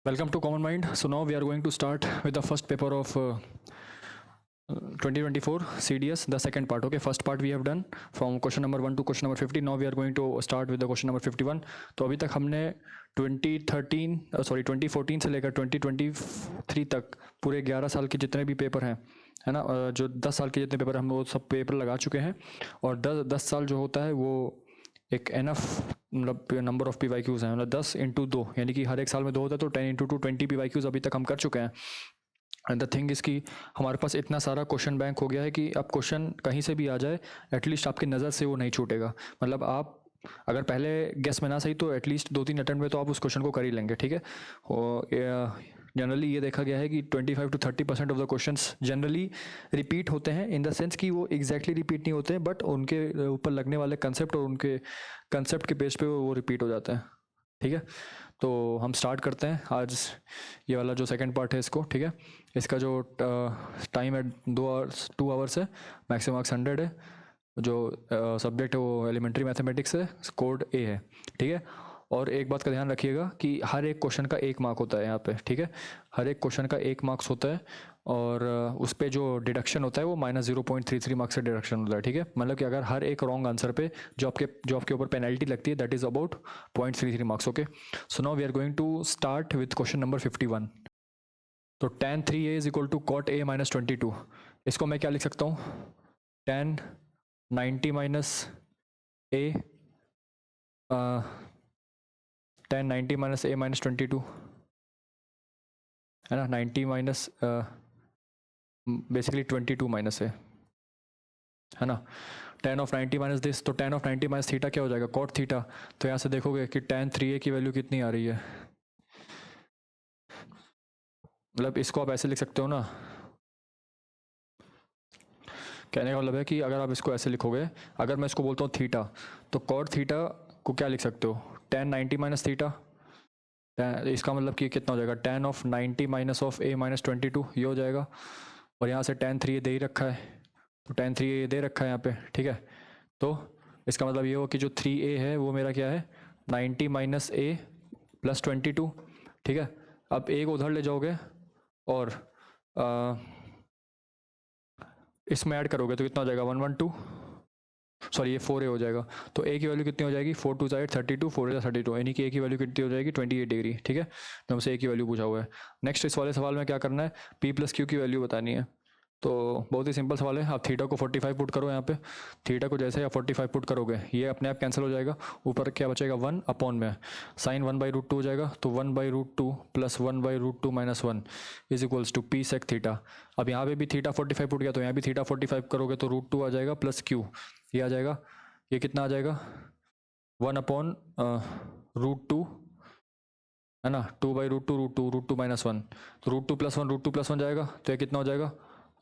Welcome to Common Mind. So now we are going to start with the first paper of 2024 CDS, the second part. Okay, first part we have done from question number 1 to question number 50. Now we are going to start with the question number 51. तो अभी तक हमने 2014 से लेकर 2023 तक पूरे 11 साल के जितने भी पेपर हैं, है ना, जो 10 साल के जितने पेपर हम वो सब पेपर लगा चुके हैं। और 10 साल जो होता है वो एक एनफ मतलब नंबर ऑफ PYQs हैं, मतलब 10 इंटू 2, यानी कि हर एक साल में 2 होता है, तो 10 इंटू 2 20 PYQs अभी तक हम कर चुके हैं। एंड द थिंग इज़ कि हमारे पास इतना सारा क्वेश्चन बैंक हो गया है कि अब क्वेश्चन कहीं से भी आ जाए एटलीस्ट आपकी नज़र से वो नहीं छूटेगा। मतलब आप अगर पहले गेस में ना सही तो एटलीस्ट 2-3 अटेम्प्ट में तो आप उस क्वेश्चन को कर ही लेंगे, ठीक है। जनरली ये देखा गया है कि 25 to 30% of the questions generally repeat होते हैं, इन द सेंस कि वो एग्जैक्टली रिपीट नहीं होते हैं, बट उनके ऊपर लगने वाले कंसेप्ट और उनके कंसेप्ट के बेस पे वो रिपीट हो जाते हैं, ठीक है। तो हम स्टार्ट करते हैं आज ये वाला जो सेकंड पार्ट है इसको, ठीक है। इसका जो टाइम है 2 आवर्स है, मैक्सिमम मार्क्स 100 है, जो सब्जेक्ट है वो एलिमेंट्री मैथमेटिक्स है, कोड ए है, ठीक है। और एक बात का ध्यान रखिएगा कि हर एक क्वेश्चन का 1 मार्क होता है यहाँ पे, ठीक है। हर एक क्वेश्चन का 1 मार्क्स होता है और उस पर जो डिडक्शन होता है वो -0.33 मार्क्स से डिडक्शन होता है, ठीक है। मतलब कि अगर हर एक रॉन्ग आंसर पे जो आपके ऊपर पेनल्टी लगती है that is about 0.33 marks. Okay, so now we are going to start with question number 51। तो tan 3a is equal to cot a minus 22। इसको मैं क्या लिख सकता हूँ, tan 90 minus a, tan 90 minus a minus 22, है ना। 90 माइनस बेसिकली 22 माइनस है ना। tan ऑफ 90 माइनस दिस, तो tan ऑफ 90 माइनस थीटा क्या हो जाएगा, cot थीटा। तो यहाँ से देखोगे कि tan 3a की वैल्यू कितनी आ रही है, मतलब इसको आप ऐसे लिख सकते हो ना। कहने का मतलब है कि अगर आप इसको ऐसे लिखोगे, अगर मैं इसको बोलता हूँ थीटा, तो cot थीटा को क्या लिख सकते हो, tan 90 माइनस थीटा। इसका मतलब कि कितना हो जाएगा, tan of 90 minus of a minus 22, ये हो जाएगा। और यहाँ से tan 3a दे ही रखा है, तो tan 3a दे रखा है यहाँ पे, ठीक है। तो इसका मतलब ये हो कि जो 3a है वो मेरा क्या है, 90 माइनस a प्लस 22, ठीक है। अब a को उधर ले जाओगे और इसमें ऐड करोगे तो कितना हो जाएगा, 112, सॉरी ये 4a हो जाएगा। तो a की वैल्यू कितनी हो जाएगी, 4 2 32, 4 32, यानी कि a की वैल्यू कितनी हो जाएगी, 28 डिग्री, ठीक है। तो हमसे a की वैल्यू पूछा हुआ है। नेक्स्ट इस वाले सवाल में क्या करना है, p प्लस क्यू की वैल्यू बतानी है। तो बहुत ही सिंपल सवाल है, आप थीटा को 45 पुट करो यहाँ पे। थीटा को जैसे आप 45 पुट करोगे ये अपने आप कैंसिल हो जाएगा, ऊपर क्या बचेगा 1 अपॉन में साइन 1/√2 हो जाएगा। तो 1/√2 plus 1/√2 minus 1 is equals to P sec theta. अब यहाँ पे भी थीटा 45 पुट गया, तो यहाँ भी थीटा 45 करोगे तो √2 आ जाएगा प्लस क्यू, ये आ जाएगा। ये कितना आ जाएगा, 1 अपॉन √2, है ना, 2/√2 √2 माइनस 1, तो √2 प्लस 1 √2 प्लस 1 जाएगा, तो ये कितना हो जाएगा,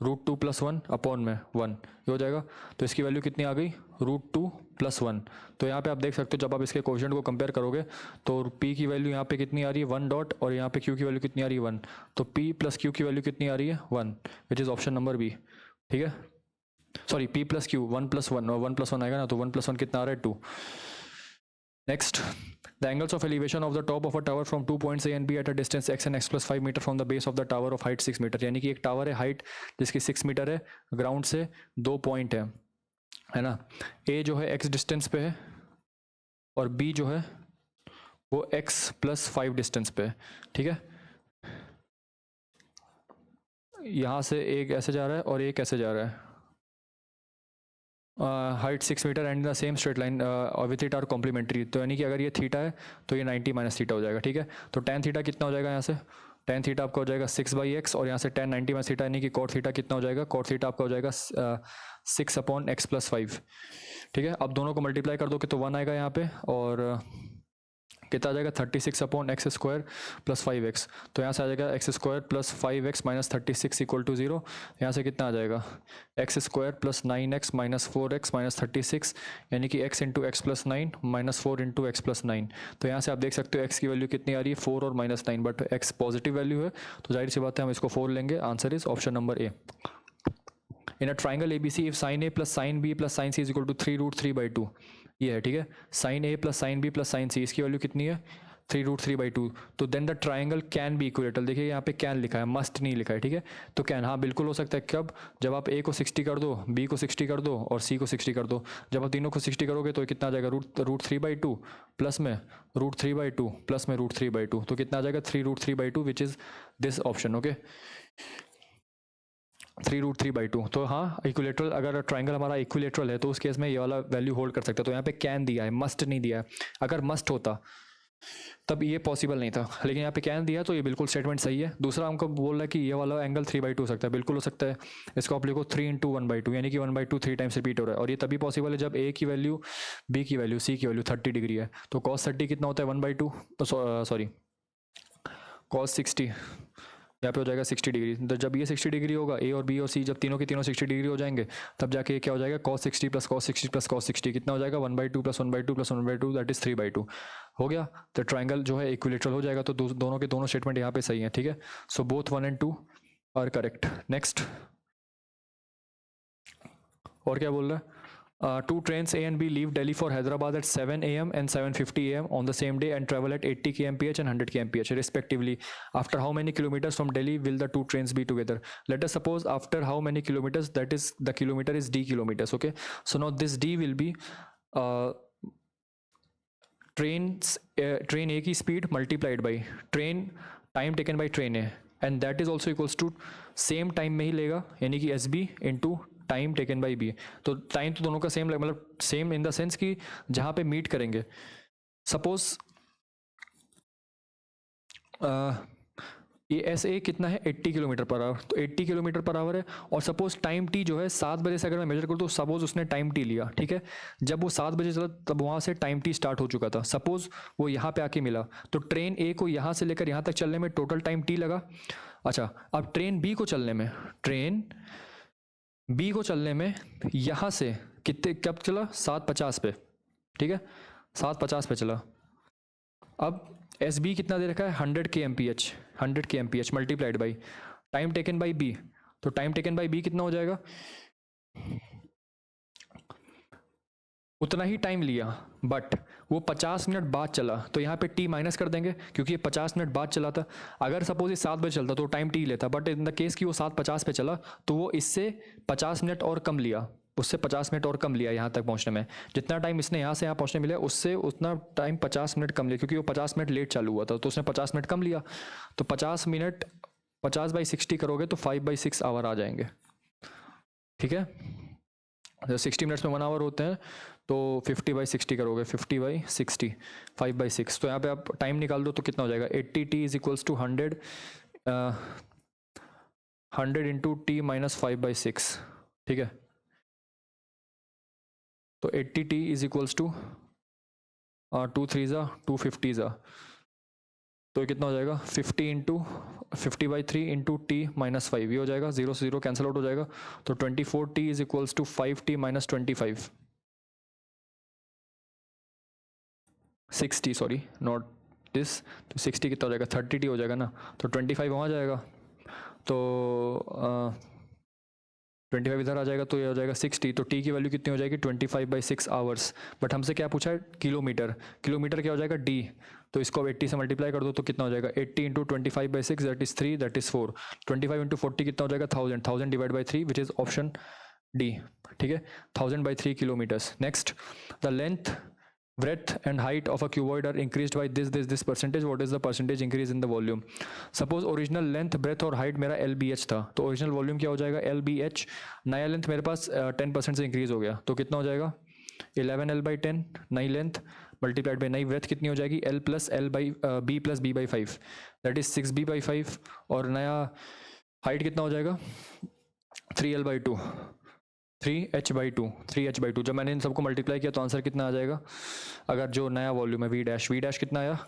√2 प्लस 1 अपॉन में 1, ये हो जाएगा। तो इसकी वैल्यू कितनी आ गई, √2 प्लस 1। तो यहाँ पे आप देख सकते हो जब आप इसके कोएफिशिएंट को कंपेयर करोगे तो p की वैल्यू यहाँ पे कितनी आ रही है 1 डॉट, और यहाँ पे q की वैल्यू कितनी आ रही है 1। तो p प्लस q की वैल्यू कितनी आ रही है 1, which is option number B, ठीक है। Sorry p plus q 1 plus 1, और 1 प्लस 1 आएगा ना, तो 1 प्लस 1 कितना आ रहा है 2। Next, the angles of elevation of the top of a tower from 2 points A and B at a distance x and x plus 5 meter from the base of the tower of height 6 meter। यानी कि एक tower है height जिसकी 6 metre है, ground से 2 point है ना। A जो है x डिस्टेंस पे है और B जो है वो x प्लस 5 डिस्टेंस पे है, ठीक है। यहाँ से एक ऐसे जा रहा है और एक ऐसे जा रहा है, height 6 metre and the same straight line with it are complementary. तो यानी कि अगर ये थीटा है तो ये 90 माइनस थीटा हो जाएगा, ठीक है। तो tan थीटा कितना हो जाएगा, यहाँ से tan थीटा आपका हो जाएगा 6/x, और यहाँ से tan 90 माइनस थीटा यानी कि cot थीटा कितना हो जाएगा, cot थीटा आपका हो जाएगा 6 अपॉन x प्लस 5, ठीक है। अब दोनों को मल्टीप्लाई कर दो कि तो 1 आएगा यहाँ पे, और कितना आ जाएगा 36 upon x square plus 5x। तो यहाँ से आ जाएगा X square plus 5x minus 36 equal to 0। यहाँ से कितना आ जाएगा X square plus 9x minus 4x minus 36, यानी कि x into X plus 9 minus 4 into X plus 9। तो यहाँ से आप देख सकते हो x की वैल्यू कितनी आ रही है 4 और minus 9, but x positive value है तो जाहिर सी बात है हम इसको 4 लेंगे। Answer is option number A. In a triangle ABC if sine a plus sine b plus sine c is equal to 3√3/2, ये है, ठीक है। Sine a plus sine b plus sine c, इसकी वैल्यू कितनी है 3√3/2, तो then the triangle can be equilateral. देखिए यहाँ पे कैन लिखा है, मस्ट नहीं लिखा है, ठीक है। तो कैन, हाँ बिल्कुल हो सकता है। कब? जब आप ए को 60 कर दो, बी को 60 कर दो और सी को 60 कर दो। जब आप तीनों को 60 करोगे तो कितना आ जाएगा, √3/2 प्लस में √3/2 प्लस में √3/2, तो कितना आ जाएगा 3√3/2, which is this option. Okay, 3√3/2। तो हाँ, इक्विलेटरल, अगर ट्राइंगल हमारा इक्विलेटरल है तो उस केस में ये वाला वैल्यू होल्ड कर सकता है। तो यहाँ पे कैन दिया है, मस्ट नहीं दिया है। अगर मस्ट होता तब ये पॉसिबल नहीं था, लेकिन यहाँ पे कैन दिया तो ये बिल्कुल स्टेटमेंट सही है। दूसरा हमको बोल रहा है कि ये वाला एंगल 3/2 हो सकता है, बिल्कुल हो सकता है। इसको आप लिखो 3 × 1/2, यानी कि 1/2 3 टाइम्स रिपीट हो रहा है। और ये तभी पॉसिबल है जब ए की वैल्यू, बी की वैल्यू, सी की वैल्यू 30 डिग्री है। तो cos 30 कितना होता है 1/2, तो सॉरी cos 60 यहाँ पे हो जाएगा 60 डिग्री। तो जब ये 60 डिग्री होगा, ए और बी और सी जब तीनों के तीनों 60 डिग्री हो जाएंगे, तब जाके क्या हो जाएगा, cos 60 + cos 60 + cos 60 कितना हो जाएगा 1/2 + 1/2 + 1/2, दैट इज 3/2 हो गया। तो ट्राइंगल जो है इक्विलेटरल हो जाएगा। तो दोनों के दोनों स्टेटमेंट यहाँ पे सही है, ठीक है। So both 1 and 2 are correct. Next, और क्या बोल रहा है, two trains A and B leave Delhi for Hyderabad at 7 a.m. and 7:50 a.m. on the same day and travel at 80 kmph and 100 kmph respectively. After how many kilometers from Delhi will the two trains be together? Let us suppose after how many kilometers, that is the kilometer is d kilometers. Okay, so now this d will be train A की speed multiplied by train time taken by train A, and that is also equals to same time में ही लेगा, यानी कि SB into time taken by B. तो time तो दोनों का same, मतलब सेम इन द सेंस कि जहां पे मीट करेंगे। सपोज ये एस ए कितना है 80 किलोमीटर पर आवर, तो 80 किलोमीटर पर आवर है। और सपोज टाइम टी जो है 7 बजे से अगर मैं मेजर करूँ तो सपोज उसने टाइम टी लिया, ठीक है। जब वो 7 बजे चला तब वहाँ से टाइम टी स्टार्ट हो चुका था। सपोज वो यहाँ पे आके मिला, तो ट्रेन ए को यहाँ से लेकर यहाँ तक चलने में टोटल टाइम टी लगा। अच्छा, अब ट्रेन बी को चलने में, ट्रेन बी को चलने में यहाँ से कितने, कब चला 7:50 पे, ठीक है, 7:50 पे चला। अब एस बी कितना दे रखा है 100 kmph, 100 kmph multiplied by time taken by B. तो टाइम टेकन बाई बी कितना हो जाएगा, उतना ही टाइम लिया बट वो 50 मिनट बाद चला, तो यहाँ पे टी माइनस कर देंगे क्योंकि ये 50 मिनट बाद चला था। अगर सपोज ये 7 बजे चलता तो टाइम टी लेता, बट इन द केस कि वो 7:50 पे चला तो वो इससे 50 मिनट और कम लिया, उससे 50 मिनट और कम लिया यहाँ तक पहुँचने में। जितना टाइम इसने यहाँ से यहाँ पहुँचने मिला उससे उतना टाइम 50 मिनट कम लिया, क्योंकि वो 50 मिनट लेट चालू हुआ था तो उसने 50 मिनट कम लिया। तो 50 मिनट 50/60 करोगे तो 5/6 आवर आ जाएंगे, ठीक है। 60 मिनट्स में 1 आवर होते हैं, तो 50/60 करोगे, 50/60 5/6। तो यहाँ पे आप टाइम निकाल दो तो कितना हो जाएगा 80t = 100 100 × t - 5/6, ठीक है। तो 80t = 2 3 250, तो ये कितना हो जाएगा 50/3 × t - 5, ये हो जाएगा, 0 से 0 कैंसिल आउट हो जाएगा। तो 24t = 5t - 25, 60, sorry not this. तो 60 कितना हो जाएगा 30t हो जाएगा ना, तो 25 वहाँ जाएगा, तो 25 इधर आ जाएगा, तो ये हो जाएगा 60। तो t की वैल्यू कितनी हो जाएगी 25/6 आवर्स। बट हमसे क्या पूछा है किलोमीटर, किलोमीटर क्या हो जाएगा d, तो इसको अब 80 से मल्टीप्लाई कर दो तो कितना हो जाएगा 80 × 25/6, दैट इज 3, दैट इज 4। 25 × 40 कितना हो जाएगा 1000, 1000 divide by 3 which is option D, ठीक है, 1000/3 kilometres. Next, the length breadth and height of a cuboid are increased by this percentage. What is the percentage increase in the volume? Suppose original length, breadth और height मेरा LBH था, तो original volume क्या हो जाएगा LBH। नया length मेरे पास 10% से इंक्रीज हो गया, तो कितना हो जाएगा 11L/10 नई लेंथ मल्टीप्लाइड बाई नई ब्रेथ कितनी हो जाएगी L + B + B/5, that is 6B/5। और नया हाइट कितना हो जाएगा 3L/2, 3H/2। जब मैंने इन सबको मल्टीप्लाई किया तो आंसर कितना आ जाएगा, अगर जो नया वॉल्यूम है V डैश कितना आया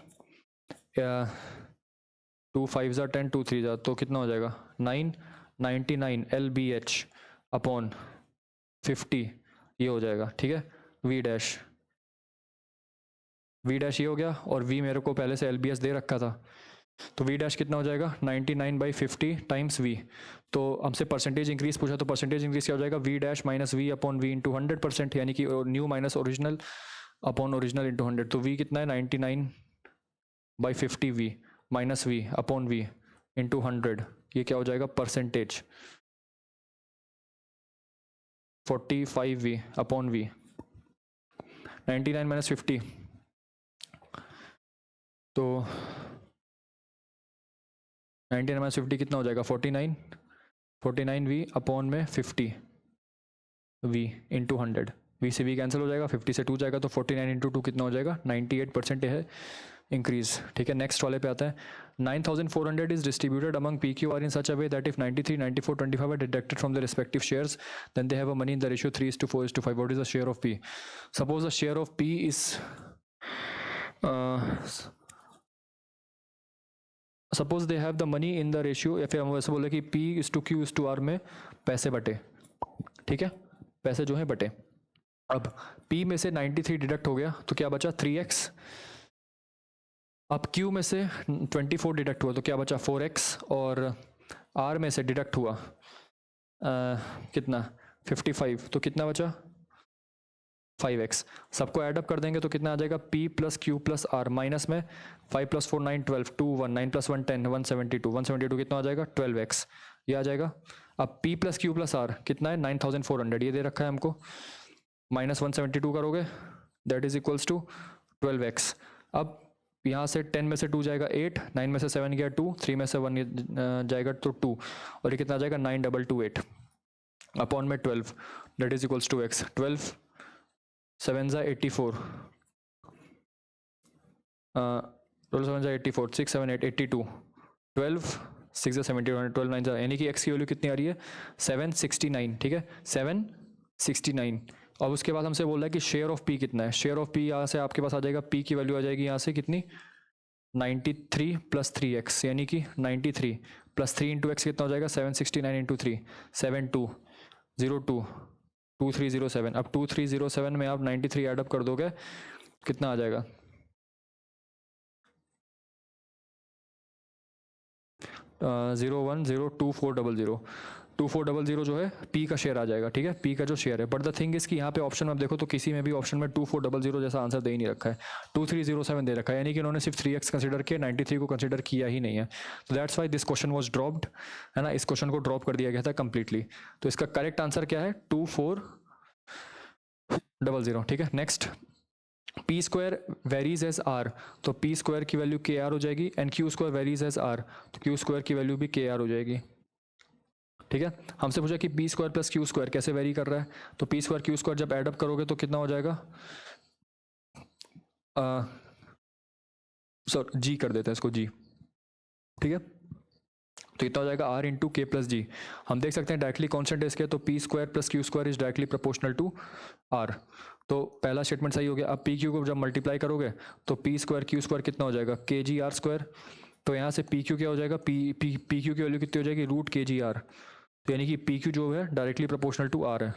2 5 10 2 3 तो कितना हो जाएगा 999 LBH/50, ये हो जाएगा, ठीक है। V डैश ये हो गया, और V मेरे को पहले से LBH दे रखा था, तो V डैश कितना हो जाएगा 99/50 टाइम्स V। तो हमसे परसेंटेज इंक्रीज पूछा, तो परसेंटेज इंक्रीज क्या हो जाएगा V डैश - V/V × 100%, यानी कि new minus original upon original into 100। तो V कितना है 99 by 50v minus v upon v into 100, ये क्या हो जाएगा percentage 45v upon v 99 minus 50 तो 99 माइनस 50 कितना हो जाएगा 49v अपॉन में 50v इंटू 100, v से v कैंसिल हो जाएगा, 50 से 2 जाएगा तो 49 इंटू 2 कितना हो जाएगा 98% है इंक्रीज। ठीक है, नेक्स्ट वाले पे आता है 9400 is distributed among PQR in such a way that if 93, 94, 25 are deducted from their respective shares, then they have a money in the ratio 3:4:5. What is the share of P? Suppose the share of P is suppose they have the money in the ratio, या फिर हम वैसे बोले कि P/Q/R में पैसे बटे, ठीक है, पैसे जो है बटे। अब P में से 93 डिडक्ट हो गया तो क्या बचा 3x, अब Q में से 24 डिडक्ट हुआ तो क्या बचा 4x, और R में से डिडक्ट हुआ कितना 55 तो कितना बचा 5x। सबको ऐडअप कर देंगे तो कितना आ जाएगा P plus Q plus R, minus में 5 प्लस 4 9 12 2 1 9 प्लस 1 10 172 कितना आ जाएगा 12x, ये आ जाएगा। अब P plus Q plus R कितना है 9400, ये दे रखा है हमको, माइनस 172 करोगे that is equals to 12x। अब यहाँ से 10 में से 2 जाएगा 8, 9 में से 7 गया 2, 3 में से 1 जाएगा तो 2, और ये कितना आ जाएगा 9228 अपॉन में 12 that is equals to x। 12 7 जा 84, 12 7 जा 84, 6 7 8 82, 12 6 जा 71, 12 9 जा, यानी कि x की वैल्यू कितनी आ रही है 769। ठीक है 769। अब उसके बाद हमसे बोल रहा है कि शेयर ऑफ P कितना है, शेयर ऑफ P यहाँ से आपके पास आ जाएगा, P की वैल्यू आ जाएगी यहाँ से कितनी 93 प्लस 3x, यानी कि 93 प्लस 3 इंटू एक्स कितना हो जाएगा 769 इंटू 3 7202 2307। अब 2307 में आप 93 एडअप कर दोगे कितना आ जाएगा 010240 2400 जो है P का शेयर आ जाएगा। ठीक है, P का जो शेयर है, बट द थिंग इज कि यहाँ पे ऑप्शन में आप देखो तो किसी में भी ऑप्शन में 2400 जैसा आंसर दे ही नहीं रखा है, 2307 दे रखा है, यानी कि उन्होंने सिर्फ 3x कंसीडर किया, 93 को कंसीडर किया ही नहीं है। तो that's why this question was dropped, है ना, इस क्वेश्चन को ड्रॉप कर दिया गया था कंप्लीटली। तो इसका करेक्ट आंसर क्या है 2400। ठीक है, next P square varies as R, तो पी स्क्वायर की वैल्यू के आर हो जाएगी, and Q square varies as R, तो क्यू स्क्वायर की वैल्यू भी के आर हो जाएगी। ठीक है, हमसे पूछा कि P square plus Q square कैसे वेरी कर रहा है, तो पी स्क्वायर क्यू स्क्वायर जब एडअप करोगे तो कितना हो जाएगा, सर जी कर देते हैं इसको जी। ठीक है, तो इतना हो जाएगा R into K plus G. हम देख सकते हैं डायरेक्टली कॉन्स्टेंट है इसके, तो P square plus Q square is directly proportional to R, तो पहला स्टेटमेंट सही हो गया। अब पी क्यू को जब मल्टीप्लाई करोगे तो पी स्क्वायर क्यू स्क्वायर कितना हो जाएगा के जी आर स्क्वायर, तो यहाँ से पी क्यू क्या हो जाएगा पी क्यू की वैल्यू कितनी हो जाएगी रूट के जी आर, तो यानी कि पी क्यू जो है डायरेक्टली प्रोपोर्शनल टू आर है,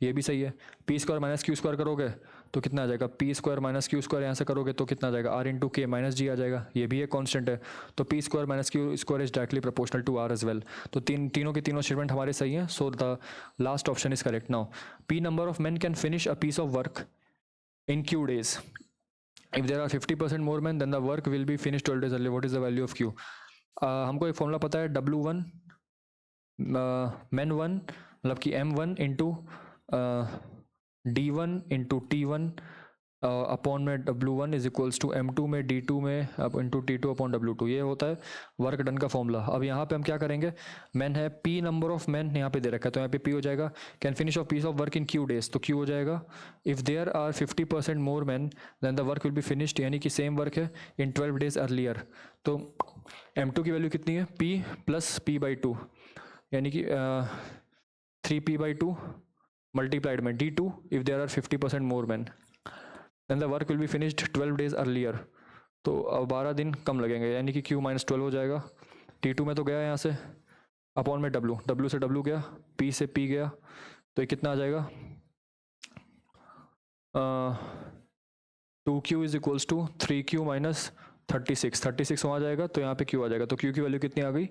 ये भी सही है। P square minus Q square करोगे तो कितना आ जाएगा P square minus Q square, यहाँ से करोगे तो कितना आ जाएगा R into K minus G आ जाएगा, ये भी एक कांस्टेंट है, तो P square minus Q square is directly proportional to R as well. तो तीनों के तीनों स्टेटमेंट हमारे सही हैं, so the last option is correct. Now P number of man can finish a piece of work in Q days. If there are 50% more men, then the work will be finished 12 days early. What is the value of Q? हमको एक formula पता है W1 men 1 मतलब कि M1 into D1 into T1 upon में W1 is equals to M2 में D2 में अब इंटू T2 अपॉन W2, ये होता है वर्क डन का फॉर्मूला। अब यहाँ पे हम क्या करेंगे, मैन है P नंबर ऑफ मैन यहाँ पे दे रखा है, तो यहाँ पे P हो जाएगा can finish of piece of work in Q days, तो Q हो जाएगा if there are 50% more man then the work will be finished, यानी कि सेम वर्क है इन 12 डेज अर्लियर। तो M2 की वैल्यू कितनी है P प्लस P/2, यानी कि 3P/2 मल्टीप्लाइड में D2 if there are 50% more man then the work will be finished 12 days earlier, तो अब 12 दिन कम लगेंगे, यानी कि Q माइनस 12 हो जाएगा। T2 में तो गया यहाँ से अपॉन में W से W गया, P से P गया, तो ये कितना आ जाएगा 2Q is equals to 3Q minus 36 वहाँ जाएगा, तो यहाँ पे Q आ जाएगा, तो Q की वैल्यू कितनी आ गई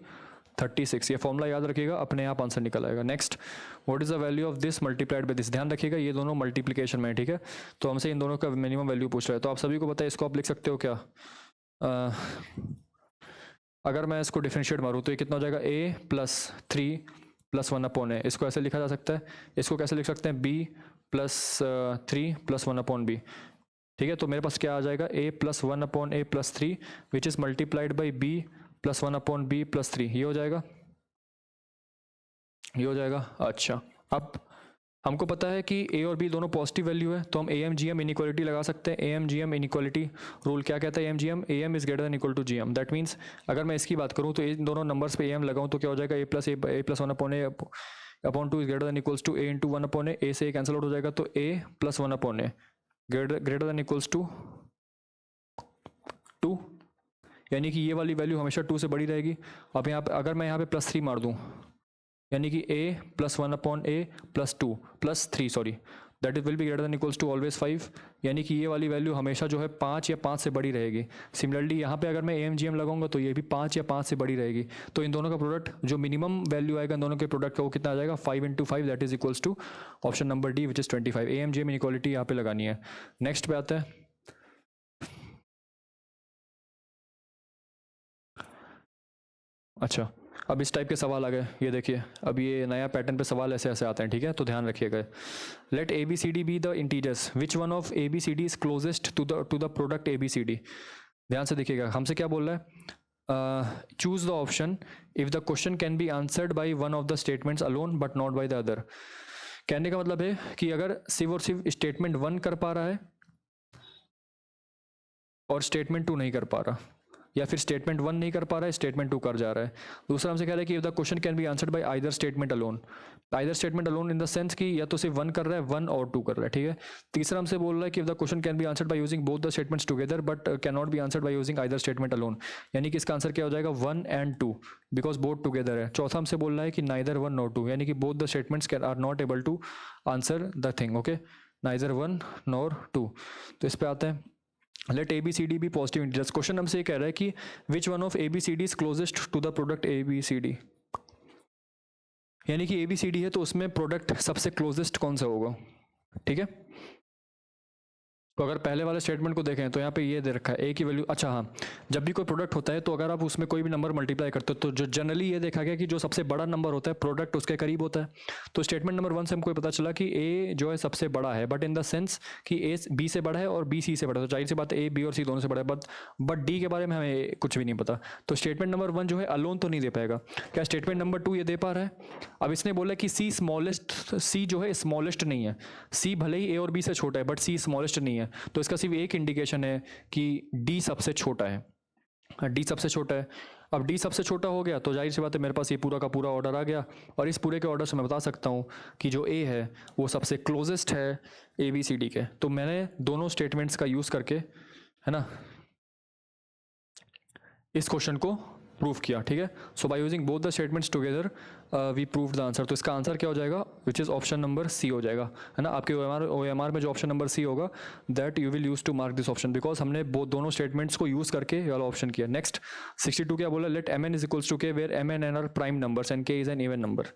36। ये फॉर्मूला याद रखिएगा, अपने आप आंसर निकल आएगा। Next what is the value of this multiplied by this, ध्यान रखिएगा ये दोनों मल्टीप्लिकेशन में है। ठीक है, तो हमसे इन दोनों का मिनिमम वैल्यू पूछ रहा है, तो आप सभी को पता है इसको आप लिख सकते हो क्या अगर मैं इसको डिफरेंशिएट मारूँ तो ये कितना हो जाएगा, ए प्लस 3 प्लस 1 अपॉन ए, इसको ऐसे लिखा जा सकता है। इसको कैसे लिख सकते हैं, B plus 3 plus 1 upon B. ठीक है, तो मेरे पास क्या आ जाएगा, A plus 1 upon A plus 3 which is multiplied by B plus 1 upon B plus 3, ये हो जाएगा, ये हो जाएगा। अच्छा, अब हमको पता है कि ए और बी दोनों पॉजिटिव वैल्यू है, तो हम A M G M inequality लगा सकते हैं। A M G M inequality rule क्या कहता है, A M is greater than equal to G M. That means अगर मैं इसकी बात करूँ तो इन दोनों नंबर्स पे ए एम लगाऊँ तो क्या हो जाएगा, A plus 1 upon A upon 2 is greater than equals to A into 1 upon A से कैंसिल आउट हो जाएगा, तो A plus 1 upon A greater than equals to 2, यानी कि ये वाली वैल्यू हमेशा 2 से बड़ी रहेगी। अब यहाँ पे अगर मैं यहाँ पे प्लस 3 मार दूँ, यानी कि a plus 1 upon A plus 2 plus 3 sorry, that is will be greater than equals to always 5, यानी कि ये वाली वैल्यू हमेशा जो है 5 या 5 से बड़ी रहेगी। सिमिलरली यहाँ पे अगर मैं ए एम जी एम लगाऊंगा तो ये भी 5 या 5 से बड़ी रहेगी। तो इन दोनों का प्रोडक्ट जो मिनिमम वैल्यू आएगा इन दोनों के प्रोडक्ट का वो कितना आ जाएगा, 5 into 5 that is equals to option number D which is 25। A M G M inequality यहाँ पे लगानी है। नेक्स्ट पे आता है, अच्छा अब इस टाइप के सवाल आ गए, ये देखिए अब ये नया पैटर्न पे सवाल ऐसे ऐसे आते हैं। ठीक है, तो ध्यान रखिएगा। Let A B C D be the integers, which one of A B C D is closest to the product A B C D. ध्यान से देखिएगा, हमसे क्या बोल रहा है, choose the option if the question can be answered by one of the statements alone but not by the other. कहने का मतलब है कि अगर सिर्फ और सिर्फ स्टेटमेंट 1 कर पा रहा है और स्टेटमेंट 2 नहीं कर पा रहा, या फिर स्टेटमेंट 1 नहीं कर पा रहा है, स्टेटमेंट 2 कर जा रहा है। दूसरा हमसे कह रहा है कि if the question can be answered bye either statement alone, either statement alone in the sense कि या तो सिर्फ 1 कर रहा है, 1 और 2 कर रहा है। ठीक है, तीसरा हमसे बोल रहा है कि if the question can be answered bye using both the statements together but can not be answered by using either statement alone, यानी कि इसका आंसर क्या हो जाएगा, 1 एंड 2 बिकॉज बोथ टुगेदर है। चौथा हमसे बोल रहा है कि नाइदर 1 नॉर 2, यानी कि both the statements can are not able to answer the thing. Okay, neither 1 nor 2। तो इस पे आते हैं, let A B C D be positive integers. Question हमसे ये कह रहा है कि which one of A B C D is closest to the product A B C D, यानी कि ए बी सी डी है तो उसमें प्रोडक्ट सबसे क्लोजेस्ट कौन सा होगा। ठीक है, तो अगर पहले वाले स्टेटमेंट को देखें तो यहाँ पे ये दे रखा है ए की वैल्यू। अच्छा हाँ, जब भी कोई प्रोडक्ट होता है तो अगर आप उसमें कोई भी नंबर मल्टीप्लाई करते हो तो जो जनरली ये देखा गया कि जो सबसे बड़ा नंबर होता है प्रोडक्ट उसके करीब होता है। तो स्टेटमेंट नंबर 1 से हमको पता चला कि ए जो है सबसे बड़ा है, बट इन द सेंस कि ए बी से बड़ा है और बी सी से बड़ा है, तो जाहिर सी बात है ए बी और सी दोनों से बड़ा है, बट डी के बारे में हमें कुछ भी नहीं पता। तो स्टेटमेंट नंबर 1 जो है अलोन तो नहीं दे पाएगा। क्या स्टेटमेंट नंबर 2 ये दे पा रहा है। अब इसने बोला कि सी स्मॉलेस्ट, सी जो है स्मॉलेस्ट नहीं है, सी भले ही ए और बी से छोटा है बट सी स्मॉलेस्ट नहीं है, तो इसका सिर्फ एक इंडिकेशन है कि डी सबसे छोटा है। डी सबसे छोटा है। अब डी सबसे छोटा हो गया तो जाहिर सी बात है मेरे पास ये पूरा का पूरा ऑर्डर आ गया, और इस पूरे के ऑर्डर से मैं बता सकता हूँ कि जो ए है वो सबसे क्लोजेस्ट है ए बी सी डी के। तो मैंने दोनों स्टेटमेंट्स का यूज़ करके, है ना, इस क्वेश्चन को प्रूव किया। ठीक है, so by using both the statements together we prove the answer. तो इसका आंसर क्या हो जाएगा, which is option number C हो जाएगा, है ना। आपके ओ एम आर में जो ऑप्शन नंबर सी होगा that you will use to mark this option, because हमने दोनों स्टेटमेंट्स को यूज़ करके ये वाला ऑप्शन किया। नेक्स्ट 62 क्या बोला, let M N is equals to K where M N N are prime numbers and K is an even number.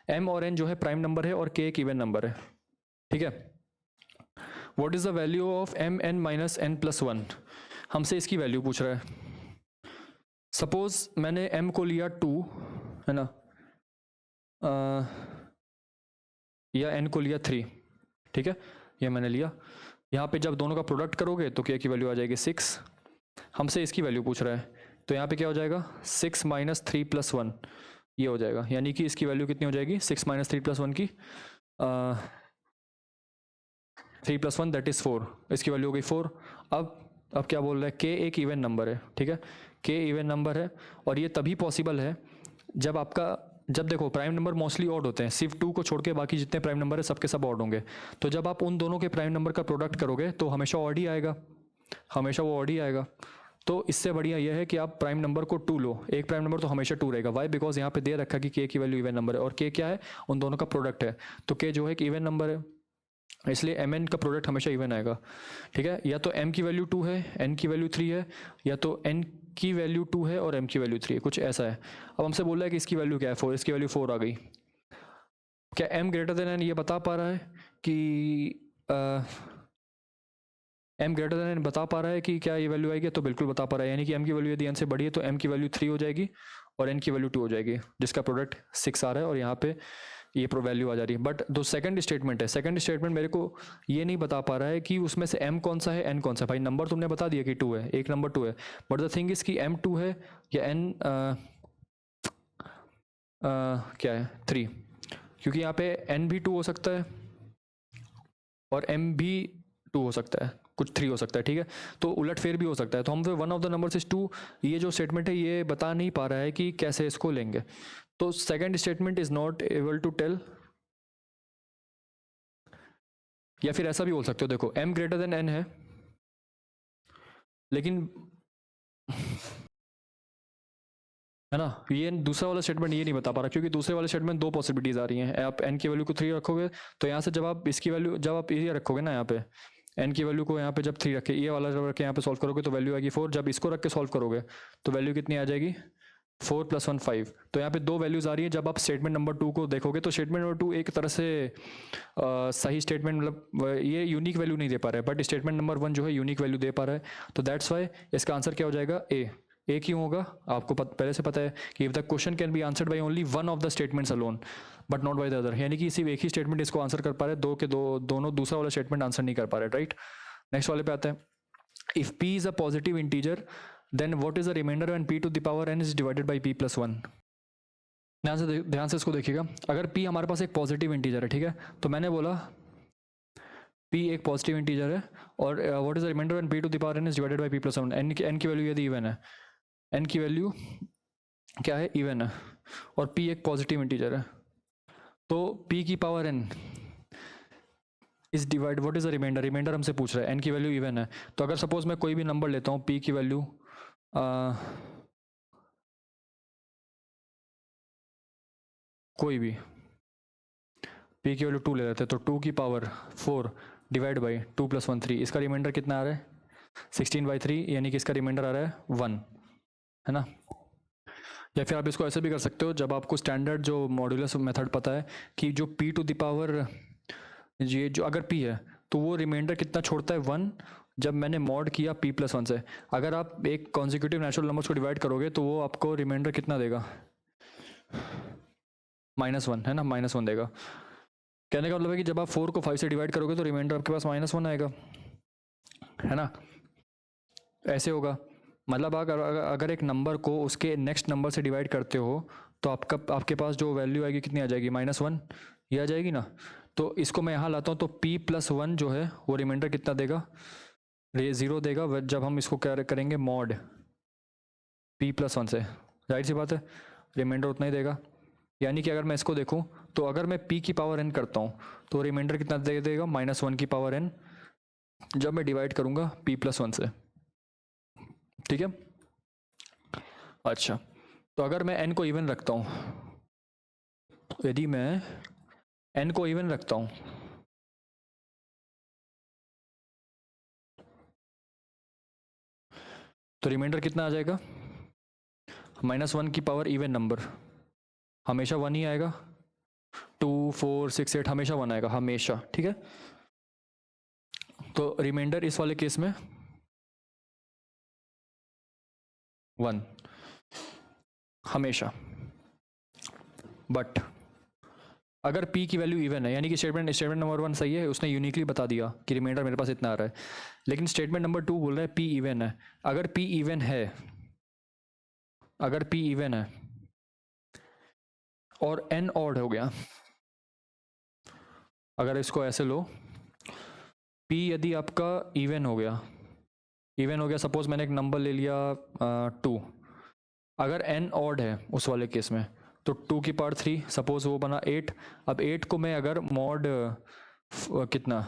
M और एन जो है प्राइम नंबर है और के एक इवन नंबर है। ठीक है, what is the value of M N minus N plus 1, हमसे इसकी वैल्यू पूछ रहा है। सपोज मैंने m को लिया 2, है ना, या n को लिया 3। ठीक है, ये मैंने लिया। यहाँ पे जब दोनों का प्रोडक्ट करोगे तो k की वैल्यू आ जाएगी 6। हमसे इसकी वैल्यू पूछ रहा है, तो यहाँ पे क्या हो जाएगा 6 माइनस 3 प्लस 1, ये हो जाएगा, यानी कि इसकी वैल्यू कितनी हो जाएगी 6 माइनस 3 प्लस 1 की 3 प्लस 1 दैट इज़ 4, इसकी वैल्यू हो गई 4। अब क्या बोल रहा है, के एक इवन नंबर है। ठीक है, के इवन नंबर है और ये तभी पॉसिबल है जब देखो प्राइम नंबर मोस्टली ऑड होते हैं, सिर्फ 2 को छोड़ के बाकी जितने प्राइम नंबर है सबके सब ऑड होंगे। तो जब आप उन दोनों के प्राइम नंबर का प्रोडक्ट करोगे तो हमेशा ऑड ही आएगा, हमेशा वो ऑड ही आएगा। तो इससे बढ़िया यह है कि आप प्राइम नंबर को 2 लो, एक प्राइम नंबर तो हमेशा 2 रहेगा। वाई, बिकॉज यहाँ पे दे रखा कि के की वैल्यू इवन नंबर है और के क्या है, उन दोनों का प्रोडक्ट है, तो के जो है एक इवन नंबर है, इसलिए एम एन का प्रोडक्ट हमेशा इवन आएगा। ठीक है, या तो एम की वैल्यू 2 है, एन की वैल्यू 3 है, या तो एन की वैल्यू 2 है और एम की वैल्यू 3 है, कुछ ऐसा है। अब हमसे बोल रहा है कि इसकी वैल्यू क्या है 4, इसकी वैल्यू 4 आ गई। क्या एम ग्रेटर देन एन ये बता पा रहा है कि m ग्रेटर देन n बता पा रहा है कि क्या ये वैल्यू आएगी, तो बिल्कुल बता पा रहा है, यानी कि m की वैल्यू यदि n से बड़ी है तो m की वैल्यू 3 हो जाएगी और n की वैल्यू 2 हो जाएगी, जिसका प्रोडक्ट 6 आ रहा है और यहाँ पे ये वैल्यू आ जा रही है। बट जो सेकंड स्टेटमेंट है, सेकंड स्टेटमेंट मेरे को ये नहीं बता पा रहा है कि उसमें से m कौन सा है, n कौन सा है। भाई नंबर तुमने बता दिया कि 2 है, एक नंबर 2 है, बट द थिंग इज कि m 2 है या n क्या है 3, क्योंकि यहाँ पे n भी 2 हो सकता है और m भी 2 हो सकता है, कुछ 3 हो सकता है, ठीक है, तो उलट फेर भी हो सकता है। तो हम one of the numbers is 2, ये जो स्टेटमेंट है ये बता नहीं पा रहा है कि कैसे इसको लेंगे, तो second statement is not able to tell. या फिर ऐसा भी बोल सकते हो, देखो m ग्रेटर देन n है, लेकिन है ना, ये दूसरा वाला स्टेटमेंट ये नहीं बता पा रहा, क्योंकि दूसरे वाले स्टेटमेंट दो पॉसिबिलिटीज आ रही हैं। आप n की वैल्यू को 3 रखोगे तो यहाँ से जब आप इसकी वैल्यू, जब आप ये रखोगे ना यहाँ पे n की वैल्यू को यहाँ पे जब 3 रखे, ये वाला जब रख के यहाँ पे सॉल्व करोगे तो वैल्यू आएगी 4, जब इसको रख के सॉल्व करोगे तो वैल्यू कितनी आ जाएगी 4 + 1 5। तो यहाँ पे दो वैल्यूज आ रही है। जब आप स्टेटमेंट नंबर 2 को देखोगे तो स्टेटमेंट नंबर 2 एक तरह से सही स्टेटमेंट, मतलब ये यूनिक वैल्यू नहीं दे पा रहा है, बट स्टेटमेंट नंबर 1 जो है यूनिक वैल्यू दे पा रहा है, तो दैट्स वाई इसका आंसर क्या हो जाएगा ए क्यों होगा, आपको पहले से पता है कि the question can be answered by only one of the statements alone but not by the other, यानी कि सिर्फ एक ही स्टेटमेंट इसको आंसर कर पा रहे हैं, दो के दोनों दूसरा वाला स्टेटमेंट आंसर नहीं कर पा रहे, राइट। नेक्स्ट वाले पे आते हैं, if p is a positive integer then what is the remainder when p to the power n is divided by p + 1। ध्यान से इसको देखिएगा, अगर p हमारे पास एक पॉजिटिव इंटीजर है, ठीक है, तो मैंने बोला p एक पॉजिटिव इंटीजर है और what is the remainder when p to the power n is divided by p + 1, n की वैल्यू यदि इवन है, n की वैल्यू क्या है, इवन है, और p एक पॉजिटिव इंटीजर है, तो p की power n is divide, what is the remainder, remainder हमसे पूछ रहा है, n की वैल्यू इवन है, तो अगर सपोज मैं कोई भी नंबर लेता हूँ, p की वैल्यू कोई भी p की वैल्यू 2 ले लेते हैं, तो 2 की पावर 4 डिवाइड बाई 2 + 1 3, इसका रिमाइंडर कितना आ रहा है 16/3, यानी कि इसका रिमाइंडर आ रहा है 1, है ना। या फिर आप इसको ऐसे भी कर सकते हो, जब आपको स्टैंडर्ड जो मॉड्यूलस मेथड पता है कि जो p टू द पावर, ये जो अगर p है तो वो रिमाइंडर कितना छोड़ता है 1, जब मैंने मॉड किया p + 1 से, अगर आप एक कॉन्जिक्यूटिव नेचुरल नंबर्स को डिवाइड करोगे तो वो आपको रिमाइंडर कितना देगा -1, है ना, -1 देगा। कहने का मतलब है कि जब आप 4 को 5 से डिवाइड करोगे तो रिमाइंडर आपके पास -1 आएगा, है ना, ऐसे होगा। मतलब अगर एक नंबर को उसके नेक्स्ट नंबर से डिवाइड करते हो तो आपके पास जो वैल्यू आएगी कितनी आ जाएगी -1, ये आ जाएगी ना। तो इसको मैं यहाँ लाता हूँ, तो p + 1 जो है वो रिमाइंडर कितना देगा, 0 देगा, जब हम इसको क्या करेंगे मॉड p + 1 से, जाहिर सी बात है रिमाइंडर उतना ही देगा। यानी कि अगर मैं इसको देखूं तो अगर मैं p की पावर n करता हूं तो रिमाइंडर कितना दे देगा -1 की पावर n, जब मैं डिवाइड करूंगा p + 1 से, ठीक है। अच्छा, तो अगर मैं n को इवन रखता हूं, यदि मैं n को इवन रखता हूं तो रिमाइंडर कितना आ जाएगा -1 की पावर इवन नंबर हमेशा 1 ही आएगा, 2 4 6 8 हमेशा 1 आएगा, हमेशा, ठीक है। तो रिमाइंडर इस वाले केस में 1 हमेशा। बट अगर p की वैल्यू इवन है, यानी कि स्टेटमेंट नंबर 1 सही है, उसने यूनिकली बता दिया कि रिमाइंडर मेरे पास इतना आ रहा है, लेकिन स्टेटमेंट नंबर 2 बोल रहा है p इवन है। अगर p इवन है, अगर p इवन है और n ऑड हो गया, अगर इसको ऐसे लो, p यदि आपका इवन हो गया, सपोज मैंने एक नंबर ले लिया 2, अगर n ऑड है उस वाले केस में तो 2 की पावर 3, सपोज वो बना 8। अब 8 को मैं अगर मॉड कितना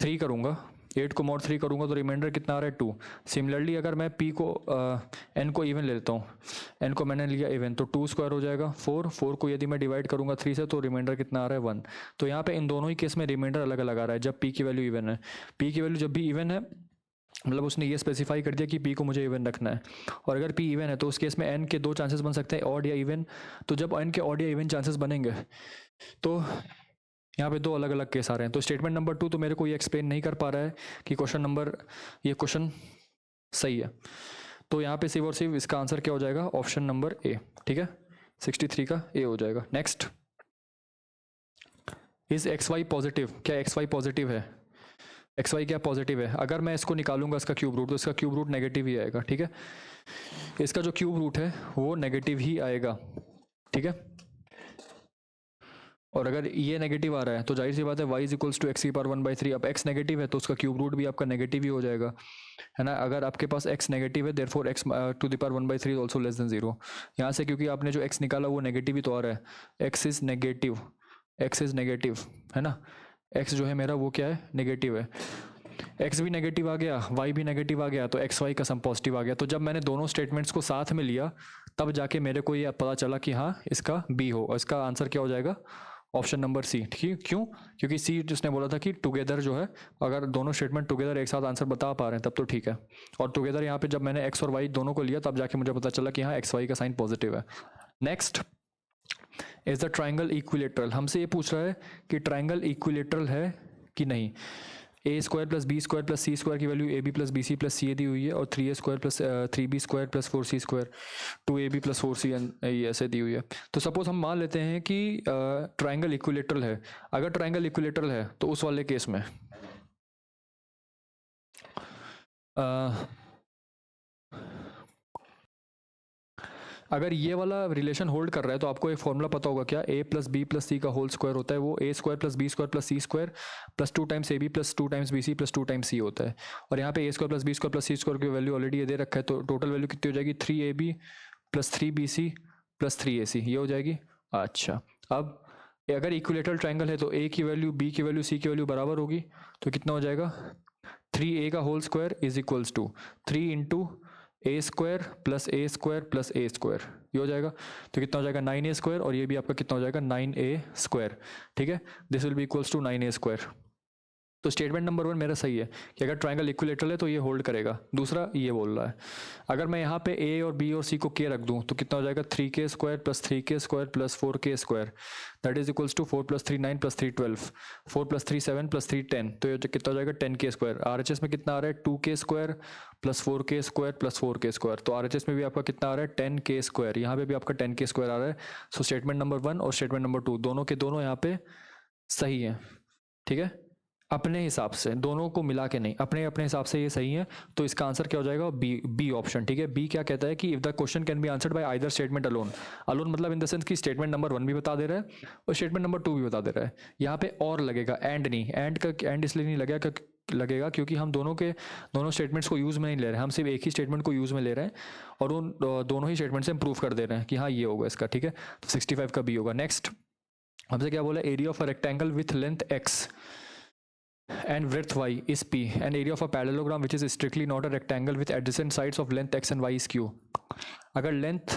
3 करूँगा, 8 को मॉड 3 करूँगा तो रिमाइंडर कितना आ रहा है 2। सिमिलरली अगर मैं p को n को इवन ले लेता हूँ, n को मैंने लिया इवन, तो 2 स्क्वायर हो जाएगा 4 को यदि मैं डिवाइड करूँगा 3 से तो रिमाइंडर कितना आ रहा है 1। तो यहाँ पे इन दोनों ही केस में रिमाइंडर अलग अलग आ रहा है जब p की वैल्यू इवन है। p की वैल्यू जब भी इवन है, मतलब उसने ये स्पेसिफाई कर दिया कि p को मुझे इवन रखना है, और अगर p इवन है तो उस केस में n के दो चांसेस बन सकते हैं, ऑड या इवन। तो जब n के ऑड या इवन चांसेस बनेंगे तो यहाँ पे दो अलग अलग केस आ रहे हैं। तो स्टेटमेंट नंबर 2 तो मेरे को ये एक्सप्लेन नहीं कर पा रहा है कि ये क्वेश्चन सही है। तो यहाँ पे सिर्फ और सिर्फ इसका आंसर क्या हो जाएगा, ऑप्शन नंबर ए। ठीक है, 63 का ए हो जाएगा। Next, is X Y positive, क्या एक्स वाई पॉजिटिव है, एक्स वाई क्या पॉजिटिव है। अगर मैं इसको निकालूंगा इसका क्यूब रूट, तो इसका क्यूब रूट नेगेटिव ही आएगा। ठीक है, इसका जो क्यूब रूट है वो नेगेटिव ही आएगा। ठीक है, और अगर ये नेगेटिव आ रहा है तो जाहिर सी बात है y is equals to X की पावर 1/3। अब x नेगेटिव है तो उसका क्यूब रूट भी आपका नेगेटिव ही हो जाएगा, है ना। अगर आपके पास x नेगेटिव है therefore x to the power 1/3 is also less than 0। यहाँ से क्योंकि आपने जो x निकाला वो नेगेटिव ही तो आ रहा है, x इज नेगेटिव, है ना। x जो है मेरा वो क्या है, नेगेटिव है। x भी नेगेटिव आ गया, y भी नेगेटिव आ गया, तो एक्स वाई का सम पॉजिटिव आ गया। तो जब मैंने दोनों स्टेटमेंट्स को साथ में लिया तब जाके मेरे को ये पता चला कि हाँ इसका b हो, और इसका आंसर क्या हो जाएगा, ऑप्शन नंबर सी। ठीक है, क्यों, क्योंकि सी जिसने बोला था कि टुगेदर जो है, अगर दोनों स्टेटमेंट टुगेदर एक साथ आंसर बता पा रहे हैं तब तो ठीक है। और टुगेदर यहाँ पे जब मैंने एक्स और वाई दोनों को लिया तब जाके मुझे पता चला कि हाँ एक्स वाई का साइन पॉजिटिव है। Next, is the triangle equilateral. हमसे ये पूछ रहा है कि ट्राइंगल इक्विलेटरल है कि नहीं। A square plus B square plus C square की value A B plus B C plus C A दी हुई है, और 3a square plus 3b square plus 4c square 2ab plus 4c ऐसे दी हुई है। तो सपोज हम मान लेते हैं कि ट्राइंगल इक्विलेटरल है। अगर ट्राइंगल इक्विलेटरल है तो उस वाले केस में अगर ये वाला रिलेशन होल्ड कर रहा है तो आपको एक फॉर्मूला पता होगा क्या, a plus B plus C का होल स्क्वायर होता है वो a square plus B square plus C square plus 2 times A B plus 2 times B C plus 2 times C होता है। और यहाँ पे a square plus B square plus C square की वैल्यू ऑलरेडी ये दे रखा है, तो टोटल वैल्यू कितनी हो जाएगी, 3ab plus 3bc plus 3ac, ये हो जाएगी। अच्छा, अब अगर इक्विलेटरल ट्राइंगल है तो a की वैल्यू b की वैल्यू c की वैल्यू बराबर होगी, तो कितना हो जाएगा, 3a का whole square is equals to 3 into A square plus A square plus A square, ये हो जाएगा। तो कितना हो जाएगा 9a स्क्वायर, और ये भी आपका कितना हो जाएगा 9a स्क्वायर। ठीक है, this will be equals to 9a square. तो स्टेटमेंट नंबर 1 मेरा सही है कि अगर ट्राइंगल इक्विलेटरल है तो ये होल्ड करेगा। दूसरा ये बोल रहा है अगर मैं यहाँ पे a और b और c को k रख दूँ तो कितना हो जाएगा 3k square plus 3k square plus 4k square, that is equals to 4 plus 3 9 plus 3 12 4 plus 3 7 plus 3 10, तो ये कितना हो जाएगा 10k स्क्वायर। RHS में कितना आ रहा है 2k square plus 4k square plus 4k square, तो RHS में भी आपका कितना आ रहा है 10k स्क्वायर, यहाँ पे भी आपका 10k स्क्वायर आ रहा है। सो स्टेटमेंट नंबर 1 और स्टेटमेंट नंबर 2 दोनों के दोनों यहाँ पे सही है। ठीक है, अपने हिसाब से, दोनों को मिला के नहीं, अपने अपने हिसाब से ये सही है। तो इसका आंसर क्या हो जाएगा, बी ऑप्शन। ठीक है, बी क्या कहता है कि if the question can be answered bye either statement alone. Alone मतलब इन द सेंस कि स्टेटमेंट नंबर 1 भी बता दे रहा है और स्टेटमेंट नंबर 2 भी बता दे रहा है। यहाँ पे और लगेगा, एंड नहीं, एंड इसलिए नहीं लगेगा क्योंकि हम दोनों स्टेटमेंट्स को यूज़ में नहीं ले रहे हैं, हम सिर्फ एक ही स्टेटमेंट को यूज़ में ले रहे हैं और उन दोनों ही स्टेटमेंट से हम प्रूव कर दे रहे हैं कि हाँ ये होगा इसका। ठीक है, तो 65 का बी होगा। नेक्स्ट, हमसे क्या बोला, area of a rectangle with length x and width y is p and area of a parallelogram which is strictly not a rectangle with adjacent sides of length x and y is q। अगर length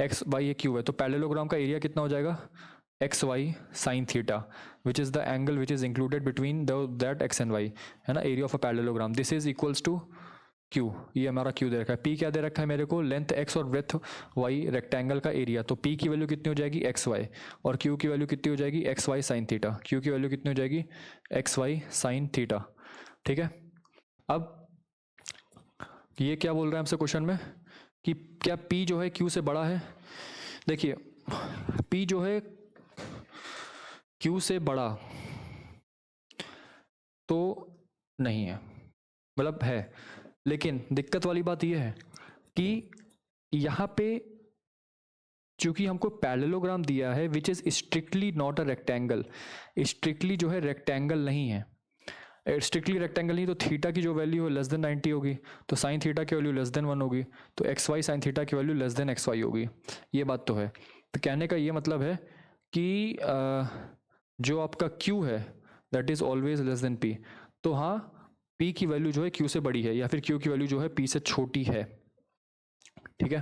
x y ये q है तो parallelogram का area कितना हो जाएगा, x y sine theta which is the angle which is included between that x and y, है ना। Area of a parallelogram this is equals to Q, ये हमारा Q दे रखा है। P क्या दे रखा है मेरे को, लेंथ x और ब्रेथ y रेक्टेंगल का एरिया। तो P की वैल्यू कितनी हो जाएगी एक्स वाई, और Q की वैल्यू कितनी हो जाएगी x y sine theta. Q की वैल्यू कितनी हो जाएगी एक्स वाई साइन थीटा। ठीक है, अब ये क्या बोल रहा है हमसे क्वेश्चन में कि क्या P जो है Q से बड़ा है। देखिए P जो है Q से बड़ा तो नहीं है, मतलब है, लेकिन दिक्कत वाली बात यह है कि यहाँ पे चूंकि हमको पैरेललोग्राम दिया है which is strictly not a rectangle, strictly जो है रेक्टेंगल नहीं है, स्ट्रिक्टली रेक्टेंगल नहीं, तो थीटा की जो वैल्यू हो लेस देन 90 होगी, तो साइन थीटा की वैल्यू लेस देन 1 होगी, तो एक्स वाई साइन थीटा की value less than x y होगी। ये बात तो है। तो कहने का ये मतलब है कि जो आपका Q है that is always less than P। तो हाँ P की वैल्यू जो है Q से बड़ी है या फिर Q की वैल्यू जो है P से छोटी है। ठीक है,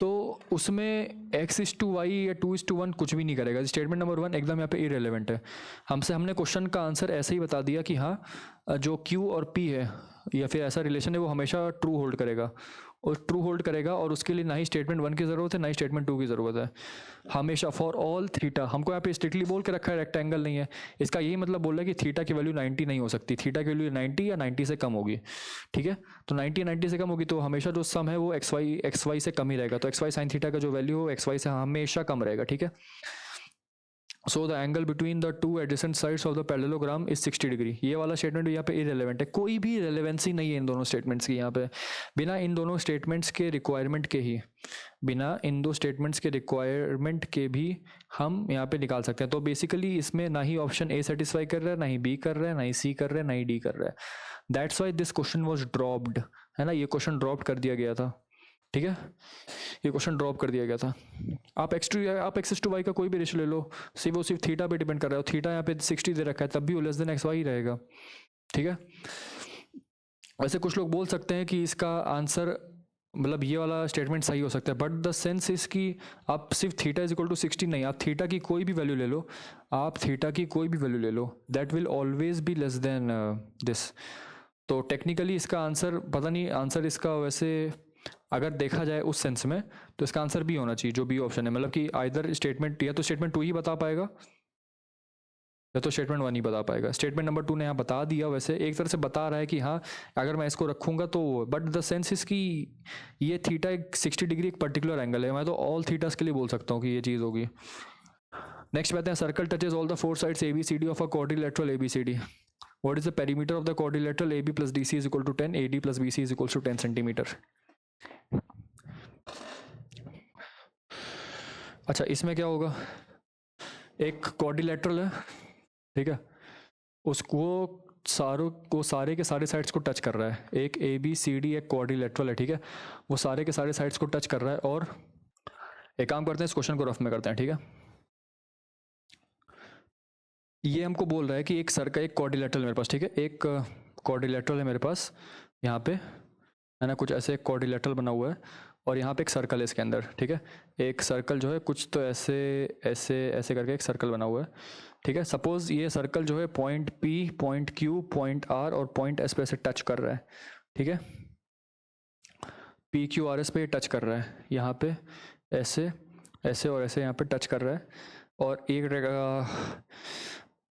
तो उसमें x/y या 2/1 कुछ भी नहीं करेगा। स्टेटमेंट नंबर 1 एकदम यहाँ पे इरेलेवेंट है। हमने क्वेश्चन का आंसर ऐसे ही बता दिया कि हाँ जो Q और P है या फिर ऐसा रिलेशन है वो हमेशा ट्रू होल्ड करेगा, और ट्रू होल्ड करेगा, और उसके लिए ना ही स्टेटमेंट 1 की ज़रूरत है ना ही स्टेटमेंट 2 की ज़रूरत है, हमेशा फॉर ऑल थीटा। हमको यहाँ पे स्ट्रिक्टली बोल के रखा है रेक्टेंगल नहीं है, इसका यही मतलब बोल रहा है कि थीटा की वैल्यू 90 नहीं हो सकती, थीटा की वैल्यू 90 या 90 से कम होगी, ठीक है। तो 90 या 90 से कम होगी तो हमेशा जो सम है वो एक्स वाई से कम ही रहेगा, तो एक्स वाई साइन थीटा का जो वैल्यू हो एक्स वाई से हमेशा कम रहेगा, ठीक है। So the angle between the two adjacent sides of the parallelogram is 60 degree. ये वाला स्टेटमेंट भी यहाँ पे इरेलेवेंट है, कोई भी रेलेवेंसी नहीं है इन दोनों स्टेटमेंट्स की यहाँ पे, बिना इन दोनों स्टेटमेंट्स के रिक्वायरमेंट के ही, बिना इन दो स्टेटमेंट्स के रिक्वायरमेंट के भी हम यहाँ पे निकाल सकते हैं। तो बेसिकली इसमें ना ही ऑप्शन ए सेटिस्फाई कर रहा है, ना ही बी कर रहा है, ना ही सी कर रहा है, ना ही डी कर रहा है। That's why this question was dropped, है ना, ये क्वेश्चन ड्रॉप कर दिया गया था, ठीक है, ये क्वेश्चन ड्रॉप कर दिया गया था। आप एक्स टू वाई का कोई भी रेशियो ले लो, वो सिर्फ थीटा पे डिपेंड कर रहा है, थीटा यहाँ पे 60 दे रखा है, तब भी वो लेस देन एक्स वाई रहेगा, ठीक है। वैसे कुछ लोग बोल सकते हैं कि इसका आंसर मतलब ये वाला स्टेटमेंट सही हो सकता है, बट द सेंस इज कि आप सिर्फ थीटा इज इक्वल टू 60 नहीं, आप थीटा की कोई भी वैल्यू ले लो, आप थीटा की कोई भी वैल्यू ले लो, that will always be less than this. तो टेक्निकली इसका आंसर पता नहीं, आंसर इसका वैसे अगर देखा जाए उस सेंस में तो इसका आंसर बी होना चाहिए, जो बी ऑप्शन है, मतलब कि आइदर स्टेटमेंट या तो स्टेटमेंट 2 ही बता पाएगा या तो स्टेटमेंट 1 ही बता पाएगा। स्टेटमेंट नंबर 2 ने यहाँ बता दिया, वैसे एक तरह से बता रहा है कि हाँ अगर मैं इसको रखूंगा तो, बट द सेंस इज कि ये थीटा एक 60 डिग्री एक पर्टिकुलर एंगल है, मैं तो ऑल थीटास के लिए बोल सकता हूँ कि ये चीज़ होगी। नेक्स्ट बात है, circle touches all the four sides A B C D of a quadrilateral A B C D. What is the perimeter of the quadrilateral AB plus DC is equal to 10, AD plus BC is equal to 10 centimeter? अच्छा, इसमें क्या होगा, एक quadrilateral है, ठीक है, उसको सारे के सारे साइड्स को टच कर रहा है, एक ए बी सी डी एक क्वाड्रिलेटरल है, ठीक है, वो सारे के सारे साइड्स को टच कर रहा है। और एक काम करते हैं, इस क्वेश्चन को रफ में करते हैं, ठीक है। ये हमको बोल रहा है कि एक सर्कल, एक क्वाड्रिलेटरल मेरे पास, ठीक है, एक क्वाड्रिलेटरल है मेरे पास यहाँ पे, है ना, कुछ ऐसे क्वाड्रिलेटरल बना हुआ है, और यहाँ पे एक सर्कल है इसके अंदर, ठीक है, एक सर्कल जो है कुछ तो ऐसे ऐसे ऐसे करके एक सर्कल बना हुआ है, ठीक है। सपोज ये सर्कल जो है point P, point Q, point R और पॉइंट एस पे ऐसे टच कर रहा है, ठीक है, पी क्यू आर एस पे टच कर रहा है, यहाँ पे ऐसे ऐसे और ऐसे यहाँ पे टच कर रहा है। और एक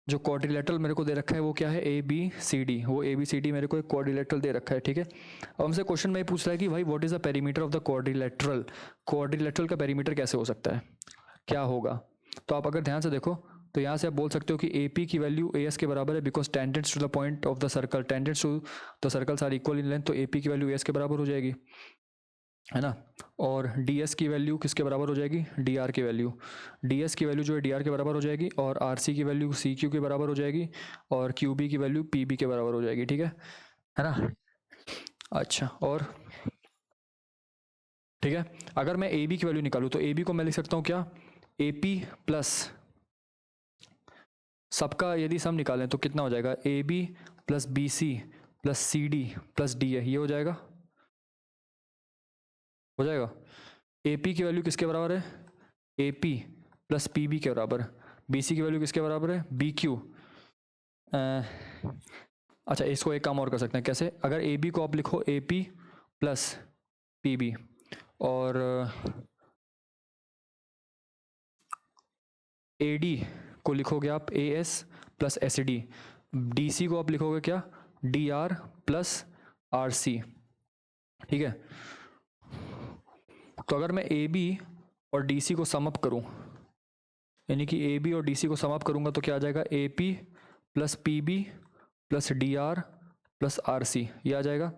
जो क्वाड्रिलेटरल मेरे को दे रखा है वो क्या है, ए बी सी डी, वो ए बी सी डी मेरे को एक क्वाड्रिलेटरल दे रखा है, ठीक है। अब हमसे क्वेश्चन में पूछ रहा है कि भाई what is the perimeter of the quadrilateral, quadrilateral का पेरीमीटर कैसे हो सकता है, क्या होगा। तो आप अगर ध्यान से देखो तो यहाँ से आप बोल सकते हो कि ए पी की वैल्यू ए एस के बराबर है, because tangents to the point of the circle, tangents to the circles are equal in length, तो ए पी की वैल्यू ए एस के बराबर हो जाएगी, है ना। और डी एस की वैल्यू किसके बराबर हो जाएगी, डी आर की वैल्यू, डी एस की वैल्यू जो है डी आर के बराबर हो जाएगी, और आर सी की वैल्यू सी क्यू के बराबर हो जाएगी, और क्यू बी की वैल्यू पी बी के बराबर हो जाएगी, ठीक है ना। अच्छा, और ठीक है, अगर मैं ए बी की वैल्यू निकालूँ तो ए बी को मैं लिख सकता हूँ क्या, ए पी प्लस सबका यदि सम निकालें तो कितना हो जाएगा, A B plus B C plus C D plus D है, ये हो जाएगा, हो जाएगा। ए पी की वैल्यू किसके बराबर है, A P plus P B के बराबर, बी सी की वैल्यू किसके बराबर है, बी क्यू। अच्छा, इसको एक काम और कर सकते हैं, कैसे, अगर ए बी को आप लिखो A P plus P B, और ए डी को लिखोगे आप A S plus S D, D C को आप लिखोगे क्या, D R plus R C, ठीक है। तो अगर मैं ए बी और डी सी को समअप करूं, यानी कि ए बी और डी सी को समअप करूंगा तो क्या आ जाएगा, A P plus P B plus D R plus R C, ये आ जाएगा।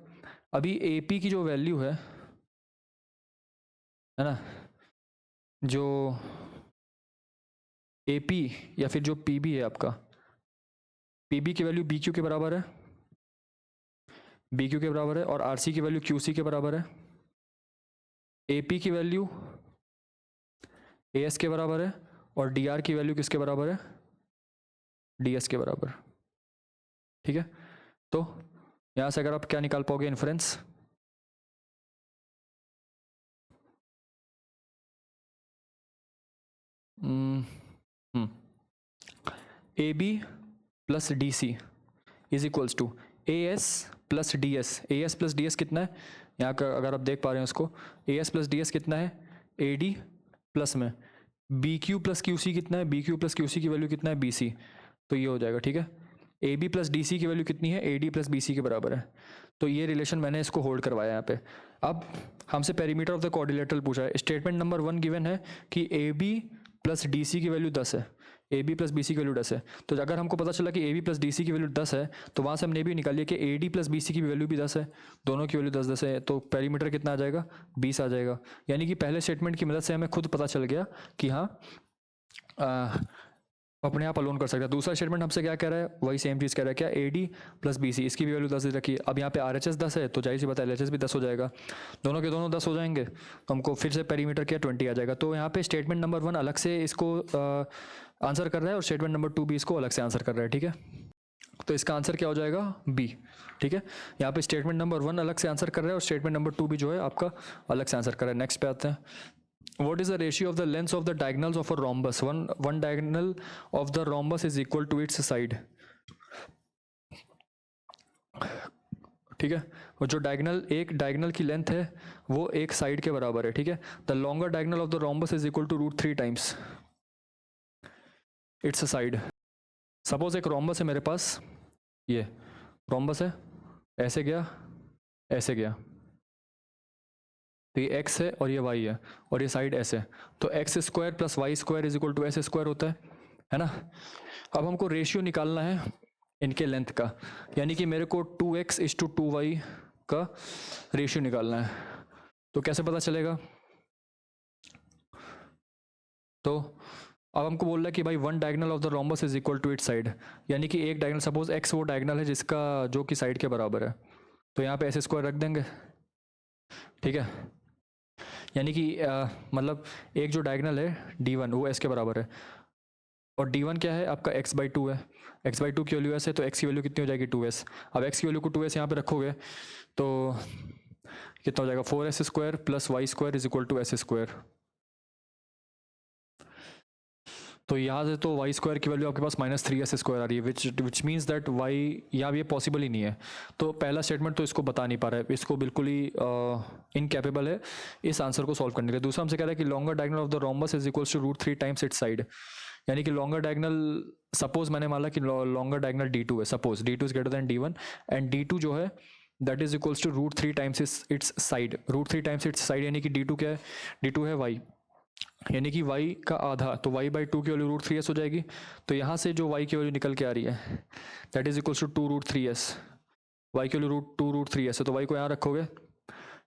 अभी ए पी की जो वैल्यू है ना, जो ए पी या फिर जो पी बी है आपका, पी बी की वैल्यू बी क्यू के बराबर है, बी क्यू के बराबर है, और आर सी की वैल्यू क्यू सी के बराबर है। ए पी की वैल्यू ए एस के बराबर है, और डी आर की वैल्यू किसके बराबर है, डी एस के बराबर, ठीक है। तो यहां से अगर आप क्या निकाल पाओगे, inference, A B plus D C is equals to A S plus D S, A S plus D S कितना है यहाँ का, अगर आप देख पा रहे हैं उसको, A S plus D S कितना है, ए डी प्लस में B Q plus Q C कितना है, B Q plus Q C की वैल्यू कितना है, बी सी, तो ये हो जाएगा, ठीक है। A B plus D C की वैल्यू कितनी है, A D plus B C के बराबर है, तो ये रिलेशन मैंने इसको होल्ड करवाया यहाँ पे। अब हमसे पेरीमीटर ऑफ द क्वाड्रिलेटरल पूछा है, स्टेटमेंट नंबर 1 गिवन है कि A B plus D C की वैल्यू 10 है, A B plus B C की वैल्यू 10 है, तो अगर हमको पता चला कि A B plus D C की वैल्यू 10 है, तो वहाँ से हमने भी निकालिए कि A D plus B C की वैल्यू भी 10 है, दोनों की वैल्यू 10-10 है, तो पेरीमीटर कितना आ जाएगा, 20 आ जाएगा। यानी कि पहले स्टेटमेंट की मदद से हमें खुद पता चल गया कि हाँ अपने आप अलोन कर सकता है। दूसरा स्टेटमेंट हमसे क्या कह रहा है, वही सेम चीज़ कह रहा है, क्या A D plus B C, इसकी भी वैल्यू 10 रखी है। अब यहाँ पे आर एच एस 10 है, तो जाहिर सी बात है एल एच एस भी 10 हो जाएगा, दोनों के दोनों 10 हो जाएंगे, तो हमको फिर से पेरीमीटर क्या 20 आ जाएगा। तो यहाँ पे स्टेटमेंट नंबर 1 अलग से इसको आंसर कर रहा है और स्टेटमेंट नंबर 2 भी इसको अलग से आंसर कर रहा है, ठीक है। तो इसका आंसर क्या हो जाएगा, बी, ठीक है। यहाँ पे स्टेटमेंट नंबर 1 अलग से आंसर कर रहा है और स्टेटमेंट नंबर 2 भी जो है आपका अलग से आंसर कर रहा है। नेक्स्ट पे आते हैं, what is the ratio of the lengths of the diagonals of a rhombus, one diagonal of the rhombus is equal to its side, ठीक है। और जो डायगोनल, एक डायगोनल की लेंथ है वो एक साइड के बराबर है, ठीक है। The longer diagonal of the rhombus is equal to √3 times its side. Suppose एक rhombus है मेरे पास, ये rhombus है, ऐसे गया ऐसे गया, तो ये x है और ये y है और ये साइड s है, तो x square plus y square is equal to s square होता है ना। अब हमको रेशियो निकालना है इनके लेंथ का, यानी कि मेरे को 2x/2y का रेशियो निकालना है। तो कैसे पता चलेगा, तो अब हमको बोल रहा है कि भाई one diagonal of the rhombus is equal to its side, यानी कि एक डायगोनल, सपोज x वो डायगोनल है जिसका जो कि साइड के बराबर है, तो यहाँ पे एस स्क्वायर रख देंगे, ठीक है। यानी कि मतलब एक जो डायगोनल है d1 वो s के बराबर है, और d1 क्या है आपका x/2 है, x/2 की वैल्यू s है, तो x की वैल्यू कितनी हो जाएगी 2s। अब x की वैल्यू को 2s यहाँ पे रखोगे तो कितना हो जाएगा 4s square plus y square is equal to s square. तो यहाँ से तो वाई स्क्वायर की वैल्यू आपके पास -3s स्क्वायर आ रही है, विच मीन्स दैट वाई यहाँ ये पॉसिबल ही नहीं है। तो पहला स्टेटमेंट तो इसको बता नहीं पा रहा है, इसको बिल्कुल ही इनकैपेबल है इस आंसर को सॉल्व करने के लिए। दूसरा हमसे कह रहा है कि longer diagonal of the rhombus is equals to √3 times its side, यानी कि लॉन्गर डायगोनल, सपोज मैंने माना कि लॉन्गर डायगोनल d2 है, suppose d2 is greater than d1 and d2 जो है that is equals to √3 times its side, √3 times its side, यानी कि d2 क्या है, d2 है y, यानी कि y का आधा, तो y/2 की वैल्यू √3s हो जाएगी। तो यहाँ से जो y की वैल्यू निकल के आ रही है that is equals to 2√3s, y की वैल्यू 2√3s है, तो y को यहाँ रखोगे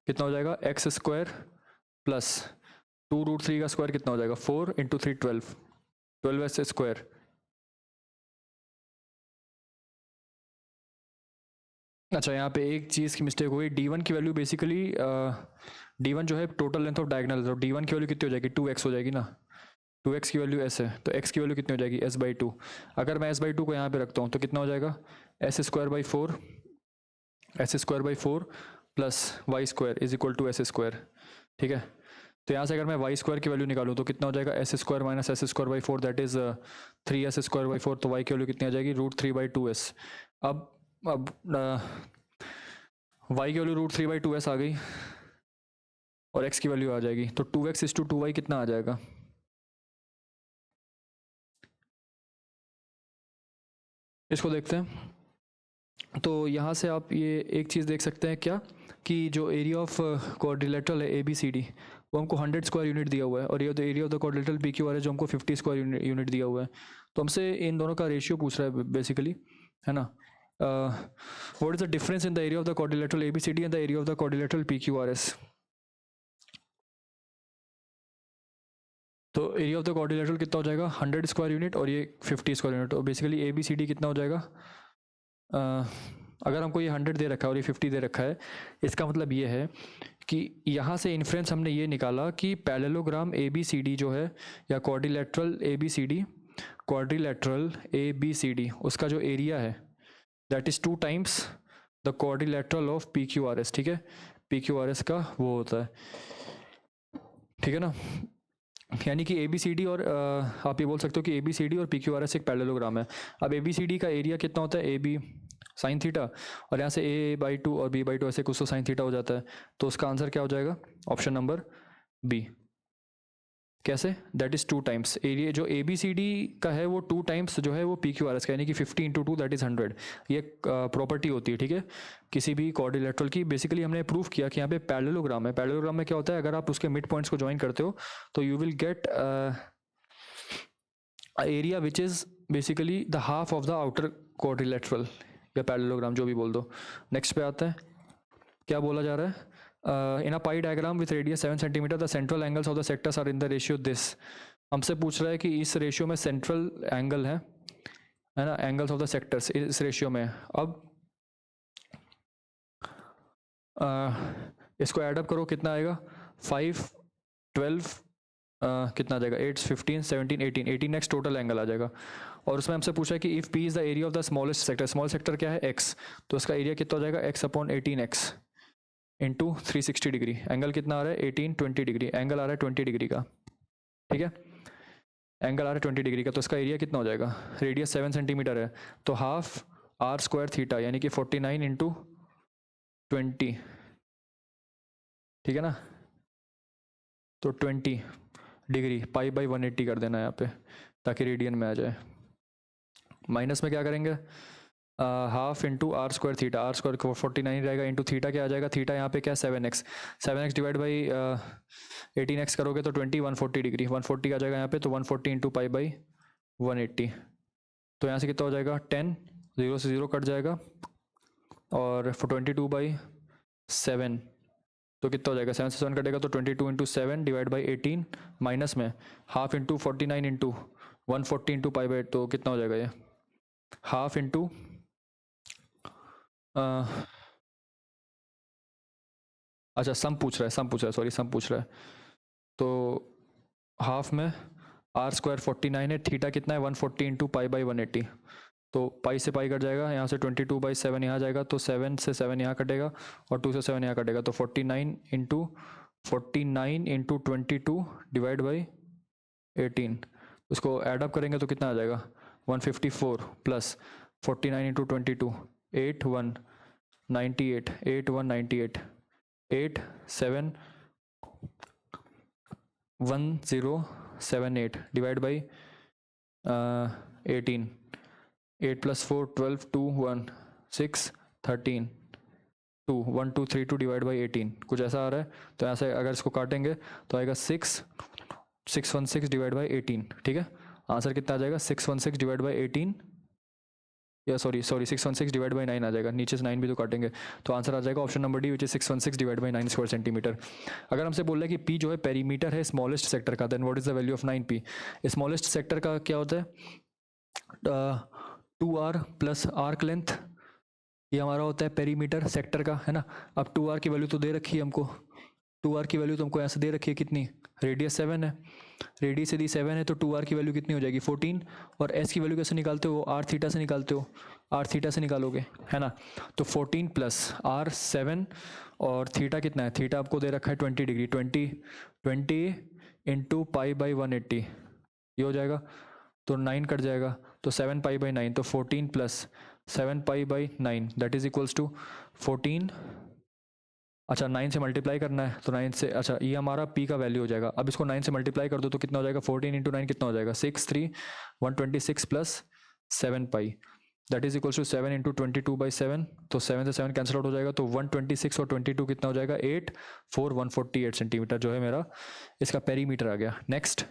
कितना हो जाएगा x स्क्वायर प्लस 2√3 का स्क्वायर कितना हो जाएगा 4 × 3 12s स्क्वायर। अच्छा यहाँ पे एक चीज़ की मिस्टेक हुई, d1 की वैल्यू बेसिकली d1 जो है टोटल लेंथ ऑफ डायगोनल, तो d1 की वैल्यू कितनी हो जाएगी 2x हो जाएगी ना, 2x की वैल्यू s है, तो x की वैल्यू कितनी हो जाएगी s/2। अगर मैं s/2 को यहाँ पे रखता हूँ तो कितना हो जाएगा s² by 4 plus y square is equal to s square, ठीक है। तो यहाँ से अगर मैं वाई स्क्वायर की वैल्यू निकालूँ तो कितना हो जाएगा s² - s² by 4 that is 3s² by 4, तो y की वैल्यू कितनी आ जाएगी √3/2s। अब y की वैल्यू √3/2s आ गई और x की वैल्यू आ जाएगी, तो 2x/2y कितना आ जाएगा, इसको देखते हैं। तो यहाँ से आप ये एक चीज़ देख सकते हैं क्या, कि जो एरिया ऑफ क्वाड्रिलेटरल है ABCD वो हमको 100 स्क्वायर यूनिट दिया हुआ है, और ये जो area of the quadrilateral PQR है जो हमको 50 स्क्वायर यूनिट दिया हुआ है। तो हमसे इन दोनों का रेशियो पूछ रहा है बेसिकली, है ना। What is the difference in the area of the quadrilateral ABCD and the area of the quadrilateral PQRS। तो एरिया ऑफ द क्वाड्रिलेटरल कितना हो जाएगा 100 स्क्वायर यूनिट और ये 50 स्क्वायर यूनिट, और बेसिकली ABCD कितना हो जाएगा, अगर हमको ये 100 दे रखा है और ये 50 दे रखा है, इसका मतलब ये है कि यहाँ से इन्फ्रेंस हमने ये निकाला कि पैरेललोग्राम ABCD जो है, या क्वाड्रिलेटरल ABCD उसका जो एरिया है that is 2 times the quadrilateral of PQRS, ठीक है। PQRS का वो होता है, ठीक है ना। यानी कि ए बी सी डी और आप ये बोल सकते हो कि ए बी सी डी और पी क्यू आर एस एक पैरेललोग्राम है। अब ए बी सी डी का एरिया कितना होता है, ए बी साइन थीटा, और यहाँ से ए बाई टू और बी बाई टू ऐसे कुछ तो साइन थीटा हो जाता है। तो उसका आंसर क्या हो जाएगा, ऑप्शन नंबर बी। कैसे, दैट इज़ 2 टाइम्स एरिया जो ए बी सी डी का है वो 2 टाइम्स जो है वो पी क्यू आर एस का, यानी कि 50 इंटू 2 दैट इज़ 100। ये प्रॉपर्टी होती है, ठीक है, किसी भी क्वाड्रिलेटरल की। बेसिकली हमने प्रूव किया कि यहाँ पे पैरेललोग्राम है। पैरेललोग्राम में क्या होता है, अगर आप उसके मिड पॉइंट्स को ज्वाइन करते हो तो you will get area which is basically the half of the outer quadrilateral या पैरेललोग्राम, जो भी बोल दो। नेक्स्ट पे आता है, क्या बोला जा रहा है, in a pie diagram with radius 7 centimetre the central angles of the sectors are in the ratio this. हमसे पूछ रहा है कि इस रेशियो में सेंट्रल एंगल है ना, एंगल्स ऑफ द सेक्टर्स इस रेशियो में। अब इसको ऐडअप करो, कितना आएगा, 5 12 कितना आ जाएगा, 8 15 17 18 18x टोटल एंगल आ जाएगा। और उसमें हमसे पूछा है कि if P is the area of the smallest sector, small sector क्या है, x, तो इसका एरिया कितना हो जाएगा, x upon 18x into 360 degree. Angle कितना आ रहा है, 18 20 डिग्री, एंगल आ रहा है 20 डिग्री का, ठीक है, एंगल आ रहा है 20 डिग्री का। तो इसका एरिया कितना हो जाएगा, रेडियस 7 सेंटीमीटर है तो हाफ आर स्क्वायर थीटा, यानी कि 49 इंटू 20, ठीक है ना, तो 20 डिग्री पाई बाई 180 कर देना यहाँ पे ताकि रेडियन में आ जाए। माइनस में क्या करेंगे, half into R square theta, R square 49 रहेगा, इंटू थीटा क्या आ जाएगा, थीटा यहाँ पे क्या 7x, 7x divide by 18x करोगे तो 20 140 डिग्री, 140 आ जाएगा यहाँ पे, तो 140 इंटू पाई बाई 180। तो यहाँ से कितना हो जाएगा 10, 0 से 0 कट जाएगा, और 22/7 तो कितना हो जाएगा, 7 से 7 कटेगा तो 22 इंटू 7 डिवाइड बाई 18, माइनस में half into 49 into 140 into pi by 8, तो कितना हो जाएगा ये, हाफ इंटू अच्छा सम पूछ रहा है, सॉरी सम पूछ रहा है, तो हाफ में आर स्क्वायर 49 है, थीटा कितना है 140 इंटू पाई बाई 180, तो पाई से पाई कट जाएगा, यहाँ से 22/7 यहाँ जाएगा, तो 7 से 7 यहाँ कटेगा और 2 से 7 यहाँ कटेगा, तो 49 इंटू 22 डिवाइड बाई 18, उसको ऐडअप करेंगे तो कितना आ जाएगा 154 plus 49 into 22 8198 8198 8711078 divide by 18, 8 + 4 12 2 1 6 13 2 1 2 3 2 divide by 18, कुछ ऐसा आ रहा है। तो यहाँ से अगर इसको काटेंगे तो आएगा 616 डिवाइड बाई 18, ठीक है, आंसर कितना आ जाएगा 616 डिवाइड बाई 18, या सॉरी 616 डिवाइड बाई 9 आ जाएगा, नीचे से 9 भी तो काटेंगे, तो आंसर आ जाएगा option number D which is 616 divide by 9 square centimetre. अगर हमसे बोल रहा है कि पी जो है पेरीमीटर है स्मॉलेस्ट सेक्टर का, then what is the value of 9p। Smallest sector का क्या होता है, 2r प्लस आर्क लेंथ, ये हमारा होता है पेरीमीटर सेक्टर का, है ना। अब 2r की वैल्यू तो दे रखी है हमको, 2r की वैल्यू तो हमको ऐसे दे रखी है, कितनी, रेडियस 7 है, रेडियस यदि 7 है तो 2r की वैल्यू कितनी हो जाएगी 14, और s की वैल्यू कैसे निकालते हो, r थीटा से निकालते हो, r थीटा से निकालोगे, है ना। तो 14 प्लस r 7, और थीटा कितना है, थीटा आपको दे रखा है 20 डिग्री, 20 इंटू पाई बाई 180, ये हो जाएगा, तो 9 कट जाएगा, तो 7 पाई बाई 9, तो 14 plus 7 pi by 9 that is equals to 14, अच्छा 9 से मल्टीप्लाई करना है, तो 9 से, अच्छा ये हमारा p का वैल्यू हो जाएगा। अब इसको 9 से मल्टीप्लाई कर दो तो कितना हो जाएगा, 14 इंटू 9 कितना हो जाएगा 6 3 126 plus 7 pi that is equals to 7 into 22/7, तो 7 से 7 कैंसिल आउट हो जाएगा, तो 126 और 22 कितना हो जाएगा 8 4 148 सेंटीमीटर जो है मेरा इसका पेरीमीटर आ गया। Next,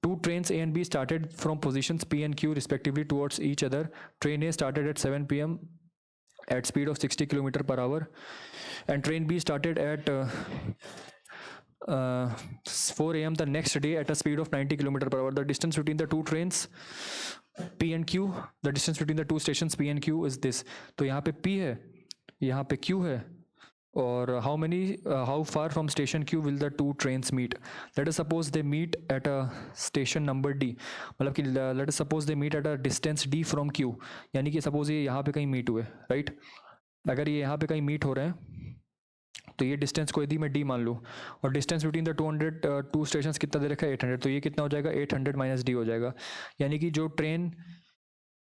2 trains A and B started from positions P and Q respectively towards each other. Train A started at 7 p.m. at speed of 60 km per hour, and train B started at 4 a.m. the next day at a speed of 90 km per hour. The distance between the two trains P and Q, the distance between the two stations P and Q is this. तो यहाँ पे P है, यहाँ पे Q है, और how far from station Q will the two trains meet? Let us suppose they meet at a station number D, मतलब कि let us suppose they meet at a distance D from Q, यानी कि suppose ये यहाँ पे कहीं meet हुए, right. अगर ये यहाँ पे कहीं मीट हो रहे हैं तो ये डिस्टेंस को यदि मैं डी मान लूँ और डिस्टेंस बिटवीन द 2 स्टेशन कितना दे रखा है 800, तो ये कितना हो जाएगा 800 माइनस डी हो जाएगा। यानी कि जो ट्रेन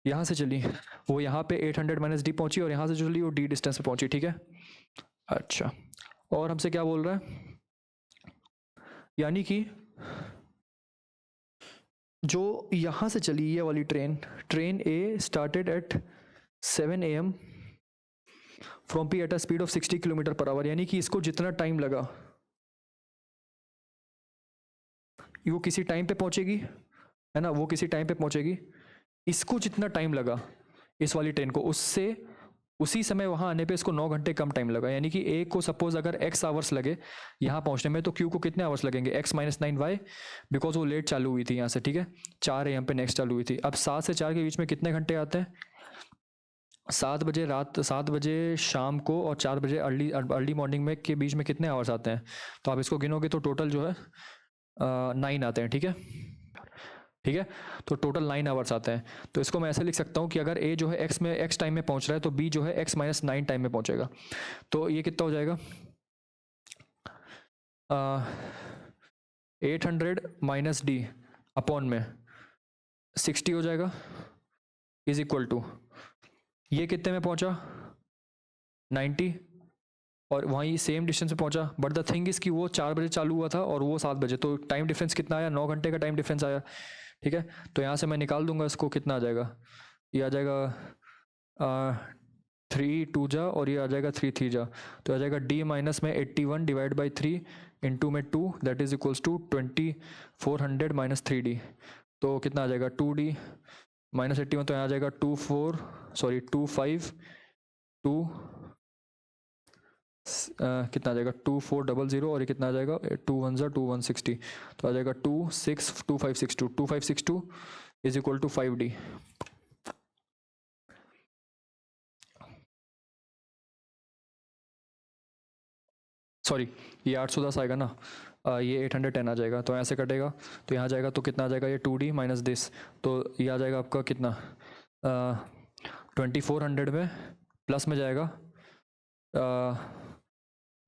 यहाँ से चली वो यहाँ पे 800 माइनस डी पहुँची और यहाँ से जो चली वो डी डिस्टेंस पे पहुँची, ठीक है। अच्छा, और हमसे क्या बोल रहा है, यानी कि जो यहाँ से चली ये वाली train A started at 7 AM from P at a speed of 60 kilometre per hour, यानी कि इसको जितना टाइम लगा वो किसी टाइम पे पहुंचेगी, है ना, वो किसी टाइम पे पहुंचेगी। इसको जितना टाइम लगा इस वाली ट्रेन को, उससे उसी समय वहाँ आने पे इसको 9 घंटे कम टाइम लगा। यानी कि ए को सपोज अगर x आवर्स लगे यहाँ पहुँचने में, तो q को कितने आवर्स लगेंगे x माइनस 9y, बिकॉज वो लेट चालू हुई थी यहाँ से, ठीक है। 4 AM पे नेक्स्ट चालू हुई थी। अब 7 से 4 के बीच में कितने घंटे आते हैं, 7 बजे रात, 7 बजे शाम को और 4 बजे अर्ली मॉर्निंग में के बीच में कितने आवर्स आते हैं। तो आप इसको गिनोगे तो टोटल जो है 9 आते हैं, ठीक है, ठीक है। तो टोटल 9 आवर्स आते हैं। तो इसको मैं ऐसे लिख सकता हूँ कि अगर ए जो है एक्स टाइम में पहुँच रहा है तो बी जो है x माइनस 9 टाइम में पहुँचेगा। तो ये कितना हो जाएगा 800 माइनस डी अपॉन में 60 हो जाएगा, इज इक्वल टू ये कितने में पहुंचा 90 और वहीं सेम डिस्टेंस पे पहुंचा। बट द थिंग इज कि वो 4 बजे चालू हुआ था और वो 7 बजे, तो टाइम डिफरेंस कितना आया, 9 घंटे का टाइम डिफरेंस आया, ठीक है। तो यहाँ से मैं निकाल दूंगा इसको, कितना आ जाएगा, ये आ जाएगा 3 2 जा और ये आ जाएगा 3 3 जा, तो आ जाएगा डी माइनस में 81 डिवाइड बाई 3 इंटू में 2 that is equals to 2400 minus 3D। तो कितना आ जाएगा 2D माइनस 81, तो यहाँ आ जाएगा 25 2 कितना आ जाएगा 2400 और ये कितना आ जाएगा 2 1 2160, तो आ जाएगा 2562 is equal to 5D। Sorry, ये 810 आएगा ना, ये 810 आ जाएगा, तो ऐसे कटेगा, तो यहाँ जाएगा तो कितना आ जाएगा ये 2D माइनस दिस, तो ये आ जाएगा आपका कितना 2400 में प्लस में जाएगा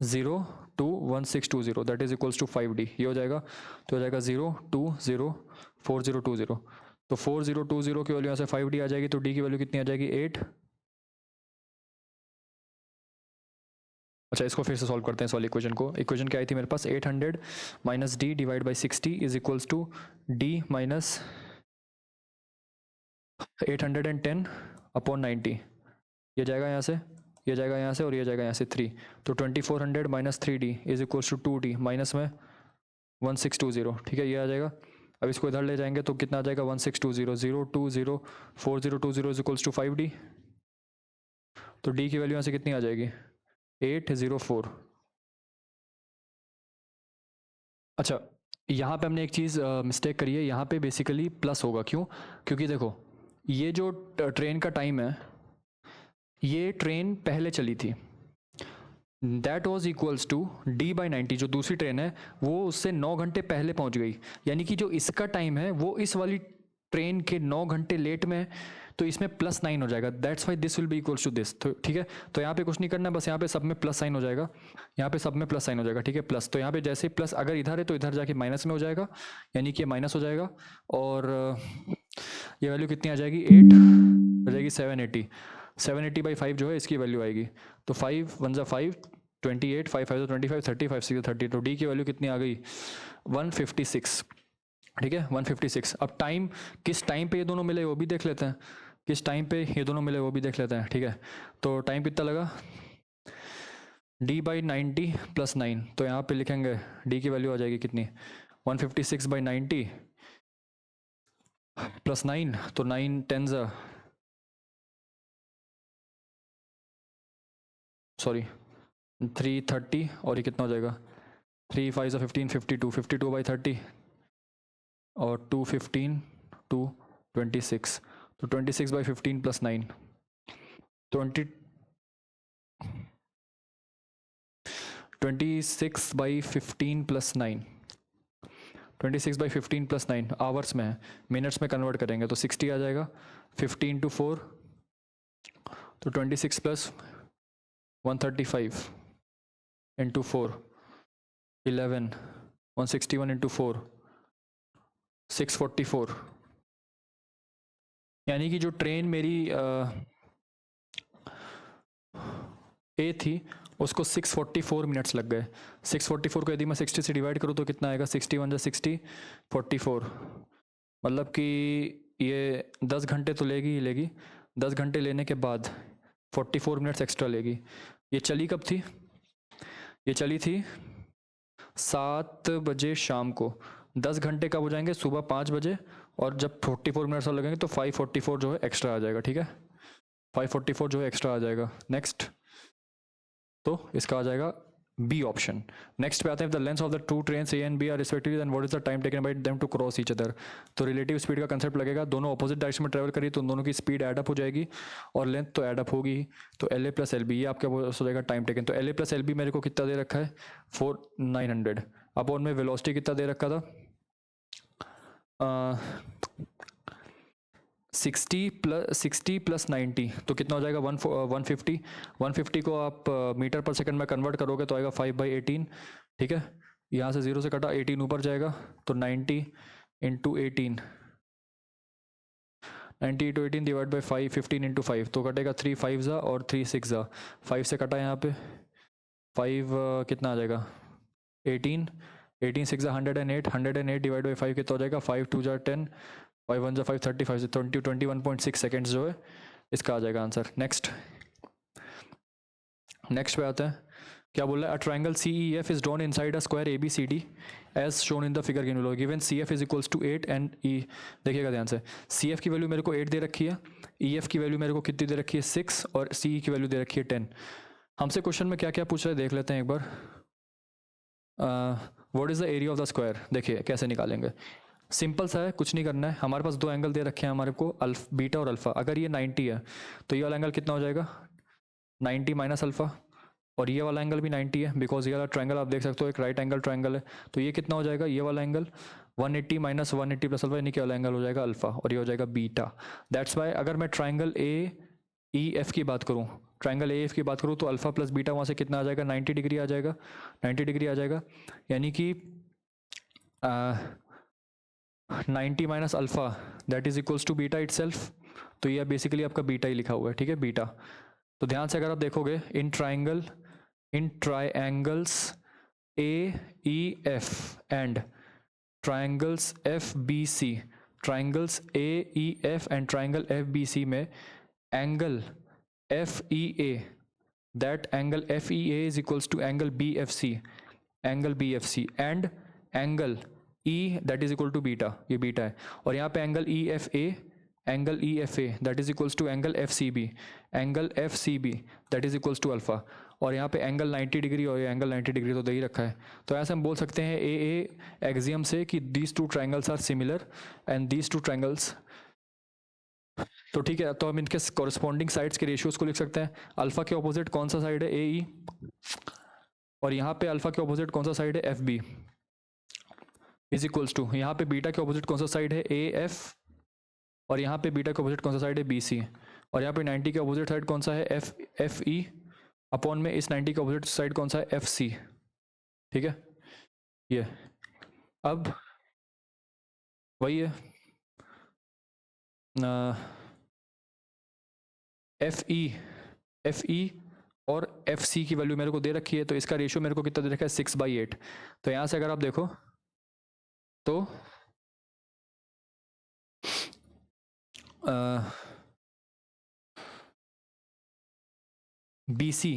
0 2 1620 that is equals to 5D, ये हो जाएगा। तो हो जाएगा 0 2 0 4020, तो 4020 की वैल्यू यहाँ से 5D आ जाएगी, तो D की वैल्यू कितनी आ जाएगी 8। अच्छा, इसको फिर से सॉल्व करते हैं इस वाली इक्वेशन को। इक्वेशन क्या आई थी मेरे पास, 800 minus d divide by 60 is equals to d minus 810 upon 90, ये जाएगा यहाँ से, ये जाएगा यहाँ से और ये जाएगा यहाँ से 3, तो 2400 minus 3D is equals to 2D minus में 1620, ठीक है, ये आ जाएगा। अब इसको इधर ले जाएंगे तो कितना आ जाएगा 1620 0 2 0 4020 इज इक्वल्स टू 5D, तो D की वैल्यू यहाँ से कितनी आ जाएगी 804। अच्छा, यहाँ पे हमने एक चीज़ मिस्टेक करी है, यहाँ पे बेसिकली प्लस होगा, क्यों, क्योंकि देखो ये जो ट्रेन का टाइम है, ये ट्रेन पहले चली थी, that was equals to D by 90, जो दूसरी ट्रेन है वो उससे 9 घंटे पहले पहुँच गई, यानी कि जो इसका टाइम है वो इस वाली ट्रेन के 9 घंटे लेट में है, तो इसमें +9 हो जाएगा, that's why this will be equals to this, तो ठीक है। तो यहाँ पे कुछ नहीं करना, बस यहाँ पे सब में प्लस साइन हो जाएगा, यहाँ पे सब में प्लस साइन हो जाएगा, ठीक है, प्लस, तो यहाँ पे जैसे प्लस अगर इधर है तो इधर जाके माइनस में हो जाएगा, यानी कि माइनस हो जाएगा, और ये वैल्यू कितनी आ जाएगी 8 हो जाएगी 780 बाई 5 जो है इसकी वैल्यू आएगी, तो 5 1 जा 5 28 5 5 25 30 5 6 30, तो D की वैल्यू कितनी आ गई 156, ठीक है 156। अब टाइम, किस टाइम पे ये दोनों मिले वो भी देख लेते हैं, किस टाइम पे ये दोनों मिले वो भी देख लेते हैं, ठीक है। तो टाइम कितना लगा D बाई 90 प्लस 9, तो यहाँ पे लिखेंगे D की वैल्यू आ जाएगी कितनी 156 बाई 90 प्लस 9, तो 9 10 सॉरी 330 और ये कितना हो जाएगा 3 5 15 52 बाई 30 और 2 15 2 26, तो 26 by 15 plus 9 26 by 15 plus 9 26 by 15 plus 9 hours में है, मिनट्स में कन्वर्ट करेंगे तो 60 आ जाएगा, 15 to 4 तो 26 प्लस 135 इंटू 4 11 161 इंटू 4 644, यानी कि जो ट्रेन मेरी ए थी उसको 644 मिनट्स लग गए। 644 को यदि मैं 60 से डिवाइड करूँ तो कितना आएगा, 61 जा 60 44, मतलब कि ये 10 घंटे तो लेगी ही लेगी। 10 घंटे लेने के बाद 44 मिनट्स एक्स्ट्रा लेगी। ये चली कब थी, ये चली थी 7 बजे शाम को। 10 घंटे कब हो जाएंगे, सुबह 5 बजे, और जब 44 मिनट्स और लगेंगे तो 544 जो है एक्स्ट्रा आ जाएगा। ठीक है, 544 जो है एक्स्ट्रा आ जाएगा। नेक्स्ट, तो इसका आ जाएगा बी ऑप्शन। नेक्स्ट पे आते हैं, the length of the two train A and B are respectively then what is the time taken by them to cross each other. तो रिलेटिव स्पीड का कंसेप्ट लगेगा, दोनों ऑपोजिट डायरेक्शन में travel करी तो उन दोनों की स्पीड एड अप हो जाएगी और लेंथ तो एड अप होगी। तो L A plus L B, ये आपका हो जाएगा टाइम टेकन। तो L A plus L B मेरे को कितना दे रखा है, 4900। अब उनमें वेलोसिटी कितना दे रखा था, 60 प्लस 90 तो कितना हो जाएगा, 150। 150 को आप मीटर पर सेकंड में कन्वर्ट करोगे तो आएगा 5/18। ठीक है, यहाँ से 0 से कटा 18 ऊपर जाएगा तो 90 into 18, 90 into 18 divide by 5, 15 into 5 तो कटेगा 3 5 ज़ा और 3 6 ज़ा। 5 से कटा यहाँ पे 5 कितना आ जाएगा 18, 18 6 ज़ा 108, 108 डिवाइड बाई 5 कितना हो जाएगा 5 2 ज़ा 10, 5 1 ज़ा 5 35 से 21.6 सेकेंड्स जो है इसका आ जाएगा आंसर। नेक्स्ट पे आता है, क्या बोल रहा है, a triangle C E F is drawn inside a square A B C D as shown in the figure given C F is equals to 8 and E. देखिएगा ध्यान से, सी एफ की वैल्यू मेरे को 8 दे रखी है, ई एफ की value मेरे को कितनी दे रखी है 6, और सी ई की वैल्यू दे रखी है 10। हमसे क्वेश्चन में क्या क्या पूछ रहे हैं देख लेते हैं एक बार। What is the area of the square, देखिए कैसे निकालेंगे, सिंपल सा है, कुछ नहीं करना है। हमारे पास दो एंगल दे रखे हैं हमारे को, बीटा और अल्फा। अगर ये 90 है तो ये वाला एंगल कितना हो जाएगा 90 माइनस अल्फा, और ये वाला एंगल भी 90 है बिकॉज ये वाला ट्रायंगल आप देख सकते हो एक राइट एंगल ट्रायंगल है। तो ये कितना हो जाएगा, ये वाला एंगल 180 माइनस 180 प्लस अल्फा, यानी कि वाला एंगल हो जाएगा अल्फा और ये हो जाएगा बीटा। दैट्स वाई अगर मैं ट्रायंगल ए ई एफ की बात करूँ, ट्रायंगल ए एफ की बात करूँ तो अल्फा प्लस बीटा वहाँ से कितना आ जाएगा 90 डिग्री आ जाएगा, 90 डिग्री आ जाएगा, यानी कि 90 minus alpha that is equals to beta itself. तो ये बेसिकली आपका बीटा ही लिखा हुआ है। ठीक है, बीटा। तो ध्यान से अगर आप देखोगे in triangles A E F and triangles F B C, triangles A E F and triangle F B C में angle F E A, that angle F E A is equals to angle B F C, angle B F C and angle E that is equal to beta, ये beta है। और यहाँ पे angle E F A, angle E F A that is equals to angle F C B, angle F C B that is equals to alpha. और यहाँ पे angle 90 degree और ये एंगल 90 डिग्री तो दे ही रखा है। तो ऐसे हम बोल सकते हैं ए एक्सियम से कि these two triangles are similar and these two triangles. तो ठीक है, तो हम इनके कॉरस्पॉन्डिंग साइड्स के रेशियोज को लिख सकते हैं। अल्फा के ऑपोजिट कौन सा साइड है, ए ई, और यहाँ पे अल्फा के ऑपोजिट कौन सा साइड है, F B, is equals to यहाँ पे बीटा के ऑपोजिट कौन सा साइड है, ए एफ, और यहाँ पे बीटा के ऑपोजिट कौन सा साइड है, बी सी, और यहाँ पे 90 के ऑपोजिट साइड कौन सा है, एफ ई, अपॉन में इस 90 के ऑपोजिट साइड कौन सा है, एफ सी। ठीक है, ये अब वही है एफ ई और एफ सी की वैल्यू मेरे को दे रखी है, तो इसका रेशियो मेरे को कितना दे रखा है 6/8। तो यहाँ से अगर आप देखो तो बी सी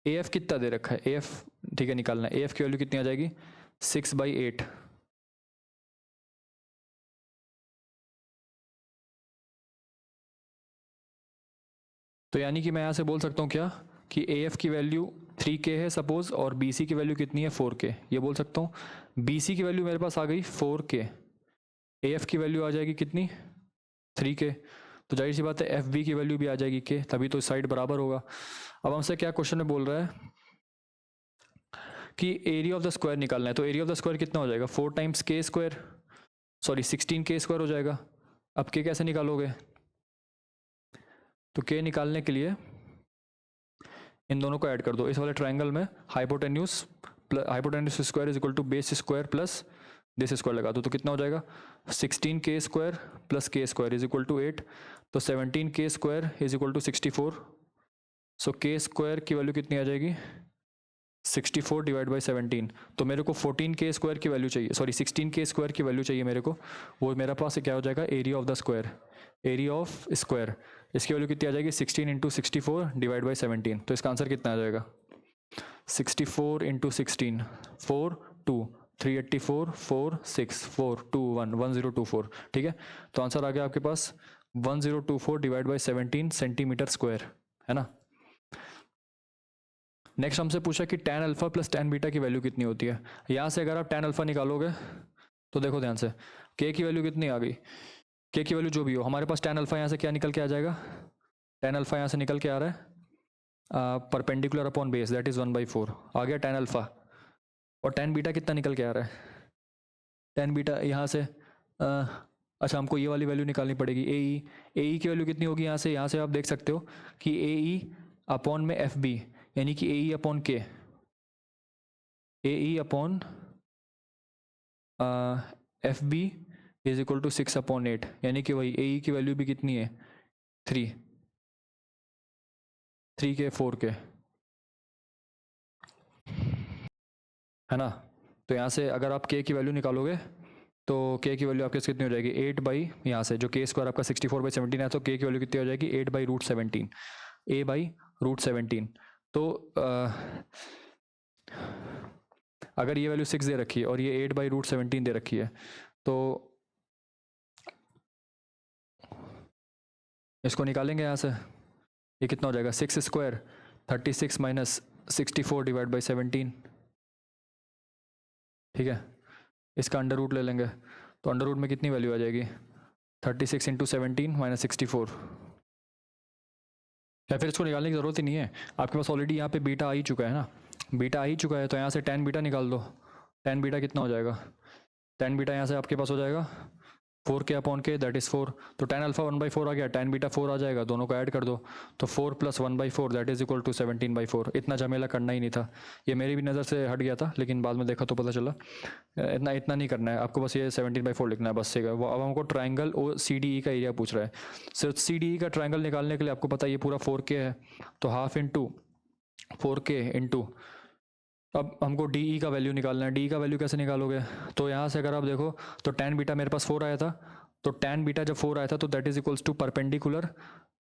ए एफ कितना दे रखा है, ए एफ ठीक है निकालना है, ए एफ की वैल्यू कितनी आ जाएगी 6/8। तो यानी कि मैं यहाँ से बोल सकता हूँ क्या कि ए एफ की वैल्यू 3K है सपोज, और बी सी की वैल्यू कितनी है 4K, ये बोल सकता हूँ। बी सी की वैल्यू मेरे पास आ गई 4K, ए एफ की वैल्यू आ जाएगी कितनी 3K, तो जाहिर सी बात है एफ बी की वैल्यू भी आ जाएगी K, तभी तो साइड बराबर होगा। अब हमसे क्या क्वेश्चन में बोल रहा है कि एरिया ऑफ द स्क्वायर निकालना है, तो एरिया ऑफ द स्क्वायर कितना हो जाएगा 4 times K square, sorry 16K square हो जाएगा। अब K कैसे निकालोगे, तो K निकालने के लिए इन दोनों को ऐड कर दो। इस वाले ट्रायंगल में hypotenuse square is equal to base square plus this square लगा दो, तो कितना हो जाएगा 16k square plus k square is equal to 8, तो 17k square is equal to 64। So k square की वैल्यू कितनी आ जाएगी 64 डिवाइड बाई 17, तो मेरे को 14k स्क्वायर की वैल्यू चाहिए, सॉरी 16k स्क्वायर की वैल्यू चाहिए मेरे को। वो मेरे पास क्या हो जाएगा area of the square, area of square, इसकी वैल्यू कितनी आ जाएगी 16 इंटू 64 डिवाइड बाई 17, तो इसका आंसर कितना आ जाएगा 64 इंटू 16 4 2 384 4 6 4 2 1 1024, ठीक है। तो आंसर आ गया आपके पास 1024 डिवाइड बाई 17 सेंटीमीटर स्क्वायर, है ना। नेक्स्ट हमसे पूछा कि tan alpha plus tan beta की वैल्यू कितनी होती है। यहाँ से अगर आप tan अल्फा निकालोगे तो देखो ध्यान से k की वैल्यू कितनी आ गई, k की वैल्यू जो भी हो, हमारे पास tan अल्फा यहाँ से क्या निकल के आ जाएगा, tan अल्फा यहाँ से निकल के आ रहा है perpendicular upon base that is 1/4 आ गया tan अल्फा। और tan बीटा कितना निकल के आ रहा है, tan बीटा यहाँ से अच्छा हमको ये वाली वैल्यू निकालनी पड़ेगी ए की वैल्यू कितनी होगी, यहाँ से आप देख सकते हो कि ए अपॉन में एफ बी, यानी कि A upon K, A upon F B is equal to 6/8, यानी कि वही ए की वैल्यू भी कितनी है 3 के 4 के, है ना। तो यहाँ से अगर आप k की वैल्यू निकालोगे तो k की वैल्यू आपके कितनी हो जाएगी 8 बाई, यहाँ से जो k स्क्वायर आपका 64/17 है, तो k की वैल्यू कितनी हो जाएगी 8/√17, a/√17। तो अगर ये वैल्यू 6 दे रखी है और ये 8/√17 दे रखी है, तो इसको निकालेंगे यहाँ से, ये कितना हो जाएगा 6 स्क्वायर 36 माइनस 64 डिवाइड बाई 17, ठीक है। इसका अंडर रूट ले लेंगे, तो अंडर रूट में कितनी वैल्यू आ जाएगी 36 इंटू 17 माइनस 64, या फिर इसको निकालने की ज़रूरत ही नहीं है, आपके पास ऑलरेडी यहाँ पे बीटा आ ही चुका है ना, बीटा आ ही चुका है, तो यहाँ से tan बीटा निकाल दो। tan बीटा कितना हो जाएगा, tan बीटा यहाँ से आपके पास हो जाएगा 4k अपॉन के दैट इज़ 4, तो tan अल्फा 1/4 आ गया, tan बीटा 4 आ जाएगा, दोनों को ऐड कर दो, तो 4 plus 1/4 that is equal to 17/4। इतना झमेला करना ही नहीं था, ये मेरी भी नज़र से हट गया था, लेकिन बाद में देखा तो पता चला इतना नहीं करना है आपको, बस ये 17/4 लिखना है बस से। वो अब हमको triangle O C D E का एरिया पूछ रहा है, सिर्फ सी डी ई का ट्राइंगल निकालने के लिए आपको पता है ये पूरा 4k है, तो हाफ इंटू 4k इंटू, अब हमको डी ई का वैल्यू निकालना है। डी ई का वैल्यू कैसे निकालोगे, तो यहाँ से अगर आप देखो तो tan बीटा मेरे पास 4 आया था, तो tan बीटा जब 4 आया था तो that is equals to perpendicular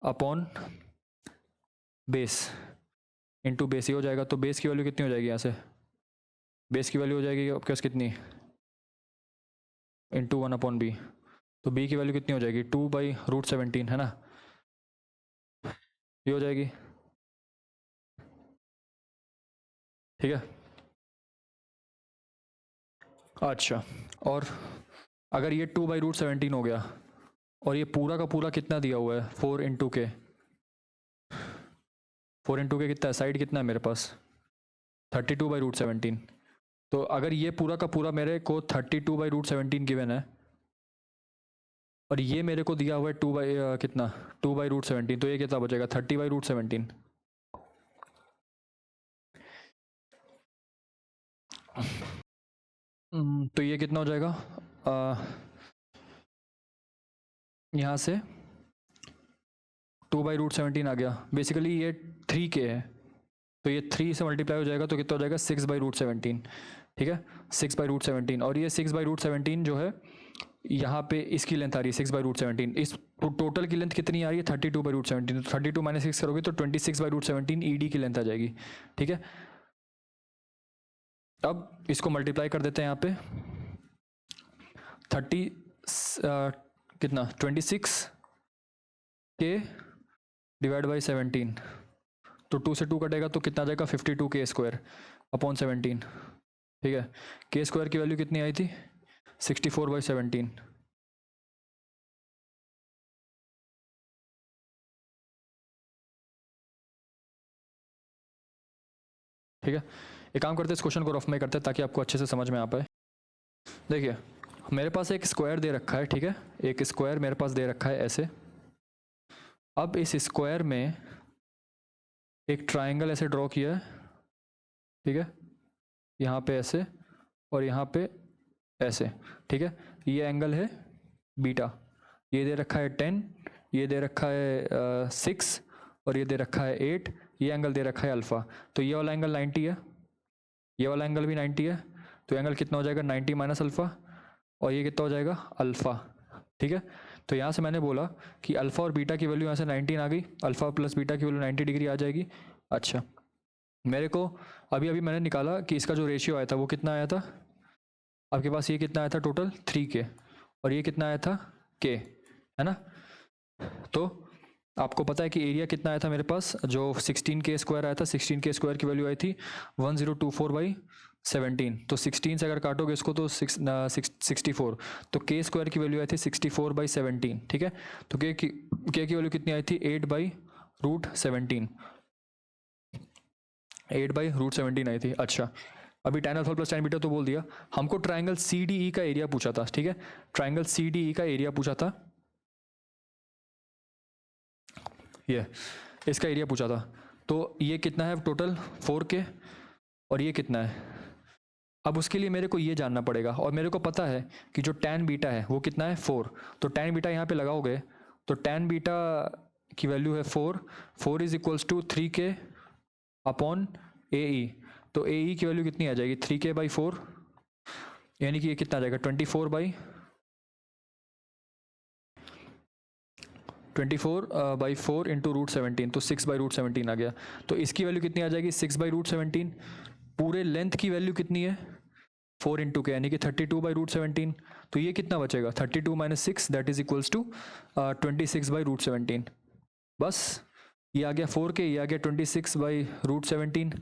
upon base into base ही हो जाएगा, तो बेस की वैल्यू कितनी हो जाएगी, यहाँ से बेस की वैल्यू हो जाएगी आपके पास कितनी इंटू 1 अपॉन बी, तो बी की वैल्यू कितनी हो जाएगी 2/√17, है ना, ये हो जाएगी, ठीक है। अच्छा, और अगर ये 2/√17 हो गया और ये पूरा का पूरा कितना दिया हुआ है 4 इंटू के, 4 इंटू के कितना है, साइड कितना है मेरे पास 32/√17, तो अगर ये पूरा का पूरा मेरे को 32/√17 गिवन है और ये मेरे को दिया हुआ है 2/√17, तो ये कितना बचेगा 30/√17, तो ये कितना हो जाएगा यहाँ से 2/√17 आ गया, बेसिकली ये 3k है, तो ये 3 से मल्टीप्लाई हो जाएगा तो कितना हो जाएगा 6/√17, ठीक है 6/√17, और ये 6/√17 जो है यहाँ पे इसकी लेंथ आ रही है 6/√17, इस टोटल की लेंथ कितनी आ रही है 32/√17, 32 माइनस 6 करोगे तो 26/√17 ईडी की लेंथ आ जाएगी, ठीक है। अब इसको मल्टीप्लाई कर देते हैं यहाँ पे कितना 26 के डिवाइड बाई 17, तो 2 से 2 कटेगा तो कितना आ जाएगा 52k स्क्वायर अपॉन 17, ठीक है। के स्क्वायर की वैल्यू कितनी आई थी 64/17, ठीक है। एक काम करते हैं, इस क्वेश्चन को रफ में करते हैं ताकि आपको अच्छे से समझ में आ पाए। देखिए मेरे पास एक स्क्वायर दे रखा है, ठीक है, एक स्क्वायर मेरे पास दे रखा है ऐसे। अब इस स्क्वायर में एक ट्राइंगल ऐसे ड्रॉ किया है, ठीक है, यहाँ पे ऐसे और यहाँ पे ऐसे, ठीक है, ये एंगल है बीटा, ये दे रखा है 10, ये दे रखा है 6 और ये दे रखा है 8, ये एंगल दे रखा है अल्फ़ा। तो ये वाला एंगल 90 है, ये वाला एंगल भी 90 है, तो एंगल कितना हो जाएगा 90 माइनस अल्फ़ा, और ये कितना हो जाएगा अल्फ़ा, ठीक है। तो यहाँ से मैंने बोला कि अल्फ़ा और बीटा की वैल्यू यहाँ से 19 आ गई, अल्फ़ा प्लस बीटा की वैल्यू 90 डिग्री आ जाएगी। अच्छा, मेरे को अभी अभी मैंने निकाला कि इसका जो रेशियो आया था वो कितना आया था, आपके पास ये कितना आया था टोटल 3K, और ये कितना आया था K, है ना। तो आपको पता है कि एरिया कितना आया था मेरे पास, जो 16K स्क्वायर आया था, 16K स्क्वायर की वैल्यू आई थी 1024/17, तो 16 से अगर काटोगे इसको तो 64, तो K स्क्वायर की वैल्यू आई थी 64/17, ठीक है। तो K की वैल्यू कितनी आई थी 8/√17, 8/√17 आई थी। अच्छा, अभी tan alpha plus tan beta तो बोल दिया, हमको ट्राइंगल CDE का एरिया पूछा था, ठीक है, ट्राइंगल CDE का एरिया पूछा था, ये इसका एरिया पूछा था। तो ये कितना है टोटल 4K, और ये कितना है। अब उसके लिए मेरे को ये जानना पड़ेगा, और मेरे को पता है कि जो tan बीटा है वो कितना है 4, तो tan बीटा यहाँ पे लगाओगे तो tan बीटा की वैल्यू है 4 is equals to 3K upon AE, तो AE की वैल्यू कितनी आ जाएगी 3K/4, यानी कि ये कितना आ जाएगा 24/4 इंटू √17, तो 6/√17 आ गया। तो इसकी वैल्यू कितनी आ जाएगी 6/√17, पूरे लेंथ की वैल्यू कितनी है 4 इंटू के, यानी कि 32/√17, तो ये कितना बचेगा 32 minus 6 that is equals to 26/√17। बस ये आ गया 4K, ये आ गया 26/√17,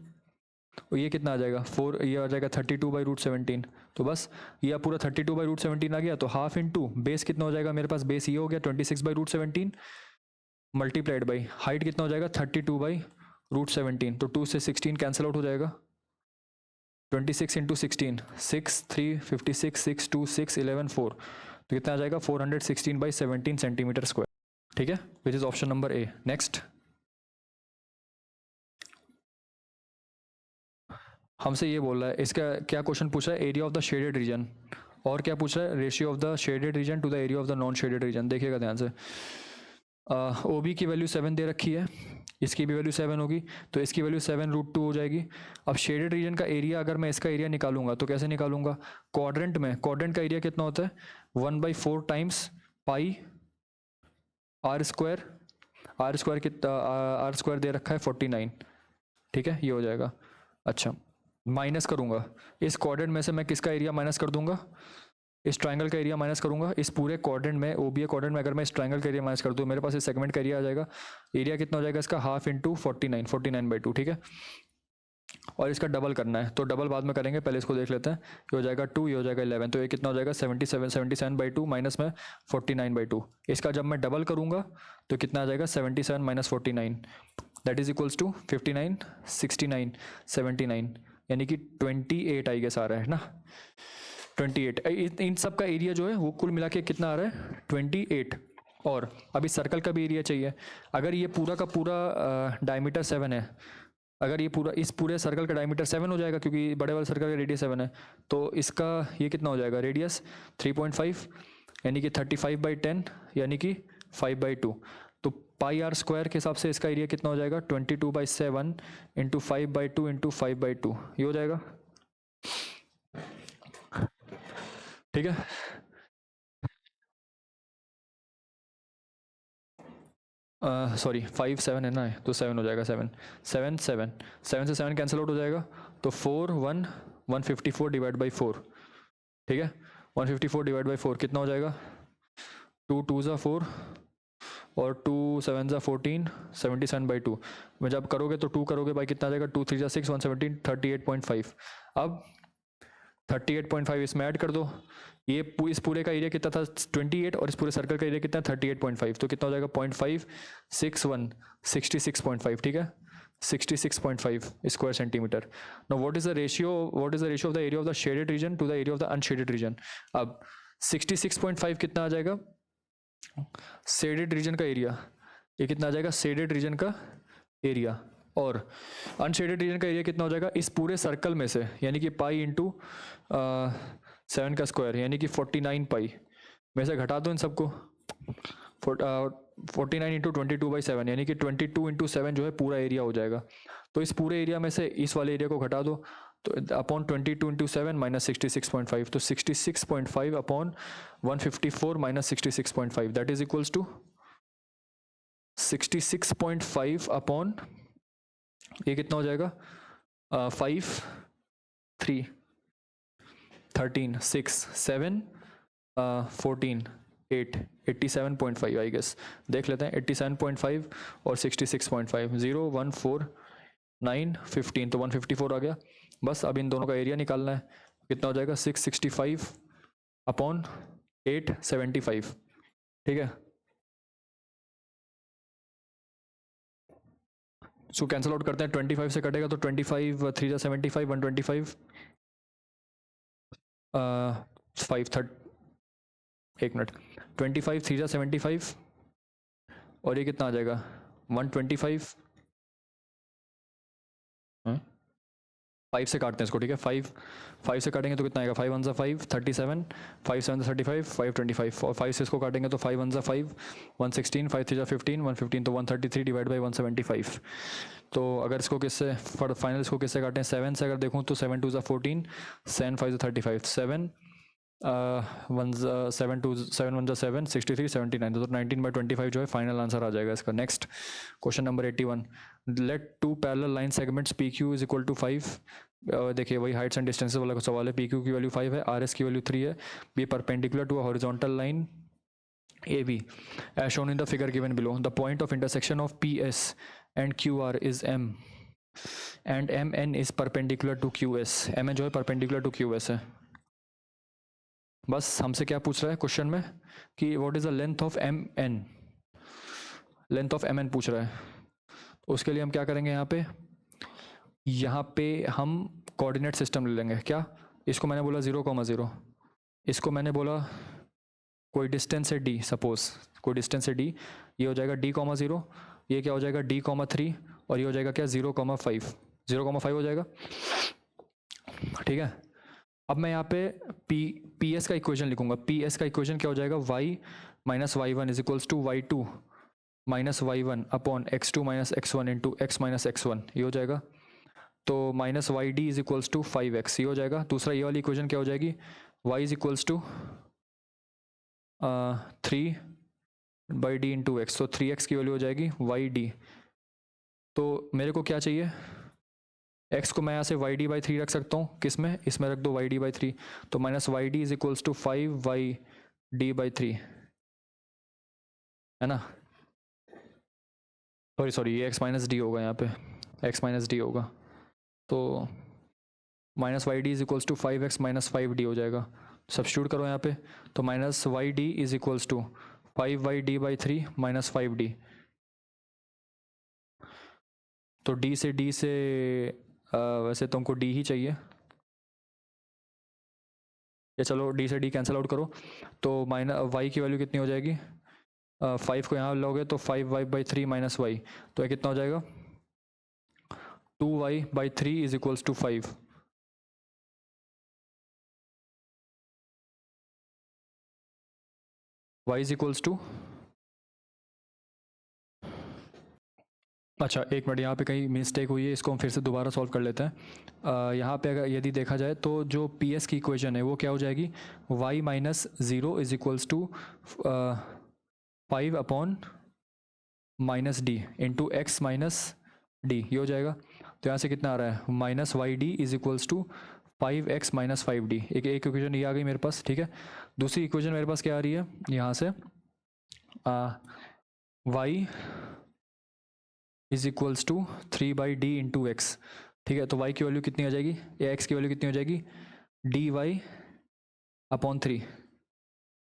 और ये कितना आ जाएगा 4, ये आ जाएगा 32/√17, तो बस ये पूरा 32/√17 आ गया। तो हाफ इंटू बेस कितना हो जाएगा मेरे पास, बेस ये हो गया 26/√17 मल्टीप्लाइड बाई हाइट कितना हो जाएगा 32/√17, तो 2 से 16 कैंसिल आउट हो जाएगा, 26 इंटू 16 6 3 56 6 2 6 11 4, तो कितना आ जाएगा 416/17 सेंटीमीटर स्क्वायर, ठीक है, which is option number A. Next हमसे ये बोल रहा है, इसका क्या क्वेश्चन पूछा है, area of the shaded region, और क्या पूछ रहा है ratio of the shaded region to the area of the non shaded region. देखिएगा ध्यान से, OB की वैल्यू 7 दे रखी है, इसकी भी वैल्यू 7 होगी, तो इसकी वैल्यू 7√2 हो जाएगी। अब शेडेड रीजन का एरिया, अगर मैं इसका एरिया निकालूंगा तो कैसे निकालूंगा, क्वाड्रेंट में, क्वाड्रेंट का एरिया कितना होता है 1/4 टाइम्स पाई R², R² कितना, R² दे रखा है 49, ठीक है, ये हो जाएगा। अच्छा, माइनस करूंगा इस क्वाड्रेंट में से, मैं किसका एरिया माइनस कर दूंगा, इस ट्राइंगल का एरिया माइनस करूंगा, इस पूरे क्वाड्रेंट में OBA क्वाड्रेंट में अगर मैं इस ट्राइंगल का एरिया माइनस कर दूँ, मेरे पास इस सेगमेंट का एरिया आ जाएगा, एरिया कितना हो जाएगा इसका हाफ इंटू 49/2, ठीक है। और इसका डबल करना है, तो डबल बाद में करेंगे, पहले इसको देख लेते हैं, ये हो जाएगा 2, ये हो जाएगा 11, तो ये कितना हो जाएगा 77/2 माइनस में 49/2, इसका जब मैं डबल करूंगा तो कितना आ जाएगा 77 minus 49 that is equals to 59 69 79, यानी कि 28 आई गेस आ रहा है ना, 28। इन सब का एरिया जो है वो कुल मिला के कितना आ रहा है 28। और अभी सर्कल का भी एरिया चाहिए, अगर ये पूरा का पूरा डायमीटर 7 है, अगर ये पूरा, इस पूरे सर्कल का डायमीटर 7 हो जाएगा, क्योंकि बड़े वाले सर्कल का रेडियस 7 है, तो इसका ये कितना हो जाएगा रेडियस 3.5, यानी कि 35/10, यानी कि 5/2, तो πr² के हिसाब से इसका एरिया कितना हो जाएगा 22/7 इंटू 5/2 इंटू 5/2, ये हो जाएगा, ठीक है। सॉरी 5 7 है ना, तो 7 हो जाएगा, 7 7 7 7 से 7 कैंसिल आउट हो जाएगा, तो 4 1 154 डिवाइड बाई 4, ठीक है, 154 डिवाइड बाई 4 कितना हो जाएगा 2 2 ज़ा 4 और 2 7 ज़ा 14 77/2 में जब करोगे तो 2 करोगे बाई कितना आ जाएगा 2 3 ज़ा 6 117 38.5। अब 38.5 इसमें ऐड कर दो, ये इस पूरे का एरिया कितना था 28 और इस पूरे सर्कल का एरिया कितना 38.5, तो कितना हो जाएगा 0.561 66.5, ठीक है, 66.5 square centimetre. Now what is the ratio of the area of the shaded region to the area of the unshaded region. अब 66.5 कितना आ जाएगा शेडेड रीजन का एरिया, ये कितना आ जाएगा शेडेड रीजन का एरिया, और अनशेडेड रीजन का एरिया कितना हो जाएगा इस पूरे सर्कल में से, यानी कि पाई इंटू 7 का स्क्वायर, यानी कि 49 पाई में से घटा दो इन सबको। 49 इंटू 22/7 यानी कि 22 इंटू 7 जो है पूरा एरिया हो जाएगा। तो इस पूरे एरिया में से इस वाले एरिया को घटा दो, तो अपॉन 22 इंटू 7 माइनस 66.5, तो 66.5 upon 154 minus 66.5 that is equals to 66.5 upon ये कितना हो जाएगा 5 3 13 6 7 14 8 87.5 आई गेस, देख लेते हैं 87.5 और 66.5 0 1 4 9 15 तो 154 आ गया। बस अब इन दोनों का एरिया निकालना है, कितना हो जाएगा 665 अपॉन 875, ठीक है। सो कैंसिल आउट करते हैं, 25 से कटेगा तो 25 3 जा 75 125 5 30 एक मिनट 25 3 जा 75 और ये कितना आ जाएगा 125 5 से काटते हैं इसको, ठीक है। 5 से काटेंगे तो कितना आएगा 5 1 5 37 5 7 35 5 25 और 5 से इसको काटेंगे तो 5 1 5 116 5 3 15 115 तो 133 डिवाइड बाई 175। तो अगर इसको किससे फाइनल इसको किससे काटें 7 से अगर देखूँ तो 7 2 14 7 5 35 7 7 2 7 1 7 63 79 तो 19/25 जो है फाइनल आंसर आ जाएगा इसका। Next question number 81, let two parallel line segments P Q is equal to 5। देखिए वही हाइट्स एंड डिस्टेंसेस वाला सवाल है। पी क्यू की वैल्यू 5 है, आर एस की वैल्यू 3 है, be perpendicular to a horizontal line AB as shown in the figure given below. The point of intersection of PS and QR is M and MN is perpendicular to QS. MN जो है perpendicular to QS है। बस हमसे क्या पूछ रहा है question में कि what is the length of MN, length of MN पूछ रहा है। उसके लिए हम क्या करेंगे, यहाँ पे हम कोऑर्डिनेट सिस्टम ले लेंगे। क्या, इसको मैंने बोला 0,0, इसको मैंने बोला कोई डिस्टेंस है D, सपोज कोई डिस्टेंस है D, ये हो जाएगा D,0, ये क्या हो जाएगा D,3 और ये हो जाएगा क्या 0,5, 0,5 हो जाएगा, ठीक है। अब मैं यहाँ पे PS का इक्वेशन लिखूंगा। PS का इक्वेशन क्या हो जाएगा y minus y1 is equals to y2 minus y1 upon x2 minus x1 into x minus x1, ये हो जाएगा। तो minus yd is equals to 5x, ये हो जाएगा। दूसरा ये वाली इक्वेशन क्या हो जाएगी, y is equals to 3/d into x, तो 3x की वैल्यू हो जाएगी yd। तो मेरे को क्या चाहिए, x को मैं यहाँ से yd/3 रख सकता हूँ, किस में, इसमें रख दो yd/3, तो minus yd is equals to 5yd/3, है ना। सॉरी ये x माइनस डी होगा, यहाँ पे x माइनस डी होगा, तो minus Y D is equals to 5x minus 5d हो जाएगा। सब्स्टिट्यूट करो यहाँ पे, तो minus Y D is equals to 5y/d/3 minus 5d। तो d से वैसे तुमको d ही चाहिए, या चलो d से d कैंसिल आउट करो, तो माइनस y की वैल्यू कितनी हो जाएगी, 5 को यहाँ लोगे तो 5y/3 माइनस y, तो ये कितना हो जाएगा 2y/3 is equals to 5। y is equals to, अच्छा एक मिनट, यहाँ पे कहीं मिस्टेक हुई है, इसको हम फिर से दोबारा सॉल्व कर लेते हैं। यहाँ पे अगर यदि देखा जाए तो जो PS की इक्वेशन है वो क्या हो जाएगी, y minus 0 is equals to 5 upon minus d into x minus d, ये हो जाएगा। तो यहाँ से कितना आ रहा है, minus Y D is equals to 5x minus 5d। एक इक्वेशन ये आ गई मेरे पास, ठीक है। दूसरी इक्वेशन मेरे पास क्या आ रही है, यहाँ से y is equals to 3/d into x, ठीक है। तो y की वैल्यू कितनी आ जाएगी, या x की वैल्यू कितनी हो जाएगी, dy अपॉन 3।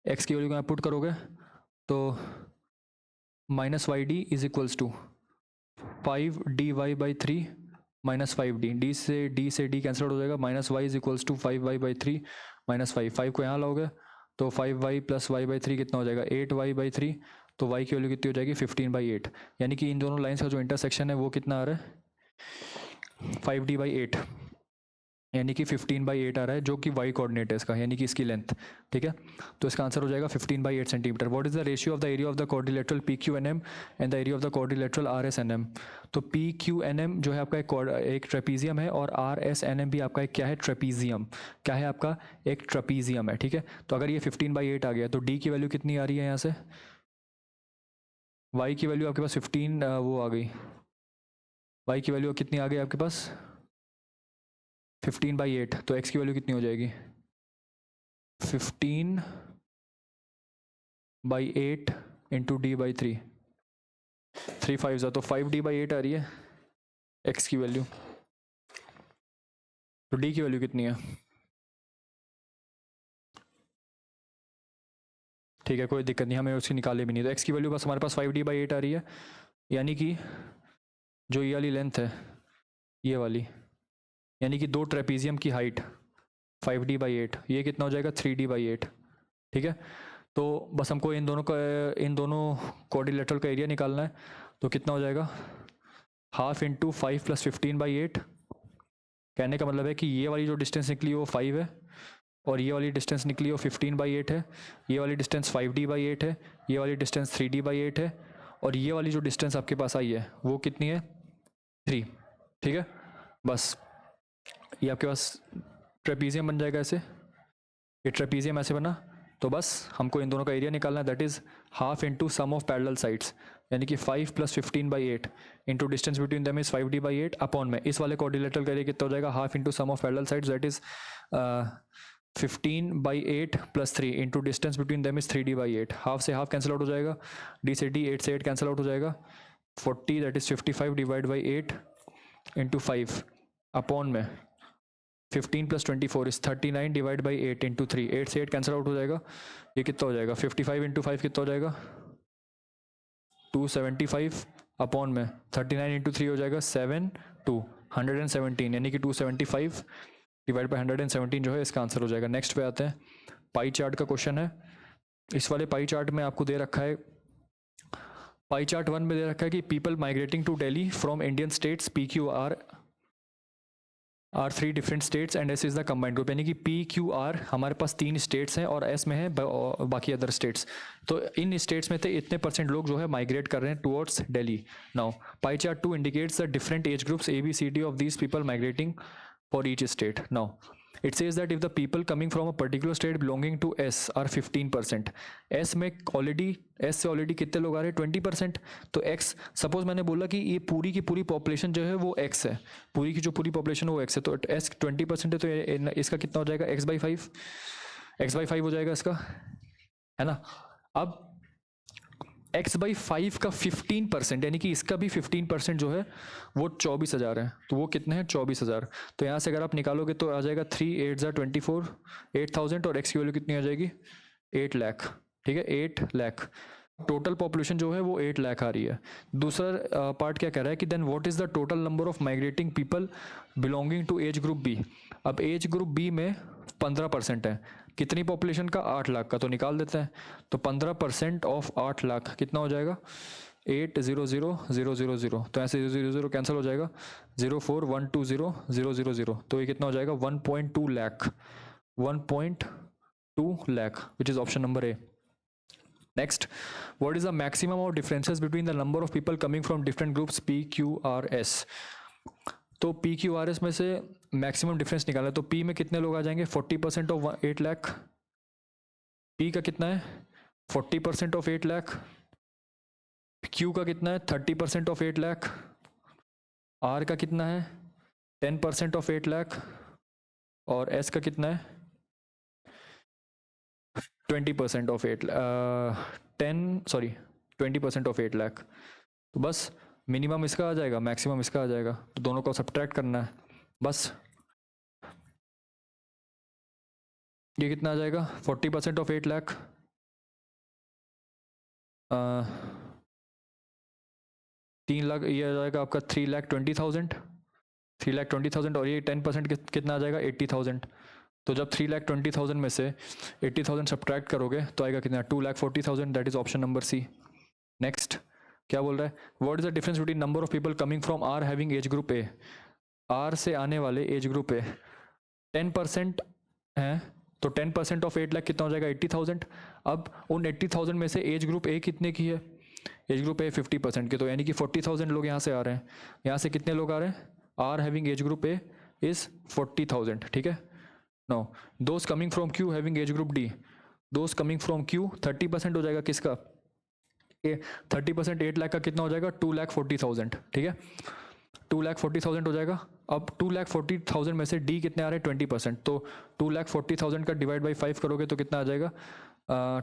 x की वैल्यू को आप पुट करोगे तो minus Y D is equals to 5dy/3 minus 5d, d से d कैंसिल आउट हो जाएगा, minus y is equals to 5y/3 minus 5 को यहाँ लाओगे तो 5y प्लस y/3 कितना हो जाएगा 8y/3, तो y की वैल्यू कितनी हो जाएगी 15/8। यानी कि इन दोनों लाइन्स का जो इंटरसेक्शन है वो कितना आ रहा है 5d/8 यानी कि 15/8 आ रहा है, जो कि वाई कोऑर्डिनेट है इसका, यानी कि इसकी लेंथ, ठीक है। तो इसका आंसर हो जाएगा 15/8 centimetre. What is the ratio of the area of the quadrilateral PQNM and the area of the quadrilateral RSNM? तो PQNM जो है आपका एक ट्रेपीजियम है, और RSNM भी आपका एक क्या है, ट्रेपीजियम। क्या है आपका, एक ट्रेपीजियम है, ठीक है। तो अगर ये 15/8 आ गया तो D की वैल्यू कितनी आ रही है यहाँ से, Y की वैल्यू आपके पास 15 वो आ गई, Y की वैल्यू कितनी आ गई आपके पास 15/8, तो X की वैल्यू कितनी हो जाएगी 15/8 इंटू D/3, 3 5 तो 5D/8 आ रही है X की वैल्यू। तो D की वैल्यू कितनी है, ठीक है कोई दिक्कत नहीं, हमें उसकी निकाले भी नहीं। तो X की वैल्यू बस हमारे पास 5D/8 आ रही है, यानी कि जो ये वाली लेंथ है, ये वाली, यानी कि दो ट्रेपीजियम की हाइट 5D/8, ये कितना हो जाएगा 3D/8, ठीक है। तो बस हमको इन दोनों कोऑर्डिलेटरल का एरिया निकालना है। तो कितना हो जाएगा, हाफ इंटू 5 + 15/8। कहने का मतलब है कि ये वाली जो डिस्टेंस निकली वो 5 है, और ये वाली डिस्टेंस निकली वो 15/8 है, ये वाली डिस्टेंस 5D/8 है, ये वाली डिस्टेंस 3D/8 है, और ये वाली जो डिस्टेंस आपके पास आई है वो कितनी है 3, ठीक है। बस ये आपके पास ट्रेपीजियम बन जाएगा ऐसे, ये ट्रेपीजियम ऐसे बना। तो बस हमको इन दोनों का एरिया निकालना है, that is half into sum of parallel sides, यानी कि 5 + 15/8 into distance between them is 5D/8 upon में इस वाले कोऑर्डिनेटर का एरिया कितना हो जाएगा, half into sum of parallel sides, that is 15/8 + 3 into distance between them is 3D/8। Half से हाफ कैंसिल आउट हो जाएगा, D से D, 8 से 8 कैंसिल आउट हो जाएगा, 40 that is 55 divide by 8 into 5 upon में 15 + 24 इज 39 डिवाइड बाई 8 इंटू 3, 8 से 8 cancel out हो जाएगा, ये कितना हो जाएगा 55 इंटू 5 कितना हो जाएगा 275 अपॉन में 39 इंटू 3 हो जाएगा 117, यानी कि 275 डिवाइड बाई 117 जो है इसका आंसर हो जाएगा। नेक्स्ट पे आते हैं, पाई चार्ट का क्वेश्चन है। इस वाले पाई चार्ट में आपको दे रखा है, पाई चार्ट 1 में दे रखा है कि people migrating to Delhi from Indian states PQR are 3 different states and S is the combined group, यानी कि PQR हमारे पास 3 स्टेट्स हैं और एस में है बाकी अदर स्टेट्स। तो इन स्टेट्स में से इतने % लोग जो है माइग्रेट कर रहे हैं towards Delhi. Now pie chart 2 indicates the different age groups ABCD of these people migrating for each state. Now it says that if the people coming from a particular state belonging to S are 15%, S में already S से already कितने लोग आ रहे हैं 20%, तो X suppose मैंने बोला कि ये पूरी की पूरी पॉपुलेशन जो है वो X है, पूरी की जो पूरी पॉपुलेशन है वो X है, तो S 20% है, तो इसका कितना हो जाएगा X/5, X/5 हो जाएगा इसका, है ना। अब X/5 का 15% यानी कि इसका भी 15% जो है वो 24,000 है, तो वो कितने हैं 24,000। तो यहाँ से अगर आप निकालोगे तो आ जाएगा 3 8 24 8,000, और X की वैल्यू कितनी आ जाएगी 8 लाख, ठीक है 8 लाख। टोटल पॉपुलेशन जो है वो 8 लाख आ रही है। दूसरा पार्ट क्या कह रहा है कि then what is the total number of migrating people belonging to age group B. अब एज ग्रुप बी में 15% है, कितनी पॉपुलेशन का 8 लाख का, तो निकाल देते हैं। तो 15% ऑफ 8 लाख कितना हो जाएगा 800,000, तो ऐसे 0 कैंसिल हो जाएगा 04120,000, तो ये कितना हो जाएगा 1.2 lakh, 1.2 lakh which is option number A. Next, what is the maximum of differences between the number of people coming from different groups PQRS? तो PQRS में से मैक्सिमम डिफरेंस निकाला, तो P में कितने लोग आ जाएंगे 40% ऑफ 8 लाख, P का कितना है 40% ऑफ 8 लाख, Q का कितना है 30% ऑफ 8 लाख, R का कितना है 10% ऑफ 8 लाख, और S का कितना है 20% ऑफ 20% ऑफ 8 लाख। तो बस मिनिमम इसका आ जाएगा, मैक्सिमम इसका आ जाएगा, तो दोनों को सब्ट्रैक्ट करना है। बस ये कितना आ जाएगा 40% ऑफ 8 लाख 3 लाख, ये आ जाएगा आपका 3,20,000, और ये 10% कितना आ जाएगा 80,000। तो जब 3,20,000 में से 80,000 सब्ट्रैक्ट करोगे तो आएगा कितना 2,40,000, that is option number C. Next क्या बोल रहा है, what is the difference between number of people coming from R having age group A, R से आने वाले एज ग्रुप ए 10% हैं, तो 10% ऑफ 8 लाख कितना हो जाएगा 80,000। अब उन 80,000 में से एज ग्रुप ए कितने की है, एज ग्रुप ए 50% की, तो यानी कि 40,000 लोग यहाँ से आ रहे हैं, यहाँ से कितने लोग आ रहे हैं, R having age group A is 40,000, ठीक है। No those coming from Q having age group D, those coming from Q 30% हो जाएगा किसका, 30% 8 लाख का कितना हो जाएगा 2,40,000, ठीक है, 2,40,000 हो जाएगा। अब 2,40,000 में से डी कितने आ रहे हैं 20%, तो 2,40,000 का डिवाइड बाई 5 करोगे तो कितना आ जाएगा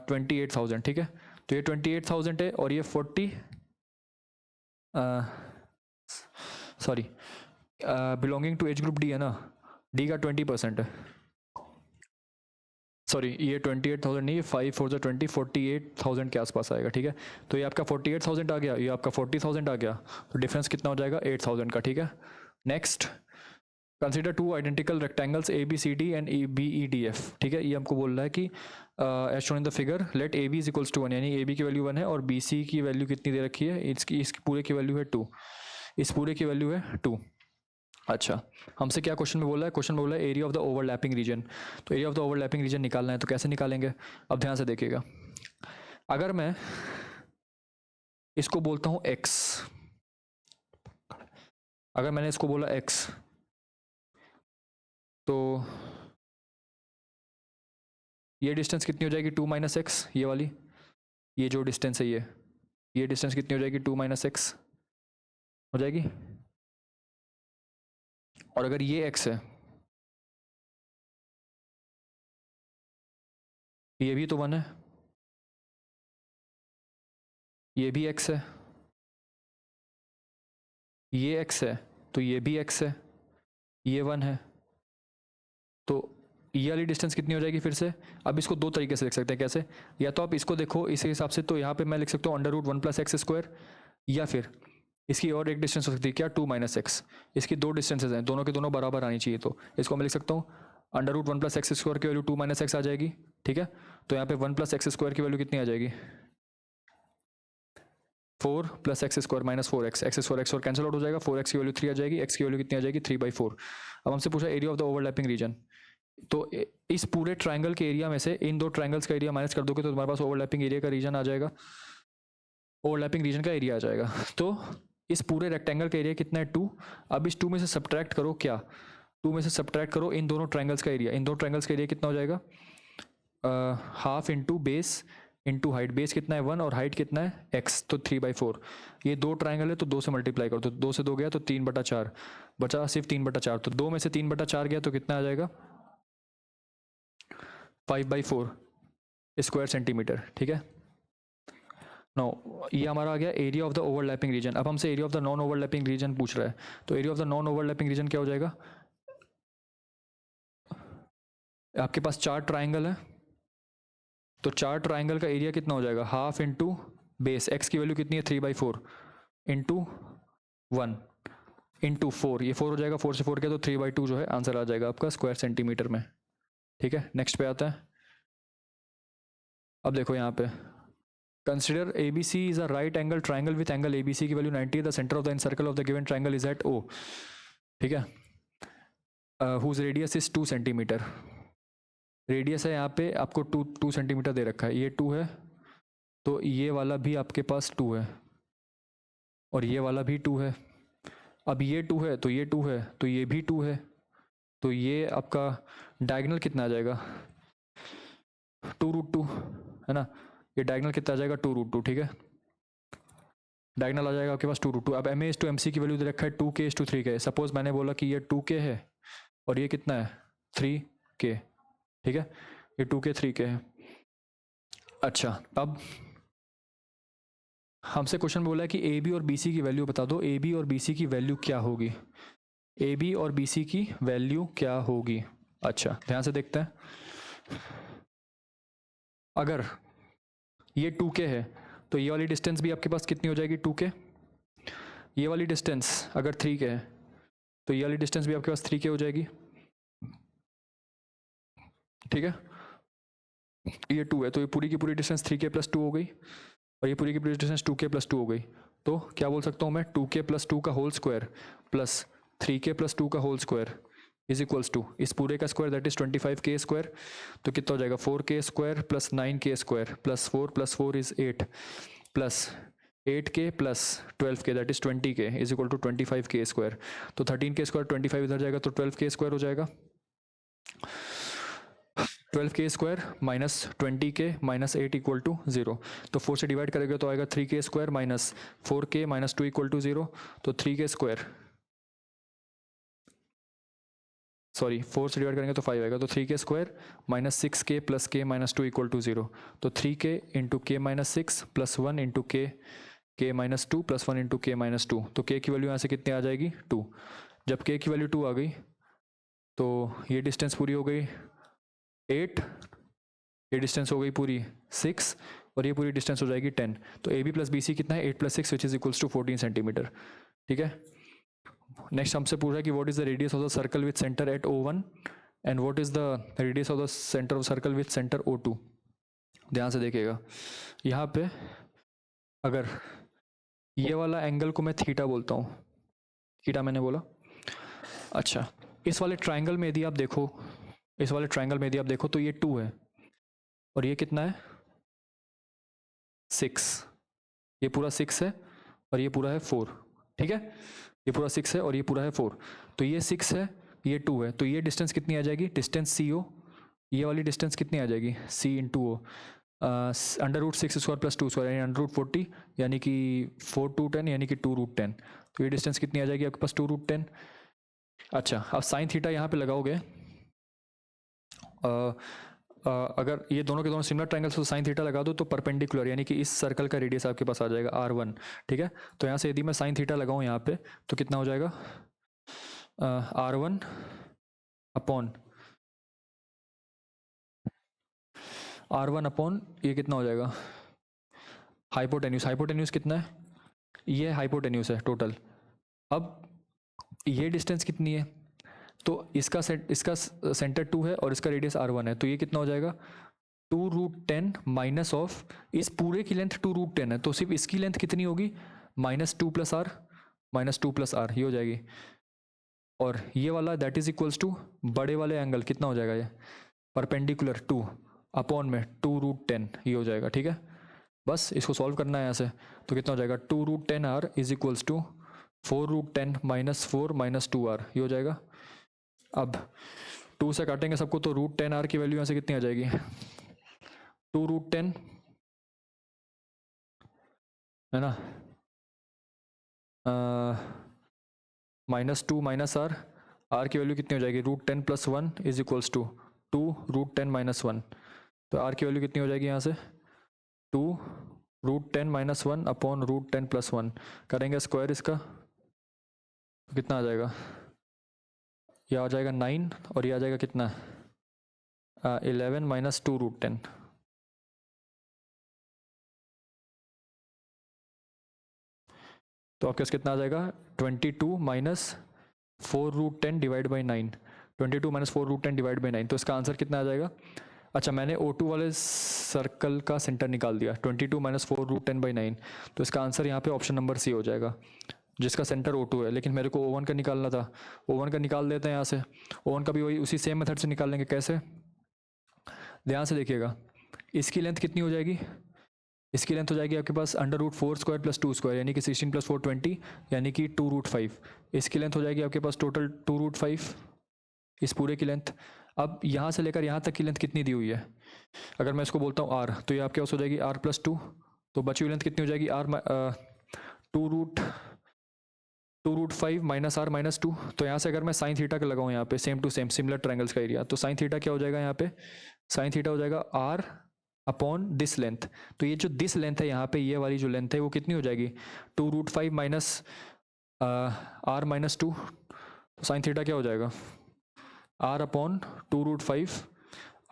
28,000, ठीक है। तो ये 28,000 है और ये 40 sorry belonging to age group D है ना, डी का 20% है, सॉरी ये 28,000 नहीं, 5 4 20 48,000 के आसपास आएगा, ठीक है। तो ये आपका 48,000 आ गया, ये आपका 40,000 आ गया, तो डिफरेंस कितना हो जाएगा 8,000 का, ठीक है। Next consider two identical rectangles A B C D and B E D F, ठीक है। ये हमको बोल रहा है कि as shown in the figure let A B is equals to 1, यानी ए बी की वैल्यू 1 है और बी सी की वैल्यू कितनी दे रखी है, इसकी पूरे की वैल्यू है 2, इस पूरे की वैल्यू है 2। अच्छा हमसे क्या क्वेश्चन में बोला है, क्वेश्चन में बोला है area of the overlapping region, तो area of the overlapping region निकालना है, तो कैसे निकालेंगे, अब ध्यान से देखिएगा। अगर मैं इसको बोलता हूँ x, अगर मैंने इसको बोला x, तो ये डिस्टेंस कितनी हो जाएगी 2 - x, ये वाली, ये जो डिस्टेंस है ये डिस्टेंस कितनी हो जाएगी 2 - x हो जाएगी। और अगर ये x है, ये भी तो 1 है, ये भी x है, ये x है, तो ये भी x है, ये 1 है, तो ये वाली डिस्टेंस कितनी हो जाएगी फिर से। अब इसको दो तरीके से लिख सकते हैं, कैसे, या तो आप इसको देखो इस हिसाब से, तो यहाँ पे मैं लिख सकता हूँ √1 + x², या फिर इसकी और एक डिस्टेंस हो सकती है क्या 2 - x, इसकी दो डिस्टेंसेज हैं, दोनों के दोनों बराबर आनी चाहिए, तो इसको मैं लिख सकता हूँ √1 + x² की वैल्यू 2 - x आ जाएगी, ठीक है। तो यहाँ पे 1 + x² की वैल्यू कितनी आ जाएगी 4 + x² - 4x, x² cancel out हो जाएगा, 4x की वैल्यू 3 आ जाएगी, x की वैल्यू कितनी आ जाएगी 3/4। अब हमसे पूछा area of the overlapping region, तो इस पूरे ट्राइंगल के एरिया में से इन दो ट्राइंगल्स का एरिया माइनस कर दोगे तो तुम्हारे पास ओवरलैपिंग एरिया का रीजन आ जाएगा, ओवरलैपिंग रीजन का एरिया आ जाएगा। तो इस पूरे रेक्टेंगल का एरिया कितना है 2, अब इस 2 में से सब्ट्रैक्ट करो, क्या 2 में से सब्ट्रैक्ट करो इन दोनों ट्राइंगल्स का एरिया, इन दोनों ट्राइंगल्स का एरिया कितना हो जाएगा half into base into height, base कितना है 1 और हाइट कितना है x, तो 3/4। ये दो ट्राइंगल है तो 2 से मल्टीप्लाई करो, तो 2 से 2 गया तो 3/4 बचा, सिर्फ 3/4, तो 2 में से 3/4 गया तो कितना आ जाएगा 5/4 स्क्वायर सेंटीमीटर, ठीक है। नो ये हमारा आ गया area of the overlapping reason. अब हमसे area of the non overlapping region पूछ रहा है, तो area of the non overlapping region क्या हो जाएगा, आपके पास 4 ट्राइंगल है, तो 4 ट्राइंगल का एरिया कितना हो जाएगा हाफ इंटू बेस, x की वैल्यू कितनी है 3/4 इंटू 1 इंटू 4, ये 4 हो जाएगा, 4 से 4 किया तो 3/2 जो है आंसर आ जाएगा आपका स्क्वायर सेंटीमीटर में, ठीक है। नेक्स्ट पे आता है, अब देखो यहाँ पे consider ABC is a right angle triangle with angle ABC की value 90, the centre of the circle of the given triangle is at O, ठीक है, whose radius is 2 centimetre, radius है यहाँ पे आपको 2 सेंटीमीटर दे रखा है, ये 2 है, तो ये वाला भी आपके पास 2 है और ये वाला भी 2 है। अब ये 2 है तो ये 2 है तो ये भी 2 है, तो ये आपका डायगोनल कितना आ जाएगा 2√2 है ना, ये डायगोनल कितना आ जाएगा 2√2, ठीक है, डायगोनल आ जाएगा आपके पास 2√2। अब MA/MC की वैल्यू दे रखा है 2K/3K, सपोज मैंने बोला कि ये 2K है और ये कितना है 3K, ठीक है, ये 2K 3K है। अच्छा अब हमसे क्वेश्चन बोला है कि AB और BC की वैल्यू बता दो, AB और BC की वैल्यू क्या होगी, AB और BC की वैल्यू क्या होगी। अच्छा ध्यान से देखते हैं, अगर ये 2K है तो ये वाली डिस्टेंस भी आपके पास कितनी हो जाएगी 2K, ये वाली डिस्टेंस अगर 3K है तो ये वाली डिस्टेंस भी आपके पास 3K हो जाएगी, ठीक है। ये 2 है तो ये पूरी की पूरी डिस्टेंस 3K + 2 हो गई और ये पूरी की पूरी डिस्टेंस 2K + 2 हो गई, तो क्या बोल सकता हूँ मैं, 2k प्लस 2 का whole square plus 3k plus 2 का whole square is equals to इस पूरे का square that is 25k square. तो कितना हो जाएगा 4k square plus 9k square plus 4 is 8 plus 8k plus 12k that is 20k is equal to 25k square. तो 13k square 25 इधर जाएगा तो 12k स्क्वायर हो जाएगा। 12k square minus 20k minus 8 equal to 0। तो 4 से डिवाइड करेंगे तो आएगा 3k square minus 4k minus 2 equal to 0। तो 3k स्क्वायर, सॉरी 4 से डिवाइड करेंगे तो 5 आएगा। तो 3k square minus 6k plus k minus 2 equal to 0। तो 3k into k minus 6 plus 1 into k minus 2 plus 1 into k minus 2। तो k की value यहाँ से कितनी आ जाएगी 2। जब k की वैल्यू 2 आ गई तो ये डिस्टेंस पूरी हो गई 8, ये डिस्टेंस हो गई पूरी 6 और ये पूरी डिस्टेंस हो जाएगी 10। तो A B plus B C कितना है 8 प्लस 6 which is equals to 14 centimetre. ठीक है। नेक्स्ट हमसे पूछ रहा है कि what is the radius of the circle with centre at O1 and what is the radius of the centre of circle with centre O2। ध्यान से देखिएगा, यहाँ पे अगर ये वाला एंगल को मैं थीटा बोलता हूँ, थीटा मैंने बोला। अच्छा, इस वाले ट्राइंगल में यदि आप देखो, इस वाले ट्राइंगल में यदि आप देखो तो ये 2 है और ये कितना है 6। ये पूरा 6 है और ये पूरा है 4। ठीक है, ये पूरा 6 है और ये पूरा है 4। तो ये 6 है, ये 2 है। तो ये डिस्टेंस कितनी आ जाएगी, डिस्टेंस CO, ये वाली डिस्टेंस कितनी आ जाएगी C into O, under root 6 square plus 2 square यानी अंडर रूट 40 यानी कि 4 टू 10 यानी कि 2 रूट 10। तो ये डिस्टेंस कितनी आ जाएगी आपके पास 2 रूट 10। अच्छा, अब साइन थीटा यहाँ पे लगाओगे, अगर ये दोनों के दोनों सिमिलर ट्रायंगल्स तो साइन थीटा लगा दो तो परपेंडिकुलर यानी कि इस सर्कल का रेडियस आपके पास आ जाएगा R1। ठीक है, तो यहाँ से यदि मैं साइन थीटा लगाऊँ यहाँ पे तो कितना हो जाएगा R1 अपॉन ये कितना हो जाएगा हाइपोटेन्यूस। हाइपोटेन्यूस कितना है, ये हाइपोटेन्यूस है टोटल। अब ये डिस्टेंस कितनी है, तो इसका सेंटर 2 है और इसका रेडियस R1 है। तो ये कितना हो जाएगा 2 रूट 10 माइनस ऑफ इस पूरे की लेंथ 2 रूट 10 है तो सिर्फ इसकी लेंथ कितनी होगी -2 प्लस R, -2 प्लस R ये हो जाएगी। और ये वाला दैट इज इक्वल्स टू बड़े वाले एंगल कितना हो जाएगा, ये परपेंडिकुलर 2 अपॉन में 2 रूट 10 ये हो जाएगा। ठीक है, बस इसको सॉल्व करना है यहाँ से। तो कितना हो जाएगा 2 root 10 R is equals to 4 root 10 minus 4 minus 2 R ये हो जाएगा। अब 2 से काटेंगे सबको तो रूट 10 R की वैल्यू यहाँ से कितनी आ जाएगी 2 रूट 10 है ना, -2 माइनस R की वैल्यू कितनी हो जाएगी root 10 plus 1 is equals to 2 root 10 minus 1। तो R की वैल्यू कितनी हो जाएगी यहाँ से 2 root 10 minus 1 upon root 10 plus 1। करेंगे स्क्वायर इसका तो कितना आ जाएगा, ये आ जाएगा 9 और ये आ जाएगा कितना 11 माइनस 2 रूट 10। तो आपके पास कितना आ जाएगा 22 minus 4 root 10 divide by 9, 22 minus 4 root 10 divide by 9। तो इसका आंसर कितना आ जाएगा, अच्छा मैंने O2 वाले सर्कल का सेंटर निकाल दिया 22 माइनस 4 रूट 10 बाई 9। तो इसका आंसर यहाँ पे ऑप्शन नंबर C हो जाएगा जिसका सेंटर O2 है। लेकिन मेरे को O1 का निकालना था, O1 का निकाल देते हैं यहाँ से। O1 का भी वही उसी सेम मेथड से निकाल लेंगे। कैसे, ध्यान से देखिएगा, इसकी लेंथ कितनी हो जाएगी, इसकी लेंथ हो जाएगी आपके पास under root 4 square plus 2 square यानी कि 16 प्लस 4 20 यानी कि 2 रूट 5। इसकी लेंथ हो जाएगी आपके पास टोटल 2 रूट 5 इस पूरे की लेंथ। अब यहाँ से लेकर यहाँ तक की लेंथ कितनी दी हुई है, अगर मैं इसको बोलता हूँ R तो ये आपके पास हो जाएगी R प्लस 2। तो बची हुई लेंथ कितनी हो जाएगी R 2 root 5 minus R minus 2। तो यहाँ से अगर मैं साइन थीटा का लगाऊँ यहाँ पे same to same similar triangles का एरिया, तो साइन थीटा क्या हो जाएगा यहाँ पे, साइन थीटा हो जाएगा R अपॉन दिस लेंथ। तो ये जो दिस लेंथ है यहाँ पे, ये वाली जो लेंथ है वो कितनी हो जाएगी 2 रूट 5 माइनस R माइनस 2। तो साइन थीटा क्या हो जाएगा R upon 2 root 5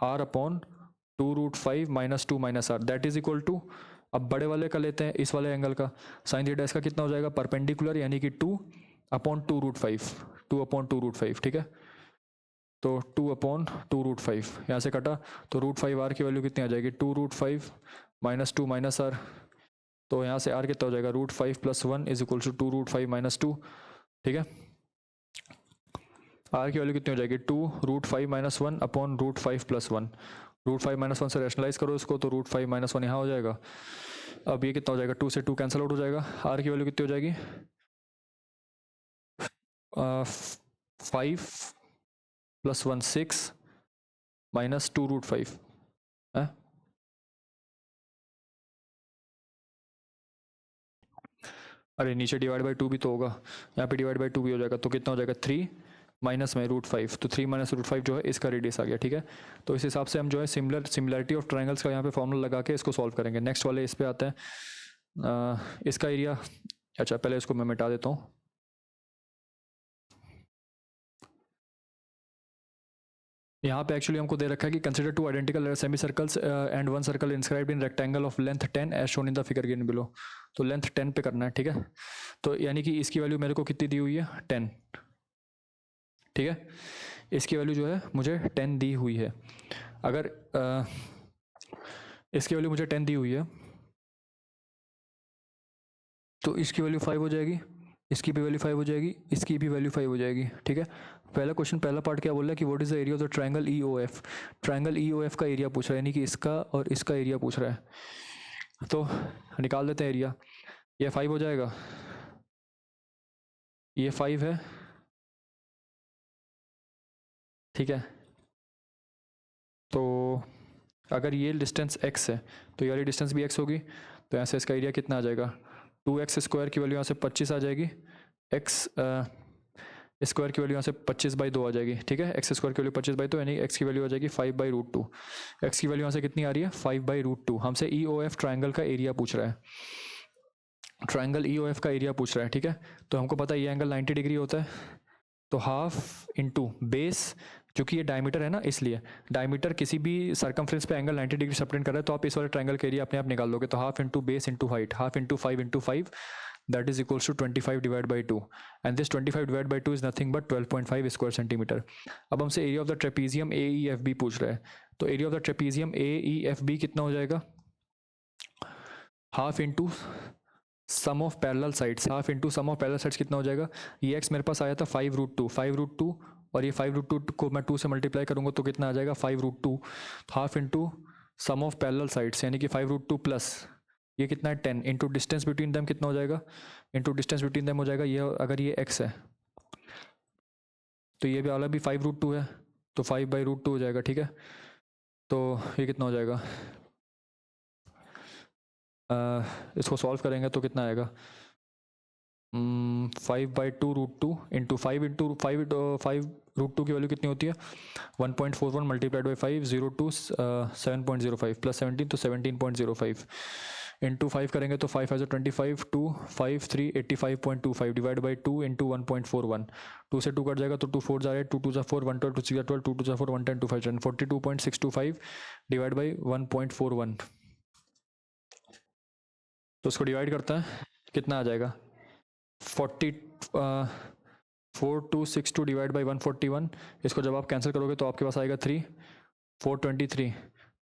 R upon 2 root 5 minus 2 minus R that is equal to, अब बड़े वाले का लेते हैं इस वाले एंगल का, साइन थीटा इसका कितना हो जाएगा परपेंडिकुलर यानी कि 2 अपॉन 2 रूट 5, 2 अपॉन 2 रूट 5। ठीक है, तो 2 अपॉन 2 रूट 5 यहाँ से कटा तो रूट 5 R की वैल्यू कितनी आ जाएगी 2 रूट 5 माइनस 2 माइनस R तो यहाँ से आर कितना हो जाएगा, √5 + 1 इज इक्वल टू 2√5 - 2, ठीक है। आर की वैल्यू कितनी हो जाएगी, 2√5 - 1 अपॉन √5 + 1, √5 - 1 से रैशनलाइज करो इसको तो √5 - 1 यहाँ हो जाएगा। अब ये कितना हो जाएगा, 2 से 2 कैंसिल आउट हो जाएगा। आर की वैल्यू कितनी हो जाएगी, 5 + 1 6 - 2√5 है। अरे नीचे डिवाइड बाई 2 भी तो होगा, यहाँ पे डिवाइड बाई 2 भी हो जाएगा, तो कितना हो जाएगा 3 माइनस में √5, तो 3 - √5 जो है इसका रेडियस आ गया, ठीक है। तो इस हिसाब से हम जो है सिमिलरिटी ऑफ ट्रायंगल्स का यहाँ पे फॉर्मूला लगा के इसको सॉल्व करेंगे। नेक्स्ट वाले इस पे आते हैं, इसका एरिया, अच्छा पहले इसको मैं मिटा देता हूँ। यहाँ पे एक्चुअली हमको दे रखा है कि consider 2 identical semi circles and 1 circle inscribed in rectangle of length 10 as shown in the figure given below. तो लेंथ 10 पे करना है, ठीक है। तो यानी कि इसकी वैल्यू मेरे को कितनी दी हुई है, 10, ठीक है। इसकी वैल्यू जो है मुझे 10 दी हुई है। अगर इसकी वैल्यू मुझे 10 दी हुई है तो इसकी वैल्यू 5 हो जाएगी, इसकी भी वैल्यू 5 हो जाएगी, इसकी भी वैल्यू 5 हो जाएगी, ठीक है। पहला क्वेश्चन, पहला पार्ट क्या बोल रहा है कि what is the area of the triangle EOF। Triangle EOF का एरिया पूछ रहा है, यानी कि इसका और इसका एरिया पूछ रहा है। तो निकाल देते हैं एरिया। ये 5 हो जाएगा, ये 5 है, ठीक है। तो अगर ये डिस्टेंस x है तो ये वाली डिस्टेंस भी x होगी, तो यहाँ से इसका एरिया कितना आ जाएगा, 2x² की वैल्यू यहाँ से 25 आ जाएगी, x स्क्वायर की वैल्यू यहाँ से 25/2 आ जाएगी, ठीक है। x² की वैल्यू 25/2 यानी x की वैल्यू आ जाएगी 5/√2। x की वैल्यू यहाँ से कितनी आ रही है, 5/√2। हमसे EOF ट्राइंगल का एरिया पूछ रहा है, ट्राइंगल EOF का एरिया पूछ रहा है, ठीक है। तो हमको पता है ये एंगल 90 डिग्री होता है, तो हाफ इंटू बेस, क्योंकि ये डायमीटर है ना इसलिए डायमीटर किसी भी सर्कमफ्रेंस पे एंगल 90 डिग्री सब्टेंड कर रहा है, तो आप इस वाले ट्रायंगल के एरिया अपने आप निकाल लोगे। तो half into base into height, half into 5 into 5 that is equals to 25 divided by 2 and this 25 divided by 2 is nothing but 12.5 square centimeter। अब हमसे area of the trapezium AEFB पूछ रहा है, तो area of the trapezium AEFB कितना हो जाएगा, half into sum of parallel sides, half into sum of parallel sides कितना हो जाएगा, ये x मेरे पास आया था 5√2 और ये 5√2 को मैं 2 से मल्टीप्लाई करूंगा तो कितना आ जाएगा 5√2, half into sum of parallel sides यानी कि 5√2 प्लस ये कितना है 10 इंटू डिस्टेंस बिटवीन देम कितना हो जाएगा, इंटू डिस्टेंस बिटवीन देम हो जाएगा, ये अगर ये x है तो ये भी वाला भी 5√2 है, तो 5/√2 हो जाएगा, ठीक है। तो ये कितना हो जाएगा, इसको सॉल्व करेंगे तो कितना आएगा, 5/2√2 इंटू 5√2 की वैल्यू कितनी होती है 1.41 मल्टीप्लाइड बाई 5 02 7.05 प्लस 17 तो 17.05 इंटू 5 करेंगे तो 5 5 25 2 5 3 85.25 डिवाइड बाई 2 इंटू 1.41, 2 से 2 कट जाएगा तो 2 4 जा रहा है, 2 2 4 1 12 2 6 12 2 2 4 1 10 2 5 10 42.625 डिवाइड बाई 1.41। तो उसको डिवाइड करता है कितना आ जाएगा 4262 डिवाइड बाई 141, इसको जब आप कैंसिल करोगे तो आपके पास आएगा 3 423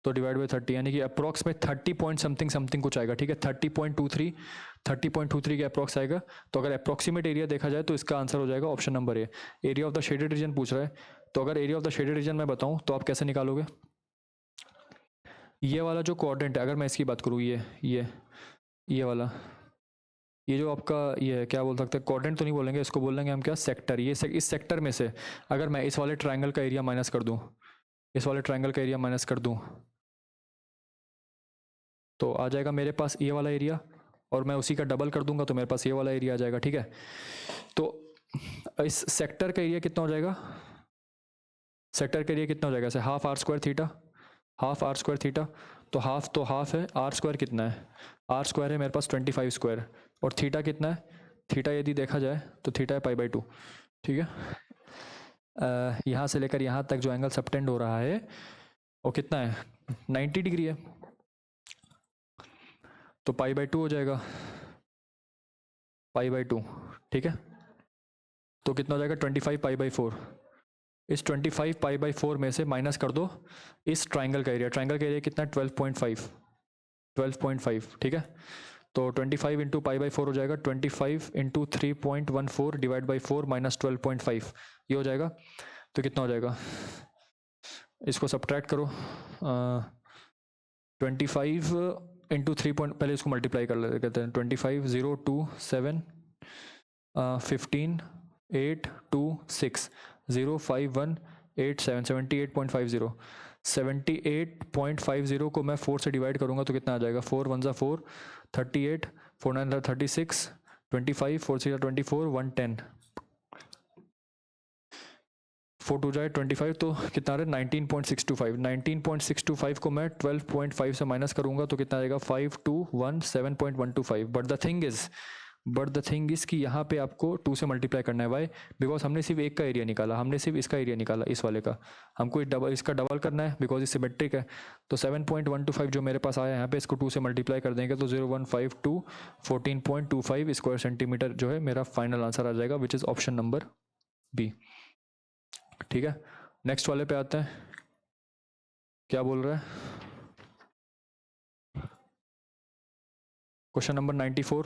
तो डिवाइड बाई 30 यानी कि अप्रॉक्स में 30 पॉइंट समथिंग कुछ आएगा, ठीक है। 30.23 के अप्रॉक्स आएगा। तो अगर अप्रॉक्सीमेट एरिया देखा जाए तो इसका आंसर हो जाएगा option number A, area of the shaded reason पूछ रहा है। तो अगर area of the shaded reason मैं बताऊं तो आप कैसे निकालोगे, ये वाला जो क्वाड्रेंट है, अगर मैं इसकी बात करूँ ये वाला, ये जो आपका ये क्या बोल सकते हैं क्वाड्रेंट तो नहीं बोलेंगे, इसको बोलेंगे हम क्या सेक्टर। ये इस सेक्टर में से अगर मैं इस वाले ट्रायंगल का एरिया माइनस कर दूं, इस वाले ट्रायंगल का एरिया माइनस कर दूं तो आ जाएगा मेरे पास ये वाला एरिया, और मैं उसी का डबल कर दूंगा तो मेरे पास ये वाला एरिया आ जाएगा, ठीक है। तो इस सेक्टर का एरिया कितना हो जाएगा, सेक्टर का एरिया कितना हो जाएगा, ऐसे half r square theta, half r square theta, तो हाफ है, r स्क्वायर कितना है, r स्क्वायर है मेरे पास 25 स्क्वायर, और थीटा कितना है, थीटा यदि देखा जाए तो थीटा है π/2, ठीक है। यहाँ से लेकर यहाँ तक जो एंगल सबटेंड हो रहा है वो कितना है 90 डिग्री है, तो π/2 हो जाएगा, π/2, ठीक है। तो कितना हो जाएगा 25 π/4, इस 25 π/4 में से माइनस कर दो इस ट्राइंगल का एरिया, ट्राइंगल का एरिया कितना है 12.5, ठीक है। तो 25 इंटू पाई बाई 4 हो जाएगा 25 इंटू 3.14 डिवाइड बाई 4 माइनस 12.5 ये हो जाएगा। तो कितना हो जाएगा, इसको सब्ट्रैक्ट करो। 25 इंटू 3 पॉइंट, पहले इसको मल्टीप्लाई कर लेते कहते हैं 25 0 2 7 15 8 2 6 0 5 1 8 7 78.50 78.50 को मैं 4 से डिवाइड करूँगा तो कितना आ जाएगा, 4 1 ज़ा 4 38 4 9 ज़ा 36 25 4 6 ज़ा 24 110 4 2 जाए 25 तो कितना आ रहा है 19.625 19.625 को मैं 12.5 से माइनस करूँगा तो कितना आएगा 5217.125 बट द थिंग इज़ कि यहाँ पे आपको 2 से मल्टीप्लाई करना है। वाई? बिकॉज हमने सिर्फ एक का एरिया निकाला, हमने सिर्फ इसका एरिया निकाला, इस वाले का। हमको इसका डबल करना है बिकॉज इस सिमेट्रिक है। तो 7.125 जो मेरे पास आया यहाँ पे, इसको 2 से मल्टीप्लाई कर देंगे तो 0152 14.25 स्क्वायर सेंटीमीटर जो है मेरा फाइनल आंसर आ जाएगा, which is option number B. ठीक है, नेक्स्ट वाले पे आते हैं। क्या बोल रहा है question number 94।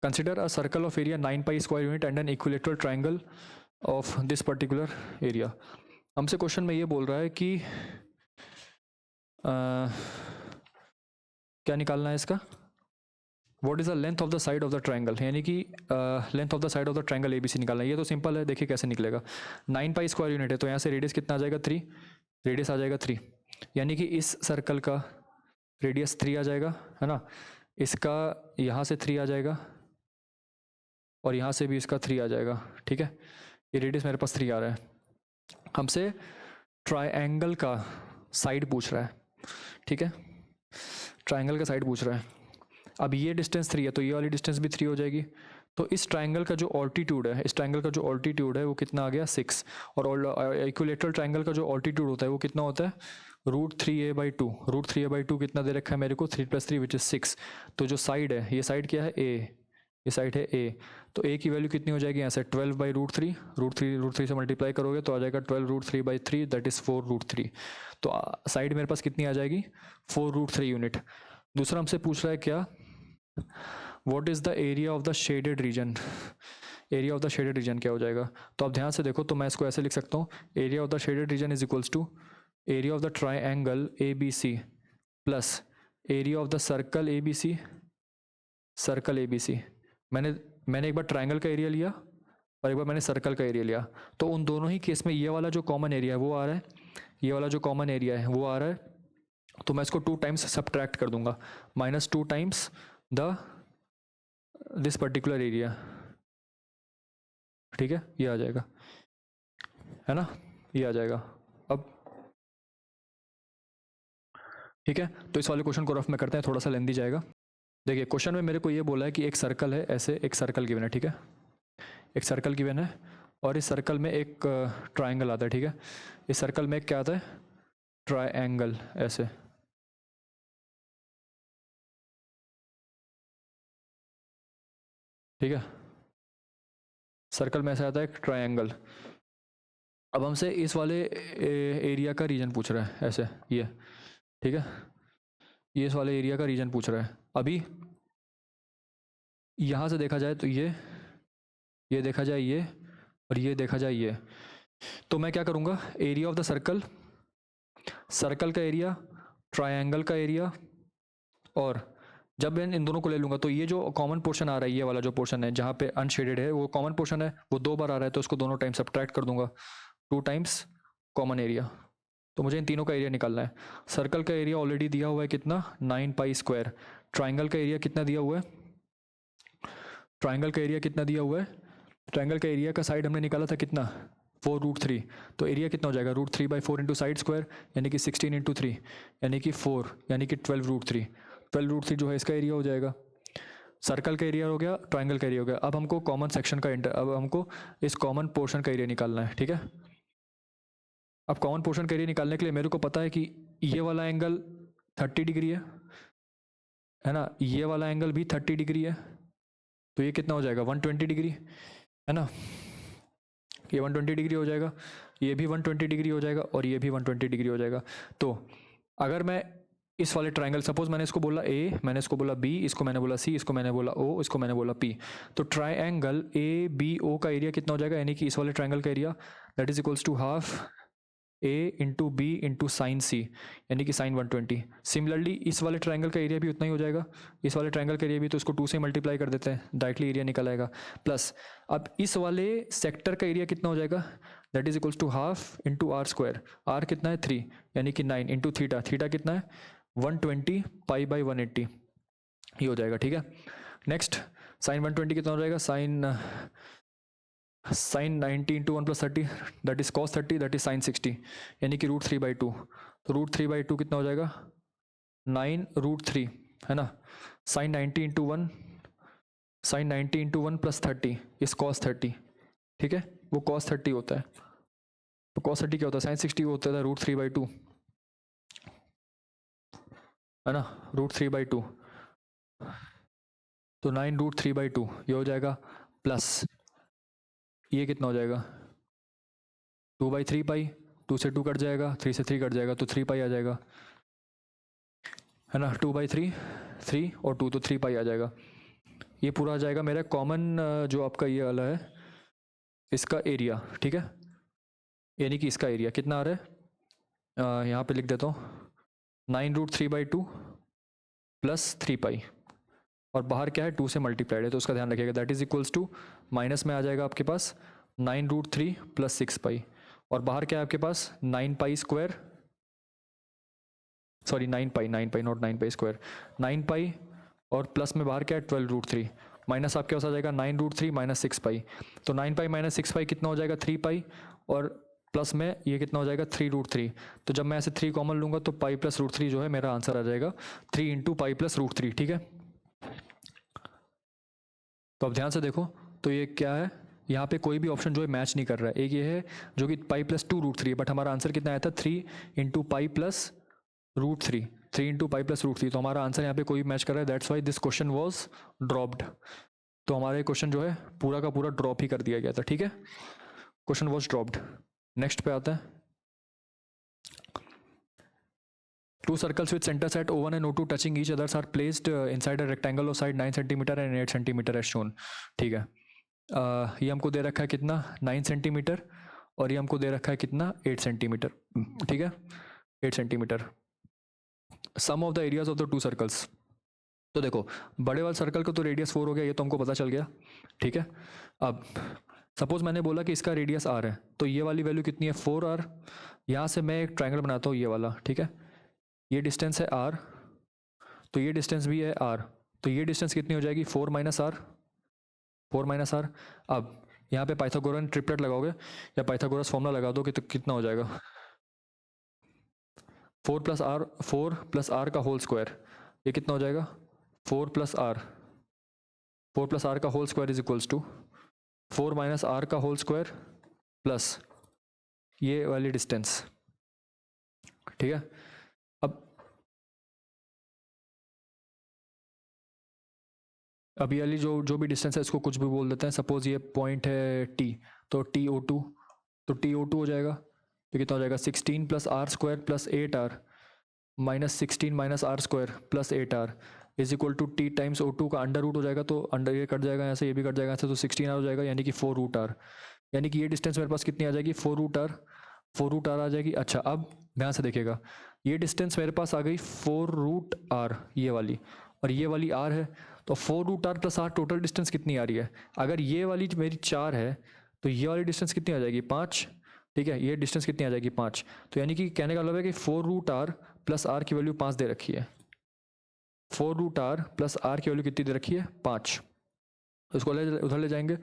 Consider a circle of area 9 pi square unit and an equilateral triangle of this particular area. हमसे क्वेश्चन में ये बोल रहा है कि क्या निकालना है इसका, what is the length of the side of the triangle, यानी कि length of the side of the triangle ABC निकालना है। ये तो सिंपल है, देखिए कैसे निकलेगा। 9 पाई स्क्वायर यूनिट है तो यहाँ से रेडियस कितना आ जाएगा 3, रेडियस आ जाएगा 3, यानी कि इस सर्कल का रेडियस 3 आ जाएगा, है ना। इसका यहाँ से 3 आ जाएगा और यहाँ से भी इसका 3 आ जाएगा। ठीक है, ये रेडियस मेरे पास 3 आ रहा है। हमसे ट्राइंगल का साइड पूछ रहा है। ठीक है, ट्राइंगल का साइड पूछ रहा है। अब ये डिस्टेंस 3 है तो ये वाली डिस्टेंस भी 3 हो जाएगी। तो इस ट्राइंगल का जो ऑल्टीट्यूड है, इस ट्राइंगल का जो ऑल्टीट्यूड है वो कितना आ गया 6, और इक्विलेटरल ट्राइंगल का जो ऑल्टीट्यूड होता है वो कितना होता है √3a/2। √3a/2 कितना दे रखा है मेरे को, 3 + 3 विच इज़ 6। तो जो साइड है, ये साइड क्या है A, ये साइड है A, तो A की वैल्यू कितनी हो जाएगी यहाँ से 12/√3, √3 से मल्टीप्लाई करोगे तो आ जाएगा 12√3/3 दैट इज़ 4√3। तो साइड मेरे पास कितनी आ जाएगी 4√3 यूनिट। दूसरा हमसे पूछ रहा है क्या, what is the area of the shaded reason. Area of the shaded reason क्या हो जाएगा, तो आप ध्यान से देखो, तो मैं इसको ऐसे लिख सकता हूँ, area of the shaded region is equals to area of the triangle ABC plus area of the circle ABC, circle ABC। मैंने एक बार ट्राइंगल का एरिया लिया और एक बार मैंने सर्कल का एरिया लिया, तो उन दोनों ही केस में ये वाला जो कॉमन एरिया है वो आ रहा है, ये वाला जो कॉमन एरिया है वो आ रहा है, तो मैं इसको 2 टाइम्स सब्ट्रैक्ट कर दूंगा, -2 times the this particular area. ठीक है, ये आ जाएगा, है ना, ये आ जाएगा। अब ठीक है, तो इस वाले क्वेश्चन को रफ में करते हैं, थोड़ा सा लेंदी जाएगा। देखिए क्वेश्चन में मेरे को ये बोला है कि एक सर्कल है, ऐसे एक सर्कल गिवन है। ठीक है, एक सर्कल गिवन है और इस सर्कल में एक ट्राइंगल आता है। ठीक है, इस सर्कल में क्या आता है, ट्राइंगल, ऐसे। ठीक है, सर्कल में ऐसा आता है एक ट्राइंगल। अब हमसे इस वाले एरिया का रीजन पूछ रहा है, ऐसे ये। ठीक है, ये इस वाले एरिया का रीजन पूछ रहा है। अभी यहाँ से देखा जाए तो ये देखा जाए ये, और ये देखा जाए ये, तो मैं क्या करूँगा, area of the circle, circle का एरिया, ट्राइंगल का एरिया, और जब मैं इन दोनों को ले लूँगा तो ये जो कॉमन पोर्शन आ रहा है, ये वाला जो पोर्शन है जहाँ पे अनशेडेड है, वो कॉमन पोर्शन है, वो 2 बार आ रहा है, तो उसको दोनों टाइम सब्ट्रैक्ट कर दूंगा, 2 टाइम्स कॉमन एरिया। तो मुझे इन तीनों का एरिया निकालना है। सर्कल का एरिया ऑलरेडी दिया हुआ है कितना, 9 पाई स्क्वायर। ट्राइंगल का एरिया कितना दिया हुआ है, ट्राइंगल का एरिया कितना दिया हुआ है, ट्राइंगल का एरिया का साइड हमने निकाला था कितना 4√3, तो एरिया कितना हो जाएगा √3/4 इंटू साइड स्क्वायर, यानी कि 16 इंटू 3 यानी कि 4, यानी कि 12√3। 12√3 जो है इसका एरिया हो जाएगा। सर्कल का एरिया हो गया, ट्राइंगल का एरिया हो गया। अब हमको कॉमन सेक्शन का अब हमको इस कॉमन पोर्शन का एरिया निकालना है। ठीक है, अब कॉमन पोर्शन का एरिया निकालने के लिए मेरे को पता है कि ये वाला एंगल 30 डिग्री है ना, ये वाला एंगल भी 30 डिग्री है, तो ये कितना हो जाएगा 120 डिग्री, है ना, ये 120 डिग्री हो जाएगा, ये भी 120 डिग्री हो जाएगा और ये भी 120 डिग्री हो जाएगा। तो अगर मैं इस वाले ट्राइंगल, सपोज मैंने इसको बोला ए, मैंने इसको बोला बी, इसको मैंने बोला सी, इसको मैंने बोला ओ, इसको मैंने बोला पी, तो ट्राइंगल ए बी ओ का एरिया कितना हो जाएगा, यानी कि इस वाले ट्राइंगल का area that is equals to half A into B into sine C, यानी कि साइन 120। सिमिलरली इस वाले ट्राइंगल का एरिया भी उतना ही हो जाएगा, इस वाले ट्राइंगल का एरिया भी, तो इसको 2 से मल्टीप्लाई कर देते हैं, डायरेक्टली एरिया निकल आएगा। प्लस अब इस वाले सेक्टर का एरिया कितना हो जाएगा, that is equals to half into R square, R कितना है 3, यानी कि 9 इंटू थीटा, थीटा कितना है 120 पाई बाई 180, ये हो जाएगा। ठीक है, नेक्स्ट साइन 120 कितना हो जाएगा, sine 90 into 1 plus 30 that is cos 30 that is sine 60, यानी कि √3/2, तो √3/2 कितना हो जाएगा 9√3, है ना। Sine 90 into 1, sine 90 into 1 plus 30 इस कॉस 30, ठीक है, वो कॉस 30 होता है। तो कॉस 30 क्या होता है, साइन 60 होता है √3/2, है ना, √3/2, तो 9√3/2 ये हो जाएगा। प्लस ये कितना हो जाएगा 2/3 पाई, 2 से 2 कट जाएगा, 3 से 3 कट जाएगा, तो 3 पाई आ जाएगा, है ना। 2/3, 3 और 2 तो 3 पाई आ जाएगा। ये पूरा आ जाएगा मेरा कॉमन जो आपका ये वाला है इसका एरिया, ठीक है, यानी कि इसका एरिया कितना आ रहा है, यहाँ पे लिख देता हूँ 9√3/2 प्लस 3 पाई, और बाहर क्या है 2 से मल्टीप्लाइड है, तो उसका ध्यान रखिएगा, that is equals to minus में आ जाएगा आपके पास 9√3 प्लस 6 पाई, और बाहर क्या है आपके पास 9 pi square, sorry 9 pi not 9 pi square, 9 पाई, और प्लस में बाहर क्या है 12√3, माइनस आपके पास आ जाएगा 9√3 माइनस 6 पाई, तो 9 पाई माइनस 6 पाई कितना हो जाएगा 3 पाई, और प्लस में ये कितना हो जाएगा 3√3, तो जब मैं ऐसे 3 कॉमन लूँगा तो पाई प्लस √3 जो है मेरा आंसर आ जाएगा 3 इंटू पाई प्लस √3, ठीक है। तो अब ध्यान से देखो, तो ये क्या है, यहाँ पे कोई भी ऑप्शन जो है मैच नहीं कर रहा है। एक ये है जो कि पाई प्लस 2√3 है, बट हमारा आंसर कितना आया था 3 into pi plus √3, 3 into pi plus √3, तो हमारा आंसर यहाँ पे कोई मैच कर रहा है, that's why this question was dropped. तो हमारा क्वेश्चन जो है पूरा का पूरा ड्रॉप ही कर दिया गया था, ठीक है, क्वेश्चन वॉज ड्रॉप्ड। नेक्स्ट पे आता है, Two circles with centers at O1 and O2 touching each others are placed inside a rectangle of side 9 cm and 8 cm as shown, ठीक है। ये हमको दे रखा है कितना 9 सेंटीमीटर, और ये हमको दे रखा है कितना 8 सेंटीमीटर, ठीक है, 8 centimetre. Sum of the areas of the two circles, तो देखो बड़े वाले सर्कल का तो रेडियस 4 हो गया, ये तो हमको पता चल गया, ठीक है। अब सपोज मैंने बोला कि इसका रेडियस r है, तो ये वाली वैल्यू कितनी है 4r, यहाँ से मैं एक ट्राइंगल बनाता हूँ ये वाला, ठीक है, ये डिस्टेंस है r, तो ये डिस्टेंस भी है r, तो ये डिस्टेंस कितनी हो जाएगी 4 माइनस आर, 4 माइनस आर। अब यहाँ पे पाइथागोरन ट्रिपलेट लगाओगे या पाइथागोरस फॉर्मूला लगा दो कि तो कितना हो जाएगा 4 प्लस आर का होल स्क्वायर, ये कितना हो जाएगा 4 प्लस आर का whole square is equals to 4 minus R का होल स्क्वायर प्लस ये वाली डिस्टेंस, ठीक है। अब ये वाली जो भी डिस्टेंस है इसको कुछ भी बोल देते हैं, सपोज ये पॉइंट है टी, तो TO2, तो TO2 हो जाएगा, तो कितना हो जाएगा 16 plus R square plus 8r minus 16 minus R square plus 8r is equal to T times O2 का अंडर रूट हो जाएगा, तो अंडर ये कट जाएगा यहाँ से, ये भी कट जाएगा यहाँ से, तो 16r हो जाएगा, यानी कि 4√r, यानी कि ये डिस्टेंस मेरे पास कितनी आ जाएगी 4√r आ जाएगी। अच्छा अब ध्यान से देखिएगा, ये डिस्टेंस मेरे पास आ गई 4√r ये वाली, और ये वाली r है, तो 4√r plus r total distance कितनी आ रही है, अगर ये वाली मेरी 4 है तो ये वाली डिस्टेंस कितनी आ जाएगी 5, ठीक है, ये डिस्टेंस कितनी आ जाएगी 5, तो यानी कि कहने का मतलब है कि 4√r प्लस r की वैल्यू 5 दे रखी है, 4√r प्लस r की वैल्यू कितनी दे रखी है 5, इसको उधर ले जाएंगे,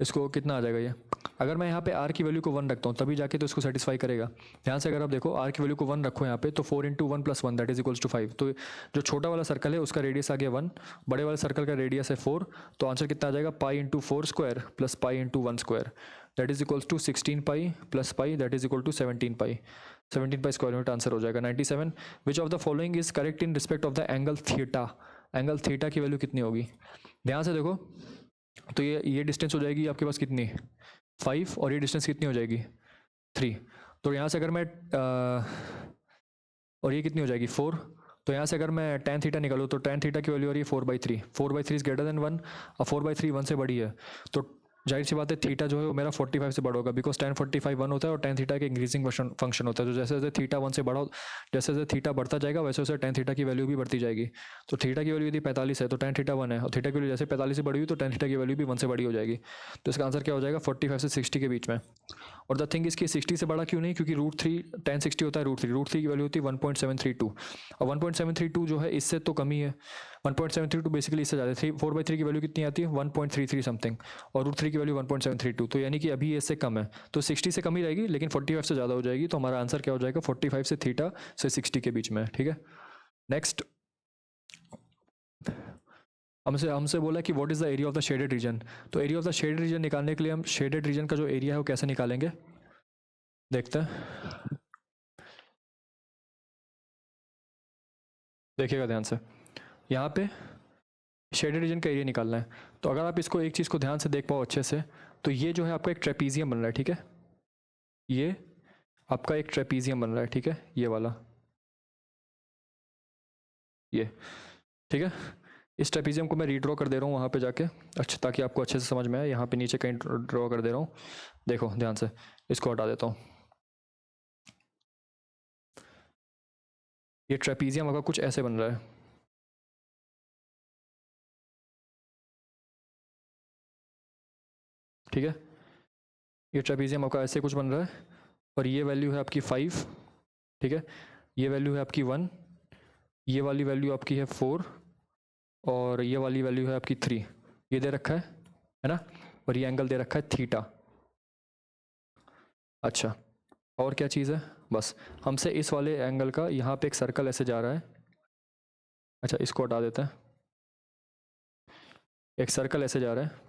इसको कितना आ जाएगा ये, अगर मैं यहाँ पे r की वैल्यू को 1 रखता हूँ तभी जाके तो इसको सेटिस्फाई करेगा। ध्यान से अगर आप देखो r की वैल्यू को 1 रखो यहाँ पे, तो 4 into 1 plus 1 that is equals to 5, तो जो छोटा वाला सर्कल है उसका रेडियस आ गया 1, बड़े वाले सर्कल का रेडियस है 4, तो आंसर कितना आ जाएगा pi into 4 square plus pi into 1 square that is equals to 16 pi plus pi that is equal to 17 pi, 17 pi square unit answer हो जाएगा 97। Which of the following is correct in respect of the angle theta, angle theta की value कितनी होगी, ध्यान से देखो, तो ये डिस्टेंस हो जाएगी आपके पास कितनी 5, और ये डिस्टेंस कितनी हो जाएगी 3, तो यहाँ से अगर मैं और ये कितनी हो जाएगी 4, तो यहाँ से अगर मैं tan थीटा निकालूँ तो tan थीटा की वैल्यू आ रही है 4/3, 4/3 इज ग्रेटर देन 1 और 4/3 1 से बड़ी है, तो जाहिर सी बात है थीटा जो है वो मेरा 45 से बड़ा होगा, बिकॉज tan 45 1 होता है और tan थीटा का इंक्रीजिंग फंक्शन होता है, तो जैसे जैसे थीटा 1 से बड़ा जैसे जैसे थीटा बढ़ता जाएगा वैसे वैसे tan थीटा की वैल्यू भी बढ़ती जाएगी। तो थीटा की वैल्यू यदि 45 है तो tan थीटा 1 है, और थीटा की वैल्यू जैसे 45 से बड़ी हुई तो tan थीटा की वैल्यू भी 1 से बड़ी हो जाएगी। तो इसका आंसर क्या हो जाएगा 45 से 60 के बीच में। और द थिंग इसकी 60 से बड़ा क्यों नहीं, क्योंकि √3 tan 60 होता है √3 की वैल्यू होती है 1.732, और 1.732 जो है इससे तो कम ही है, 1.732 बेसिकली इससे ज़्यादा है। 4/3 की वैल्यू कितनी आती है 1.33 समथिंग, और √3 की वैल्यू 1.732, तो यानी कि अभी ये इससे कम है, तो 60 से कम ही रहेगी लेकिन 45 से ज़्यादा हो जाएगी, तो हमारा आंसर क्या हो जाएगा 45 से थीटा से 60 के बीच में। ठीक है, नेक्स्ट हमसे बोला कि what is the area of the shaded region. तो area of the shaded region निकालने के लिए हम शेडेड रीजन का जो एरिया है वो कैसे निकालेंगे, देखते हैं। देखिएगा ध्यान से, यहाँ पे शेडेड रीजन का एरिया निकालना है, तो अगर आप इसको एक चीज़ को ध्यान से देख पाओ अच्छे से, तो ये जो है आपका एक ट्रेपीजियम बन रहा है, ठीक है, ये आपका एक ट्रेपीजियम बन रहा है, ठीक है, ये वाला, ये, ठीक है। इस ट्रेपीजियम को मैं रीड्रॉ कर दे रहा हूँ वहाँ पे जाके, अच्छा, ताकि आपको अच्छे से समझ में आए। यहाँ पे नीचे कहीं ड्रॉ कर दे रहा हूँ, देखो ध्यान से, इसको हटा देता हूँ। ये ट्रेपीजियम आपका कुछ ऐसे बन रहा है, ठीक है, ये ट्रेपीजियम आपका ऐसे कुछ बन रहा है, और ये वैल्यू है आपकी 5, ठीक है, ये वैल्यू है आपकी 1, ये वाली वैल्यू आपकी है 4, और ये वाली वैल्यू है आपकी 3, ये दे रखा है ना, और ये एंगल दे रखा है थीटा। अच्छा, और क्या चीज़ है, बस हमसे इस वाले एंगल का यहाँ पे एक सर्कल ऐसे जा रहा है, अच्छा इसको हटा देते हैं, एक सर्कल ऐसे जा रहा है,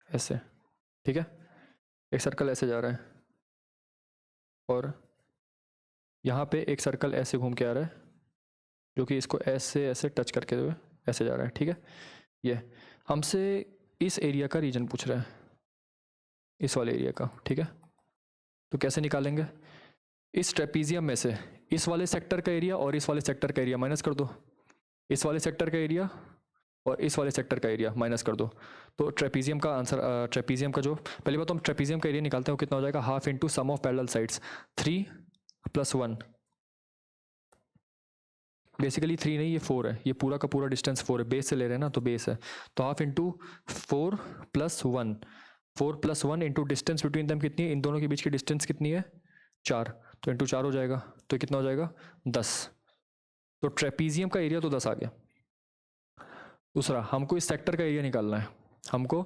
ऐसे, ठीक है, एक सर्कल ऐसे जा रहा है, और यहाँ पे एक सर्कल ऐसे घूम के आ रहा है, जो कि इसको ऐसे ऐसे टच करके हुए ऐसे जा रहा है, ठीक है। ये हमसे इस एरिया का रीजन पूछ रहा है, इस वाले एरिया का, ठीक है, तो कैसे निकालेंगे, इस ट्रेपीजियम में से इस वाले सेक्टर का एरिया और इस वाले सेक्टर का एरिया माइनस कर दो, इस वाले सेक्टर का एरिया और इस वाले सेक्टर का एरिया माइनस कर दो, तो ट्रेपीजियम का आंसर, ट्रेपीजियम का जो पहली बात तो हम ट्रेपीजियम का एरिया निकालते हैं, वो कितना हो जाएगा, half into sum of parallel sides, 3 + 1, basically 3 नहीं, ये 4 है, ये पूरा का पूरा डिस्टेंस 4 है, बेस से ले रहे हैं ना, तो बेस है, तो half into 4 + 1, 4 + 1 into distance between them कितनी है, इन दोनों के बीच की डिस्टेंस कितनी है 4, तो इंटू 4 हो जाएगा, तो कितना हो जाएगा 10, तो ट्रेपीजियम का एरिया तो 10 आ गया। दूसरा, हमको इस सेक्टर का एरिया निकालना है, हमको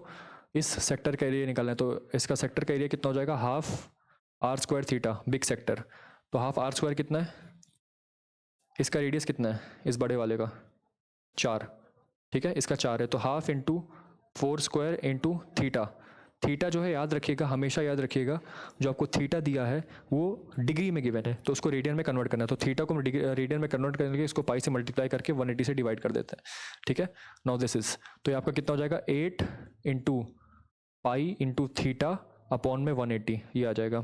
इस सेक्टर का एरिया निकालना है, तो इसका सेक्टर का एरिया कितना हो जाएगा, half r² theta, big sector, तो हाफ r² कितना है, इसका रेडियस कितना है इस बड़े वाले का 4, ठीक है, इसका 4 है, तो half into 4² into theta, theta जो है याद रखिएगा, हमेशा याद रखिएगा, जो आपको थीटा दिया है वो डिग्री में गिवन है, तो उसको रेडियन में कन्वर्ट करना है, तो थीटा को रेडियन में कन्वर्ट करने के इसको पाई से मल्टीप्लाई करके 180 से डिवाइड कर देते हैं, ठीक है। नाउ दिस इज, तो ये आपका कितना हो जाएगा 8 into pi into theta upon में 180, ये आ जाएगा,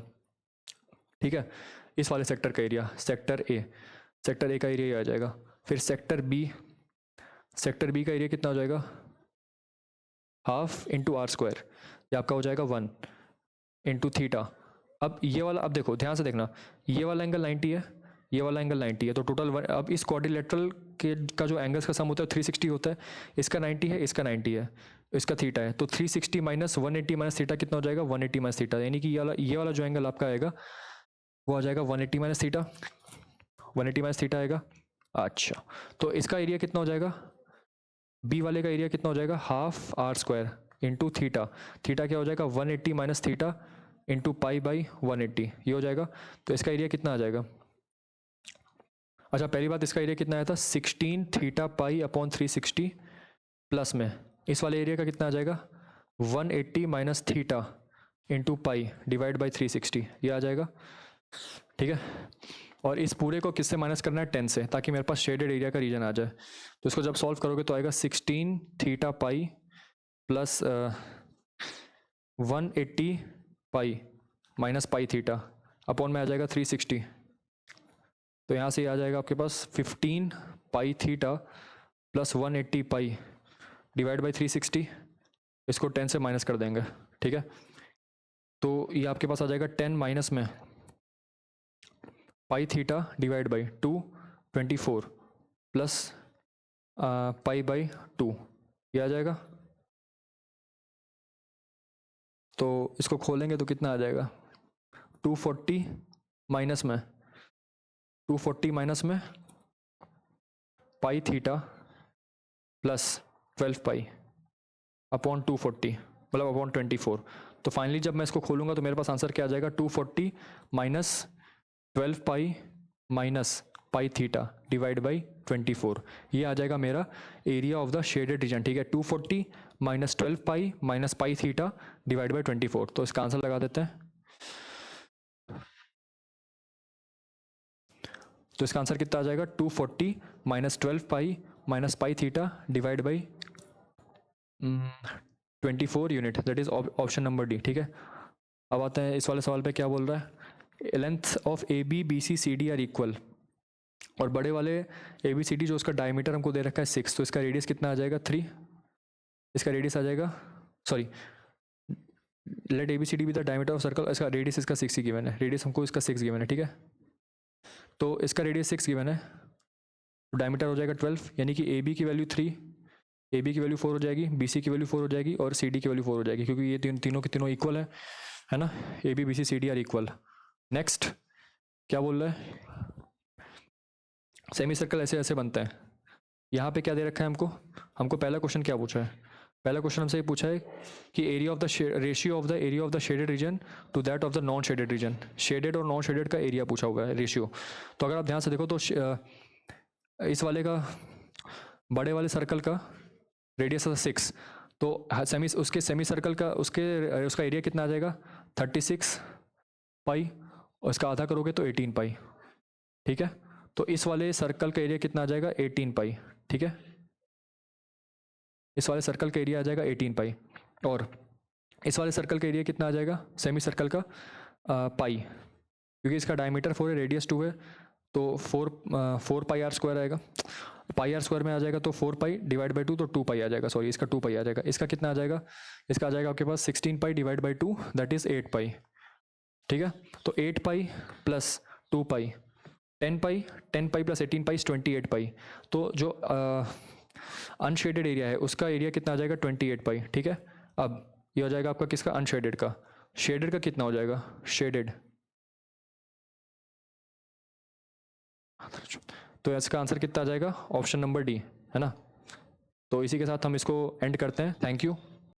ठीक है। इस वाले सेक्टर का एरिया, सेक्टर ए का एरिया ये आ जाएगा। फिर सेक्टर बी का एरिया कितना हो जाएगा, हाफ इंटू r², ये आपका हो जाएगा 1 इंटू थीटा। अब ये वाला, अब देखो ध्यान से देखना, ये वाला एंगल 90 है, ये वाला एंगल 90 है, तो टोटल अब इस क्वाड्रिलेटरल के का जो एंगल्स का सम होता है 360 होता है, इसका 90 है, इसका 90 है, इसका थीटा है, तो 360 माइनस 180 माइनस थीटा कितना हो जाएगा 180 माइनस थीटा, यानी कि ये वाला जो एंगल आपका आएगा वो आ जाएगा 180 माइनस थीटा, 180 माइनस थीटा आएगा। अच्छा, तो इसका एरिया कितना हो जाएगा, बी वाले का एरिया कितना हो जाएगा, half r² into theta, theta क्या हो जाएगा 180 minus theta into pi by 180, ये हो जाएगा, तो इसका एरिया कितना आ जाएगा। अच्छा, पहली बात इसका एरिया कितना आया था 16 थीटा पाई अपॉन 360, प्लस में इस वाले एरिया का कितना आ जाएगा 180 minus theta into pi divide by 360, ये आ जाएगा, ठीक है। और इस पूरे को किससे माइनस करना है 10 से, ताकि मेरे पास शेडेड एरिया का रीजन आ जाए। तो इसको जब सॉल्व करोगे तो आएगा 16 theta pi plus 180 pi minus pi theta upon में आ जाएगा 360। तो यहाँ से आ जाएगा आपके पास 15 pi theta plus 180 pi divide by 360। इसको 10 से माइनस कर देंगे, ठीक है। तो ये आपके पास आ जाएगा 10 माइनस में pi theta divide by 224 plus pi by 2, ये आ जाएगा। तो इसको खोलेंगे तो कितना आ जाएगा 240 माइनस में 240 माइनस में pi theta plus 12 pi upon 240 मतलब अपॉन 24। तो फाइनली जब मैं इसको खोलूंगा तो मेरे पास आंसर क्या आ जाएगा 240 minus 12 pi minus pi theta divide by 24, ये आ जाएगा मेरा area of the shaded reason, ठीक है। 240 minus 12 pi minus pi theta divide by 24। तो इसका आंसर लगा देते हैं। तो इसका आंसर कितना आ जाएगा 240 minus 12 pi minus pi theta divide by 24 unit, that is option number D, ठीक है। अब आते हैं इस वाले सवाल पे, क्या बोल रहा है length of A B B C C D are equal, और बड़े वाले ए बी सी डी जो उसका डायमीटर हमको दे रखा है 6, तो इसका रेडियस कितना आ जाएगा 3, इसका रेडियस आ जाएगा, sorry let A B C D be the diameter of circle, इसका रेडियस इसका 6 ही गिवन है, रेडियस हमको इसका 6 गिवन है, ठीक है। तो इसका रेडियस 6 गिवन है, डायमीटर हो जाएगा 12, यानी कि ए बी की वैल्यू 3, ए बी की वैल्यू 4 हो जाएगी, बी सी की वैल्यू 4 हो जाएगी और सी डी की वैल्यू 4 हो जाएगी, क्योंकि ये तीनों के तीनों इक्वल है ना, A B B C C D are equal. Next क्या बोल रहा है, सेमी सर्कल ऐसे ऐसे बनते हैं। यहाँ पे क्या दे रखा है हमको पहला क्वेश्चन क्या पूछा है, पहला क्वेश्चन हमसे ये पूछा है कि area of the ratio of the area of the shaded region to that of the non shaded region, shaded और नॉन शेडेड का एरिया पूछा हुआ है रेशियो। तो अगर आप ध्यान से देखो तो इस वाले का बड़े वाले सर्कल का रेडियस है 6, तो उसके सेमी सर्कल का उसका एरिया कितना आ जाएगा 36 पाई, और इसका आधा करोगे तो 18 पाई, ठीक है। तो इस वाले सर्कल का एरिया कितना आ जाएगा 18 पाई, ठीक है। इस वाले सर्कल का एरिया आ जाएगा 18 पाई, और इस वाले सर्कल का एरिया कितना आ जाएगा सेमी सर्कल का पाई, क्योंकि इसका डायमीटर 4 है, रेडियस 2 है, तो 4 पाई आर स्क्वायर आएगा, पाई आर स्क्वायर में आ जाएगा तो 4 पाई डिवाइड बाई 2, तो 2 पाई आ जाएगा, सॉरी इसका 2 पाई आ जाएगा। इसका कितना आ जाएगा, इसका आ जाएगा आपके पास 16 पाई डिवाइड बाई 2, दैट इज 8 पाई, ठीक है। तो 8 पाई प्लस 2 पाई 10 पाई, 10 पाई प्लस 18 पाई 28 पाई। तो जो अनशेडेड एरिया है उसका एरिया कितना आ जाएगा 28 पाई, ठीक है। अब ये हो जाएगा आपका किसका अनशेडेड का, शेडेड का कितना हो जाएगा शेडेड, तो इसका आंसर कितना आ जाएगा ऑप्शन नंबर डी, है ना। तो इसी के साथ हम इसको एंड करते हैं, थैंक यू।